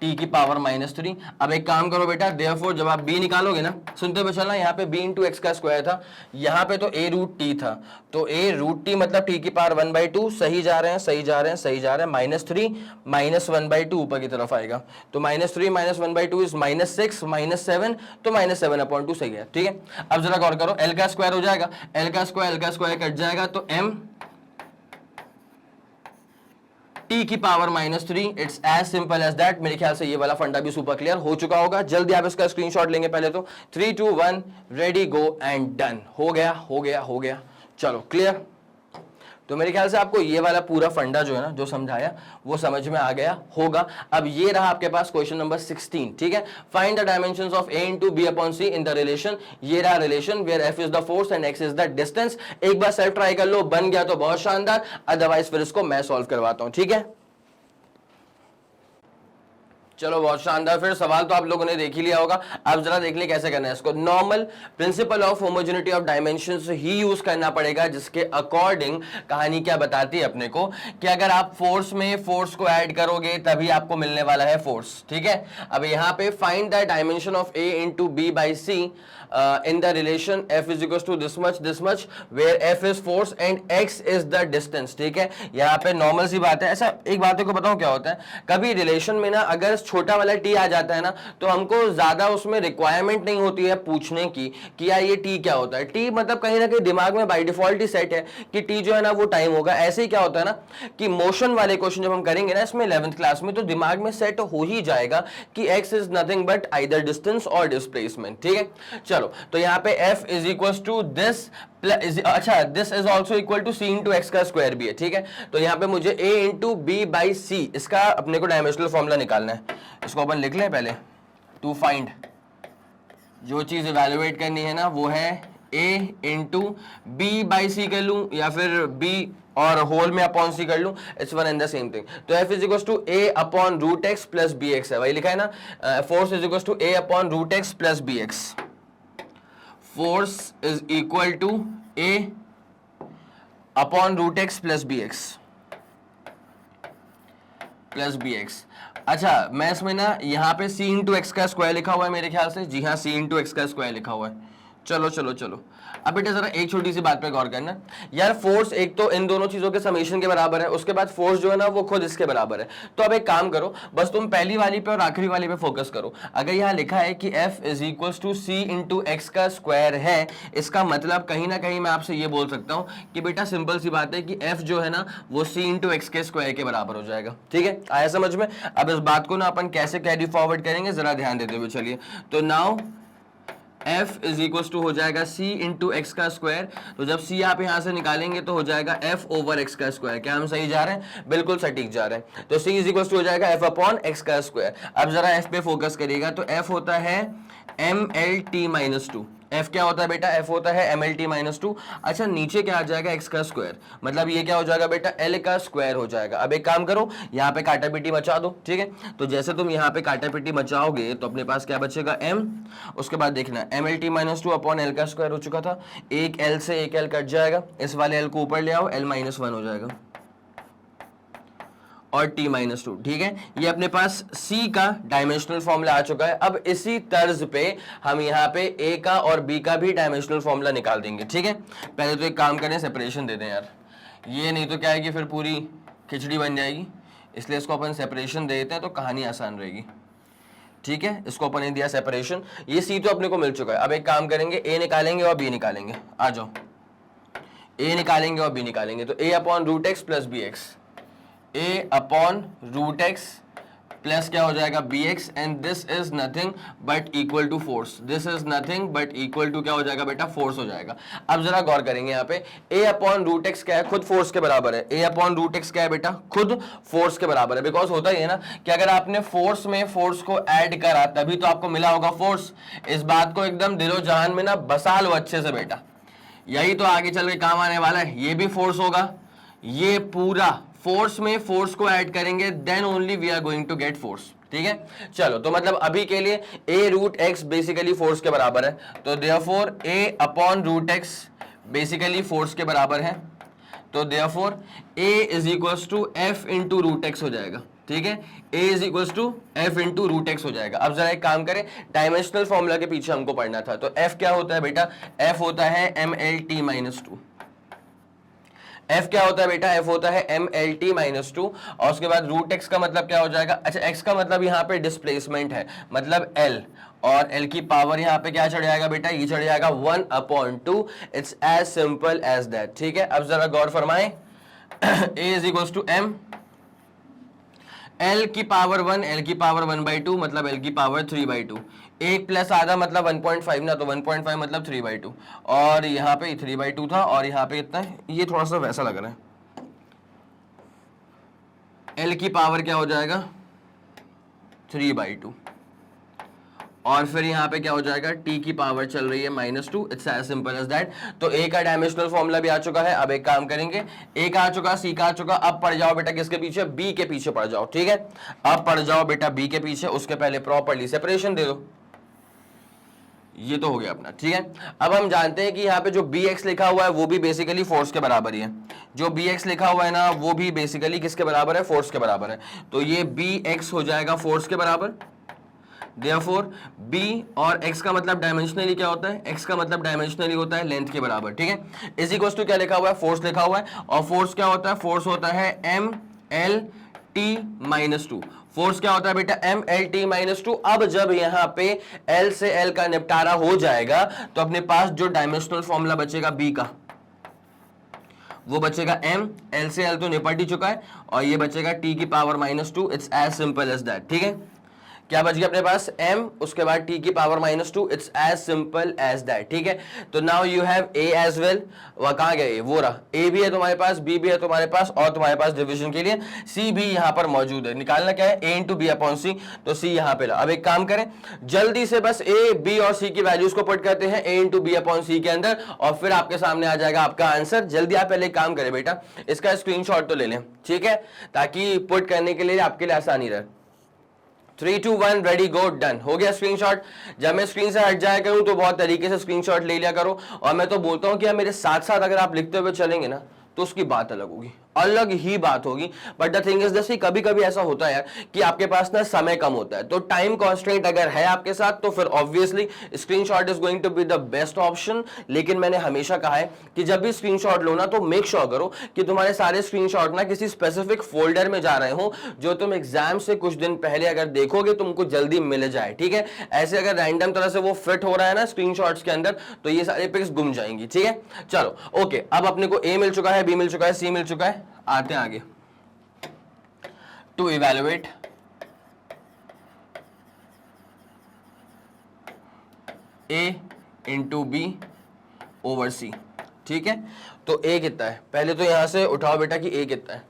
[SPEAKER 1] टी की पावर -3। अब एक काम करो बेटा, देयरफॉर जब आप b निकालोगे ना, सुनते हुए चलना, यहाँ पे b इंटू एक्स का स्क्वायर था, यहाँ पे तो a रूट टी था, तो a रूट टी मतलब टी की पावर 1/2। सही जा रहे हैं, सही जा रहे हैं, सही जा रहे हैं। -3 -1/2 ऊपर की तरफ आएगा, तो -3 -1/2 इज -6 -7, तो -7/2 सही है। ठीक है, अब जरा गौर करो, l का स्क्वायर हो जाएगा, l का स्क्वायर कट जाएगा, तो m टी की power -3। It's as simple as that. मेरे ख्याल से ये वाला फंडा भी सुपर क्लियर हो चुका होगा। जल्दी आप इसका स्क्रीनशॉट लेंगे पहले तो। 3 2 1 रेडी गो एंड डन। हो गया, हो गया, हो गया। चलो क्लियर। तो मेरे ख्याल से आपको ये वाला पूरा फंडा जो है ना, जो समझाया वो समझ में आ गया होगा। अब ये रहा आपके पास क्वेश्चन नंबर 16। ठीक है, find the dimensions of a into B upon C in the relation. ये रहा relation where f is the force and x is the distance. एक बार सेल्फ ट्राई कर लो, बन गया तो बहुत शानदार, अदरवाइज फिर इसको मैं सॉल्व करवाता हूं। ठीक है, चलो बहुत शानदार। फिर सवाल तो आप लोगों ने देख ही लिया होगा, अब जरा देख ले कैसे करना है इसको। Normal principal of homogeneity of dimensions he use करना पड़ेगा, जिसके अकॉर्डिंग कहानी क्या बताती है अपने को कि अगर आप फोर्स में फोर्स को ऐड करोगे तभी आपको मिलने वाला है फोर्स। ठीक है, अब यहाँ पे find the dimension of a into B by C in the relation f is equal to this much where f is force and x is the distance. ठीक है, यहाँ पे नॉर्मल सी बात है। ऐसा एक बात को बताऊं क्या होता है, कभी रिलेशन में ना अगर छोटा वाला टी आ जाता है ना, तो हमको ज्यादा उसमें रिक्वायरमेंट नहीं होती है पूछने की कि यार ये टी क्या होता है। टी मतलब कहीं ना कहीं दिमाग में बाय डिफॉल्ट ही सेट है कि टी जो है ना वो टाइम होगा। ऐसे ही क्या होता है ना कि मोशन वाले क्वेश्चन जब हम करेंगे ना इसमें 11th क्लास में, तो दिमाग में सेट हो ही जाएगा कि x is nothing but either distance और डिस्प्लेसमेंट। ठीक है, चलो तो यहाँ पे f is equal to this, अच्छा this is also equal to C into x का स्क्वायर भी है। ठीक है, तो यहाँ पे मुझे a into B by C, इसका अपने को डायमेंशनल फॉर्मूला निकालना है। इसको अपन लिख लें पहले। टू फाइंड, जो चीज इवेलुएट करनी है ना वो है a इंटू बी बाई सी कर लूं या फिर b और होल में अपॉन सी कर लूं, it's one and the same thing. तो f is equal to a upon root X plus B X है, वही लिखा है ना। Force is equal to a upon root X plus B X. Force is equal to a upon root X plus B X अच्छा, मैं इसमें ना यहाँ पे c इंटू एक्स का स्क्वायर लिखा हुआ है मेरे ख्याल से। जी हाँ, c इंटू एक्स का स्क्वायर लिखा हुआ है। चलो चलो चलो, अब बेटा जरा एक छोटी सी बात पे गौर करना यार। फोर्स एक तो इन दोनों चीजों के समेशन के बराबर है, उसके बाद फोर्स जो है ना वो खुद इसके बराबर है। तो अब एक काम करो, बस तुम पहली वाली पे और आखिरी वाली पे फोकस करो। अगर यहाँ लिखा है कि f is equal to C into x का स्क्वायर है, इसका मतलब कहीं ना कहीं मैं आपसे ये बोल सकता हूँ कि बेटा सिंपल सी बात है कि f जो है ना वो c इंटू एक्स के स्क्वायर के बराबर हो जाएगा। ठीक है, आया समझ में। अब इस बात को ना अपन कैसे कैरी फॉरवर्ड करेंगे जरा ध्यान देते हुए चलिए। तो now f is equal to हो जाएगा c इंटू एक्स का स्क्वायर। तो जब c आप यहां से निकालेंगे तो हो जाएगा f ओवर x का स्क्वायर। क्या हम सही जा रहे हैं? बिल्कुल सटीक जा रहे हैं। तो c इज इक्वल टू हो जाएगा f अपॉन x का स्क्वायर। अब जरा f पे फोकस करिएगा, तो f होता है mlt-2। f क्या होता है बेटा? f होता है mlt-2। अच्छा, नीचे क्या आ जाएगा? x का स्क्वायर, मतलब ये क्या हो जाएगा बेटा? l का स्क्वायर हो जाएगा। अब एक काम करो, यहाँ पे काटा पीटी मचा दो। ठीक है, तो जैसे तुम यहाँ पे काटा पीटी मचाओगे तो अपने पास क्या बचेगा? m। उसके बाद देखना mlt-2 अपॉन l का स्क्वायर हो चुका था, एक l से एक l कट जाएगा, इस वाले l को ऊपर ले आओ, l-1 हो जाएगा और t-2। ठीक है, ये अपने पास c का डायमेंशनल फॉर्मूला आ चुका है। अब इसी तर्ज पे हम यहाँ पे a का और b का भी डायमेंशनल फॉर्मूला निकाल देंगे। ठीक है, पहले तो एक काम करें, सेपरेशन दे दें यार, ये नहीं तो क्या है कि फिर पूरी खिचड़ी बन जाएगी, इसलिए इसको अपन सेपरेशन दे देते हैं तो कहानी आसान रहेगी। ठीक है, इसको अपन ने दिया सेपरेशन, ये सी तो अपने को मिल चुका है। अब एक काम करेंगे, ए निकालेंगे और बी निकालेंगे, आ जाओ, ए निकालेंगे और बी निकालेंगे, तो A upon root X plus B X, A upon root X plus क्या हो जाएगा B X, and this is nothing but equal to force, this is nothing but equal to क्या हो जाएगा बेटा, फोर्स हो जाएगा। अब जरा गौर करेंगे यहाँ पे, ए अपॉन रूट एक्स क्या है, खुद फोर्स के बराबर है। ए अपॉन रूट एक्स क्या है बेटा, खुद फोर्स के बराबर है। बिकॉज होता ही है ना कि अगर आपने फोर्स में फोर्स को ऐड करा तभी तो आपको मिला होगा फोर्स। इस बात को एकदम दिलो जहान में ना बसा लो अच्छे से बेटा, यही तो आगे चल के काम आने वाला है। ये भी फोर्स होगा, ये पूरा फोर्स में फोर्स को ऐड करेंगे, then only we are going to get force. ठीक है, चलो, तो मतलब अभी के लिए a root X basically force के बराबर है, तो therefore a upon root X basically force के बराबर है, तो therefore a is equals to f into root X हो जाएगा। ठीक है, a is equals to f into root X हो जाएगा। अब जरा एक काम करें, डायमेंशनल फॉर्मूला के पीछे हमको पढ़ना था, तो f क्या होता है बेटा, f होता है mlt माइनस 2। f क्या होता है बेटा, f होता है mlt माइनस 2, और उसके बाद रूट x का मतलब क्या हो जाएगा, अच्छा x का मतलब यहाँ पे डिस्प्लेसमेंट है, मतलब l, और l की पावर यहाँ पे क्या चढ़ जाएगा बेटा, ये चढ़ जाएगा 1/2। It's as simple as that. ठीक है, अब जरा गौर फरमाएं, a is equals to m, l की पावर 1, l की पावर 1/2 मतलब l की पावर 3/2, एक प्लस आधा मतलब 1.5 ना, तो 1.5 मतलब 3/2, और यहाँ पे 3/2 था और यहाँ पे इतना है, ये थोड़ा सा वैसा लग रहा है। l की पावर क्या हो जाएगा 3/2, और फिर यहाँ पे क्या हो जाएगा, t की पावर चल रही है -2। It's as simple as that. तो a का डायमेंशनल फॉर्मूला भी आ चुका है। अब एक काम करेंगे, a का आ चुका, c का आ चुका, अब पढ़ जाओ बेटा किसके पीछे, b के पीछे पढ़ जाओ। ठीक है, अब पढ़ जाओ बेटा b के पीछे, उसके पहले प्रॉपर्ली सेपरेशन दे दो, ये तो हो गया अपना। ठीक है, अब हम जानते हैं कि यहाँ पे जो bx लिखा हुआ है वो भी बेसिकली फोर्स के बराबर ही है, जो bx लिखा हुआ है ना वो भी बेसिकली किसके बराबर है, फोर्स के बराबर है, तो ये bx हो जाएगा फोर्स के बराबर। देयरफॉर b और x का मतलब डायमेंशनली क्या होता है, x का मतलब डायमेंशनली होता है लेंथ के बराबर। ठीक है, इज इक्वल्स टू क्या लिखा हुआ है, फोर्स लिखा हुआ है, और फोर्स क्या होता है, फोर्स होता है mlt माइनस 2। फोर्स क्या होता है बेटा, mlt माइनस 2। अब जब यहाँ पे l से l का निपटारा हो जाएगा तो अपने पास जो डायमेंशनल फॉर्मूला बचेगा b का, वो बचेगा m, l से l तो निपट ही चुका है, और ये बचेगा t की power -2। It's as simple as that. ठीक है, क्या बच गया अपने पास m, उसके बाद t की power -2। It's as simple as that. ठीक है, तो now you have a as well, वह कहाँ गए, वो रहा, a भी है तुम्हारे पास, b भी है तुम्हारे पास, और तुम्हारे पास डिवीजन के लिए c भी यहाँ पर मौजूद है। निकालना क्या है, a इंटू बी अपॉन सी, तो c यहाँ पे रहा। अब एक काम करें, जल्दी से बस a, b और c की वैल्यूज को पुट करते हैं a इंटू बी अपॉन सी के अंदर, और फिर आपके सामने आ जाएगा आपका आंसर। जल्दी आप पहले काम करें बेटा, इसका स्क्रीनशॉट तो ले लें, ठीक है, ताकि पुट करने के लिए आपके लिए आसानी रहे। 3, 2, 1 रेडी गो डन, हो गया स्क्रीनशॉट। जब मैं स्क्रीन से हट जाया करूं तो बहुत तरीके से स्क्रीनशॉट ले लिया करो, और मैं तो बोलता हूं कि मेरे साथ साथ अगर आप लिखते हुए चलेंगे ना तो उसकी बात अलग होगी, अलग ही बात होगी। But the thing is this, कभी कभी ऐसा होता है यार कि आपके पास ना समय कम होता है, तो टाइम कॉन्स्ट्रेंट अगर है आपके साथ तो फिर obviously screenshot is going to be the best option. लेकिन मैंने हमेशा कहा है कि जब भी स्क्रीनशॉट लो ना तो मेक श्योर करो कि तुम्हारे सारे स्क्रीनशॉट ना किसी स्पेसिफिक फोल्डर में जा रहे हो, जो तुम एग्जाम से कुछ दिन पहले अगर देखोगे तुमको जल्दी मिल जाए। ठीक है, ऐसे अगर रैंडम तरह से वो फिट हो रहा है ना स्क्रीनशॉट्स के अंदर तो ये सारे पिक्स गुम जाएंगी। ठीक है, चलो ओके, अब अपने को ए मिल चुका है, बी मिल चुका है, सी मिल चुका है, आते हैं आगे। To evaluate A into B over C. ठीक है, तो ए कितना है, पहले तो यहां से उठाओ बेटा कि ए कितना है।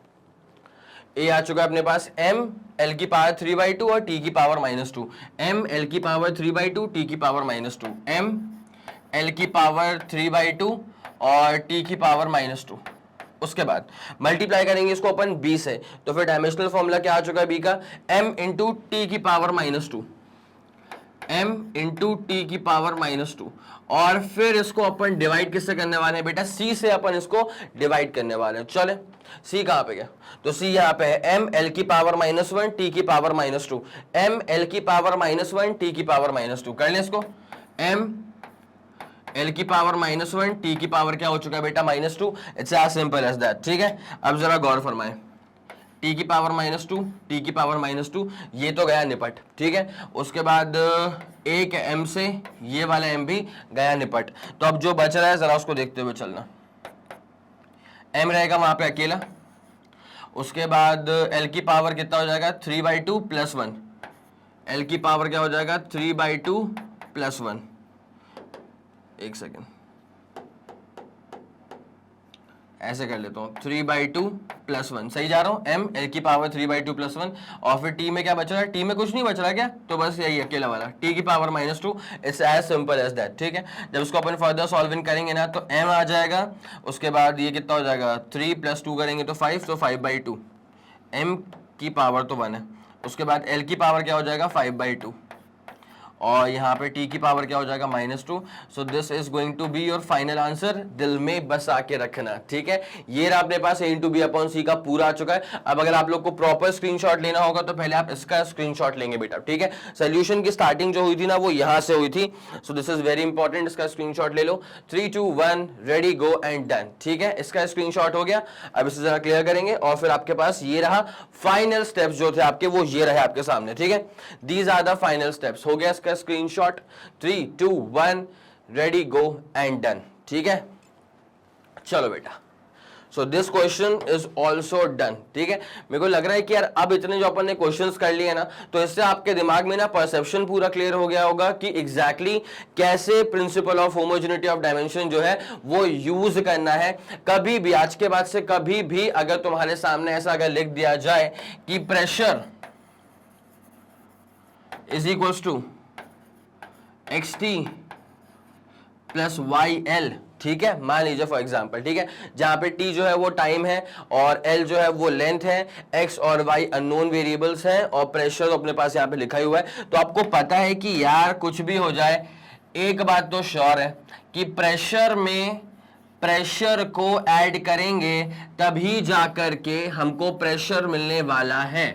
[SPEAKER 1] ए आ चुका है अपने पास m l की पावर 3/2 और t की पावर -2। m l की पावर 3/2, t की पावर -2, m l की पावर 3/2 और t की पावर -2। उसके बाद मल्टीप्लाई करेंगे इसको अपन b से, तो फिर डायमेंशनल फॉर्मूला क्या आ चुका है b का, m इंटू टी की पावर -2, m इंटू टी की पावर -2, और फिर इसको अपन डिवाइड किससे करने वाले हैं बेटा, c से अपन इसको डिवाइड करने वाले हैं। चले, c कहाँ पे गया, तो c यहाँ पे है m l की पावर -1 t की पावर -2, m l की पावर -1 t की पावर -2। कर ले इसको, m l की पावर -1 t की पावर क्या हो चुका है बेटा -2। It's as simple as that. ठीक है, अब जरा गौर फरमाएं, टी की पावर -2, टी की पावर -2, ये तो गया निपट, ठीक है। उसके बाद एक m से ये वाला m भी गया निपट। तो अब जो बच रहा है जरा उसको देखते हुए चलना। m रहेगा वहां पे अकेला, उसके बाद l की पावर कितना हो जाएगा 3/2 + 1, l की पावर क्या हो जाएगा 3/2 + 1। एक सेकेंड, ऐसे कर लेता हूँ 3/2 + 1, सही जा रहा हूँ। m l की पावर 3/2 + 1, और फिर t में क्या बच रहा है, t में कुछ नहीं बच रहा क्या, तो बस यही अकेला वाला t की power -2। It's as simple as that, ठीक है। जब इसको अपन फर्दर सॉल्विंग करेंगे ना तो m आ जाएगा, उसके बाद ये कितना हो जाएगा 3 + 2 करेंगे तो 5, तो 5/2, m की पावर तो 1 है। उसके बाद l की पावर क्या हो जाएगा 5/2, और यहाँ पे t की पावर क्या हो जाएगा -2। So this is going to be your final answer, दिल में बस आके रखना, ठीक है। ये रहा अपने पास a × b/c का पूरा आ चुका है। अब अगर आप लोग को प्रॉपर स्क्रीनशॉट लेना होगा तो पहले आप इसका स्क्रीनशॉट लेंगे बेटा, ठीक है। सोल्यूशन की स्टार्टिंग जो हुई थी ना वो यहाँ से हुई थी, सो दिस इज वेरी इंपॉर्टेंट, इसका स्क्रीनशॉट ले लो। 3 2 1 रेडी गो एंड डन, ठीक है। इसका स्क्रीनशॉट हो गया। अब इसे जरा क्लियर करेंगे और फिर आपके पास ये रहा फाइनल स्टेप्स जो थे आपके, वो ये रहे आपके सामने, ठीक है। These are the final steps. हो गया इसका screenshot, 3 2 1 ready go and done, ठीक है। चलो बेटा, so this question is also done, ठीक है। मेरे को लग रहा है कि यार अब इतने जो अपन ने क्वेश्चंस कर लिए ना, तो इससे आपके दिमाग में ना परसेप्शन पूरा क्लियर हो गया होगा कि एग्जैक्टली कैसे principal of homogeneity of dimension जो है वो यूज करना है। कभी भी आज के बाद से कभी भी अगर तुम्हारे सामने ऐसा अगर लिख दिया जाए कि pressure is equals to xt + yl, ठीक है, मान लीजिए फॉर एग्जांपल, ठीक है, जहां पे t जो है वो टाइम है और l जो है वो लेंथ है, x और y अननोन वेरिएबल्स हैं और प्रेशर अपने पास यहाँ पे लिखा ही हुआ है। तो आपको पता है कि यार कुछ भी हो जाए, एक बात तो श्योर है कि प्रेशर में प्रेशर को ऐड करेंगे तभी जाकर के हमको प्रेशर मिलने वाला है।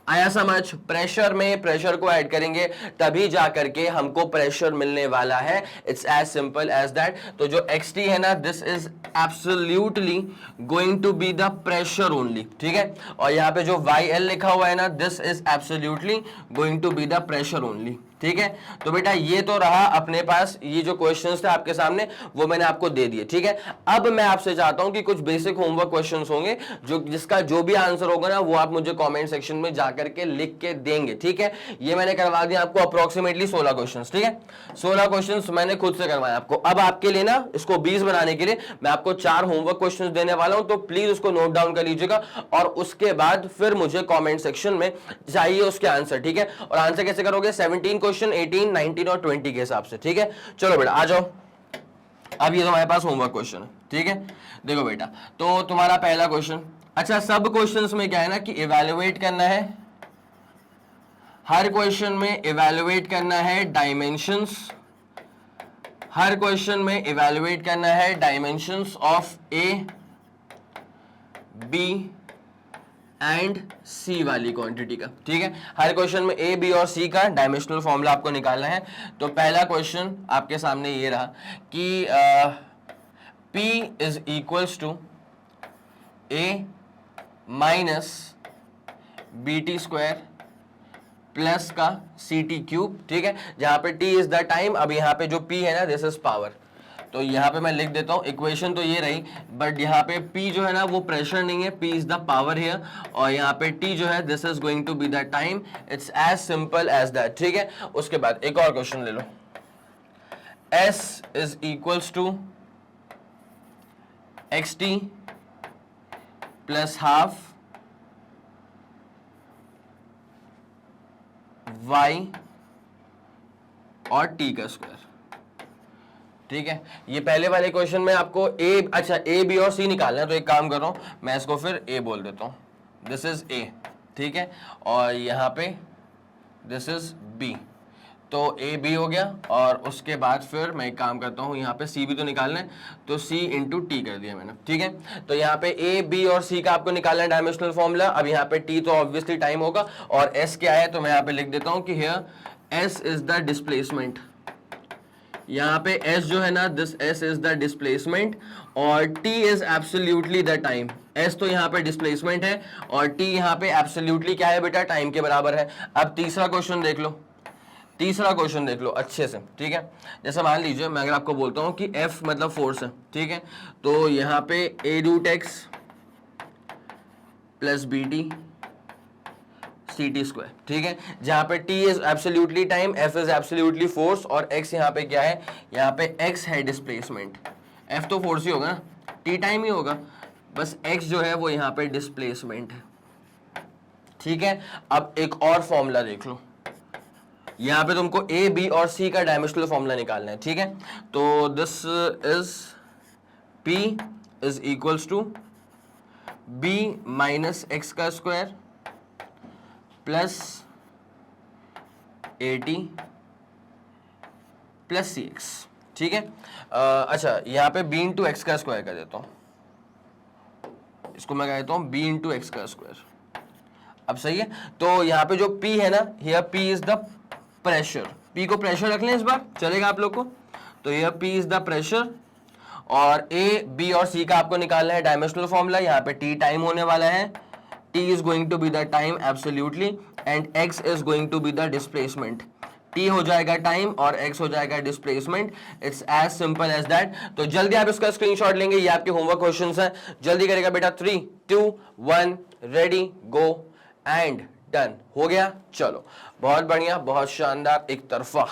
[SPEAKER 1] आया समझ, प्रेशर में प्रेशर को ऐड करेंगे तभी जाकर के हमको प्रेशर मिलने वाला है। It's as simple as that. तो जो xt है ना, this is absolutely going to be the pressure only, ठीक है। और यहाँ पे जो yl लिखा हुआ है ना, this is absolutely going to be the pressure only, ठीक है। तो बेटा ये तो रहा अपने पास, ये जो क्वेश्चंस थे आपके सामने वो मैंने आपको दे दिए, ठीक है। अब मैं आपसे चाहता हूं कि कुछ बेसिक होमवर्क क्वेश्चंस होंगे जो जिसका जो भी आंसर होगा ना वो आप मुझे कमेंट सेक्शन में जाकर के लिख के देंगे, ठीक है। ये मैंने करवा दिया आपको अप्रोक्सीमेटली 16 क्वेश्चंस, ठीक है। 16 क्वेश्चंस मैंने खुद से करवाया आपको। अब आपके लिए ना इसको 20 बनाने के लिए मैं आपको 4 होमवर्क क्वेश्चंस देने वाला हूं, तो प्लीज उसको नोट डाउन कर लीजिएगा और उसके बाद फिर मुझे कमेंट सेक्शन में चाहिए उसके आंसर, ठीक है। और आंसर कैसे करोगे, 17 क्वेश्चन 18 19 और 20 के हिसाब से, ठीक है। चलो बेटा आ जाओ, अब ये तुम्हारे पास होमवर्क क्वेश्चन है, ठीक है। देखो बेटा, तो तुम्हारा पहला क्वेश्चन, अच्छा सब क्वेश्चंस में क्या है ना कि इवैल्यूएट करना है, हर क्वेश्चन में इवैल्यूएट करना है डायमेंशंस, हर क्वेश्चन में इवैल्यूएट करना है dimensions of A B and C वाली क्वांटिटी का, ठीक है। हर क्वेश्चन में ए बी और सी का डायमेंशनल फॉर्मूला आपको निकालना है। तो पहला क्वेश्चन आपके सामने ये रहा कि P is equals to A minus BT² plus का CT³, ठीक है, जहां पे T इज द टाइम। अब यहाँ पे जो P है ना, दिस इज पावर। तो यहाँ पे मैं लिख देता हूँ, इक्वेशन तो ये रही, बट यहाँ पे P जो है ना वो प्रेशर नहीं है, P is the power here, और यहाँ पे T जो है this is going to be the time. It's as simple as that, ठीक है। उसके बाद एक और क्वेश्चन ले लो, S is equals to xt plus half y और t का स्क्वायर, ठीक है। ये पहले वाले क्वेश्चन में आपको अच्छा ए बी और सी निकालना है, तो एक काम कर रहा हूं मैं इसको फिर ए बोल देता हूं, दिस इज ए, ठीक है, और यहां पे दिस इज बी। तो ए बी हो गया, और उसके बाद फिर मैं एक काम करता हूँ, यहाँ पे सी भी तो निकालना है, तो सी इंटू टी कर दिया मैंने, ठीक है। तो यहाँ पे ए बी और सी का आपको निकालना है डायमेंशनल फॉर्मूला। अब यहाँ पे टी तो ऑब्वियसली टाइम होगा, और एस क्या है, तो मैं यहाँ पे लिख देता हूँ कि here S is the displacement, यहाँ पे s जो है ना, this s is the displacement और t is absolutely the time. s तो यहाँ पे डिस्प्लेसमेंट है और t यहाँ पे एब्सोल्युटली क्या है बेटा, टाइम के बराबर है। अब तीसरा क्वेश्चन देख लो, तीसरा क्वेश्चन देख लो अच्छे से, ठीक है। जैसे मान लीजिए मैं अगर आपको बोलता हूँ कि F मतलब फोर्स है, ठीक है, तो यहाँ पे a root X plus B T C T square, ठीक है, जहां पे t is absolutely time, f is absolutely force और x यहाँ पे क्या है, यहाँ पे x है डिस्प्लेसमेंट। f तो फोर्स ही होगा ना, t टाइम ही होगा, बस x जो है वो यहाँ पे डिस्प्लेसमेंट है, ठीक है। अब एक और फॉर्मूला देख लो, यहाँ पे तुमको a b और c का डायमेंशनल फॉर्मूला निकालना है, ठीक है। तो this is p is equals to b minus x का square plus at plus c x, ठीक है। अच्छा यहाँ पे b इंटू एक्स का स्क्वायर कर देता हूँ, इसको मैं कह देता हूँ b इंटू एक्स का स्क्वायर। अब सही है, तो यहाँ पे जो p है ना, here p is the pressure, p को प्रेशर रख लें इस बार, चलेगा आप लोग को। तो here p is the pressure और a b और c का आपको निकालना है डायमेंशनल फॉर्मूला। यहाँ पे t टाइम होने वाला है, t is going to be the time absolutely and x is going to be the displacement। t हो जाएगा टाइम और x हो जाएगा displacement. It's as simple as that. तो जल्दी आप इसका स्क्रीनशॉट लेंगे, ये आपके होमवर्क क्वेश्चंस हैं, जल्दी करेगा बेटा। 3 2 1 रेडी गो एंड डन। हो गया, चलो बहुत बढ़िया, बहुत शानदार, एक तरफा।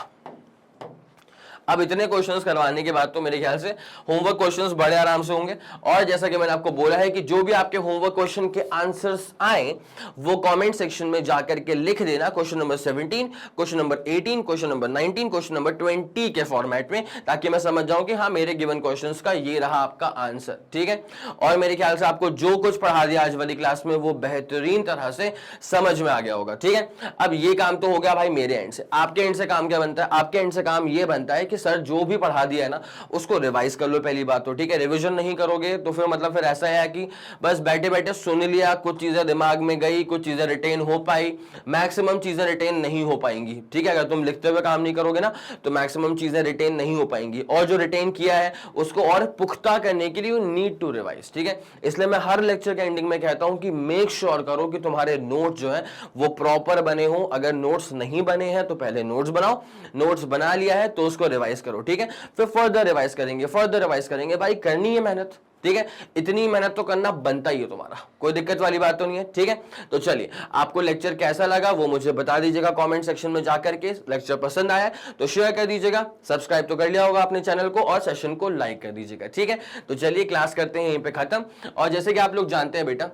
[SPEAKER 1] अब इतने क्वेश्चंस करवाने के बाद तो मेरे ख्याल से होमवर्क क्वेश्चंस बड़े आराम से होंगे। और जैसा कि मैंने आपको बोला है कि जो भी आपके होमवर्क क्वेश्चन के आंसर्स आए वो कमेंट सेक्शन में जाकर के लिख देना, question number 17, question number 18, question number 19, question number 20 के फॉर्मेट में, ताकि मैं समझ जाऊं कि हाँ मेरे गिवन क्वेश्चंस का ये रहा आपका आंसर, ठीक है। और मेरे ख्याल से आपको जो कुछ पढ़ा दिया आज वाली क्लास में वो बेहतरीन तरह से समझ में आ गया होगा, ठीक है। अब ये काम तो हो गया भाई मेरे एंड से। आपके एंड से काम क्या बनता है? आपके एंड से काम ये बनता है कि सर जो भी पढ़ा दिया है ना उसको रिवाइज कर लो पहली बात तो, ठीक है। रिवीजन नहीं करोगे तो फिर मतलब फिर ऐसा है कि बस बैठे बैठे सुन लिया, कुछ चीजें दिमाग में गई, कुछ चीजें रिटेन हो पाई, मैक्सिमम चीजें रिटेन नहीं हो पाएंगी, ठीक है। अगर तुम लिखते हुए काम नहीं करोगे ना तो मैक्सिमम चीजें रिटेन नहीं हो पाएंगी, और जो रिटेन किया है उसको और पुख्ता करने के लिए यू नीड टू रिवाइज, ठीक है। इसलिए मैं हर लेक्चर के एंडिंग में कहता हूं कि मेक श्योर करो कि तुम्हारे नोट जो है वो प्रॉपर बने हो। अगर नोट्स नहीं बने हैं तो पहले नोट्स बनाओ, नोट्स बना लिया है तो उसको रिवाइज करो, ठीक है। फिर फर्दर रिवाइज करेंगे, फर्दर रिवाइज करेंगे। भाई करनी है मेहनत, ठीक है, इतनी मेहनत तो करना बनता ही है तुम्हारा, कोई दिक्कत वाली बात तो नहीं है, ठीक है। तो चलिए, आपको लेक्चर कैसा लगा वो मुझे बता दीजिएगा कमेंट सेक्शन में जाकर के। लेक्चर पसंद आया तो शेयर कर दीजिएगा, सब्सक्राइब तो कर लिया होगा अपने चैनल को, और सेशन को लाइक कर दीजिएगा, ठीक है। तो चलिए क्लास करते हैं यहीं पे खत्म। और जैसे कि आप लोग जानते हैं बेटा,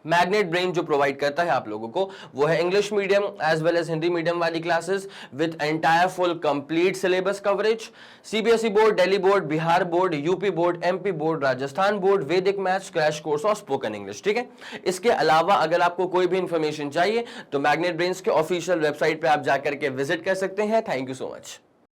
[SPEAKER 1] मैग्नेट ब्रेन जो प्रोवाइड करता है आप लोगों को वो है English medium as well as Hindi medium वाली classes with entire full complete syllabus coverage. CBSE board, Delhi board, Bihar board, UP board, MP board, Rajasthan board, वैदिक मैथ्स, क्रैश कोर्स और स्पोकन इंग्लिश, ठीक है। इसके अलावा अगर आपको कोई भी इंफॉर्मेशन चाहिए तो मैग्नेट ब्रेन्स के ऑफिशियल वेबसाइट पे आप जाकर के विजिट कर सकते हैं। Thank you so much.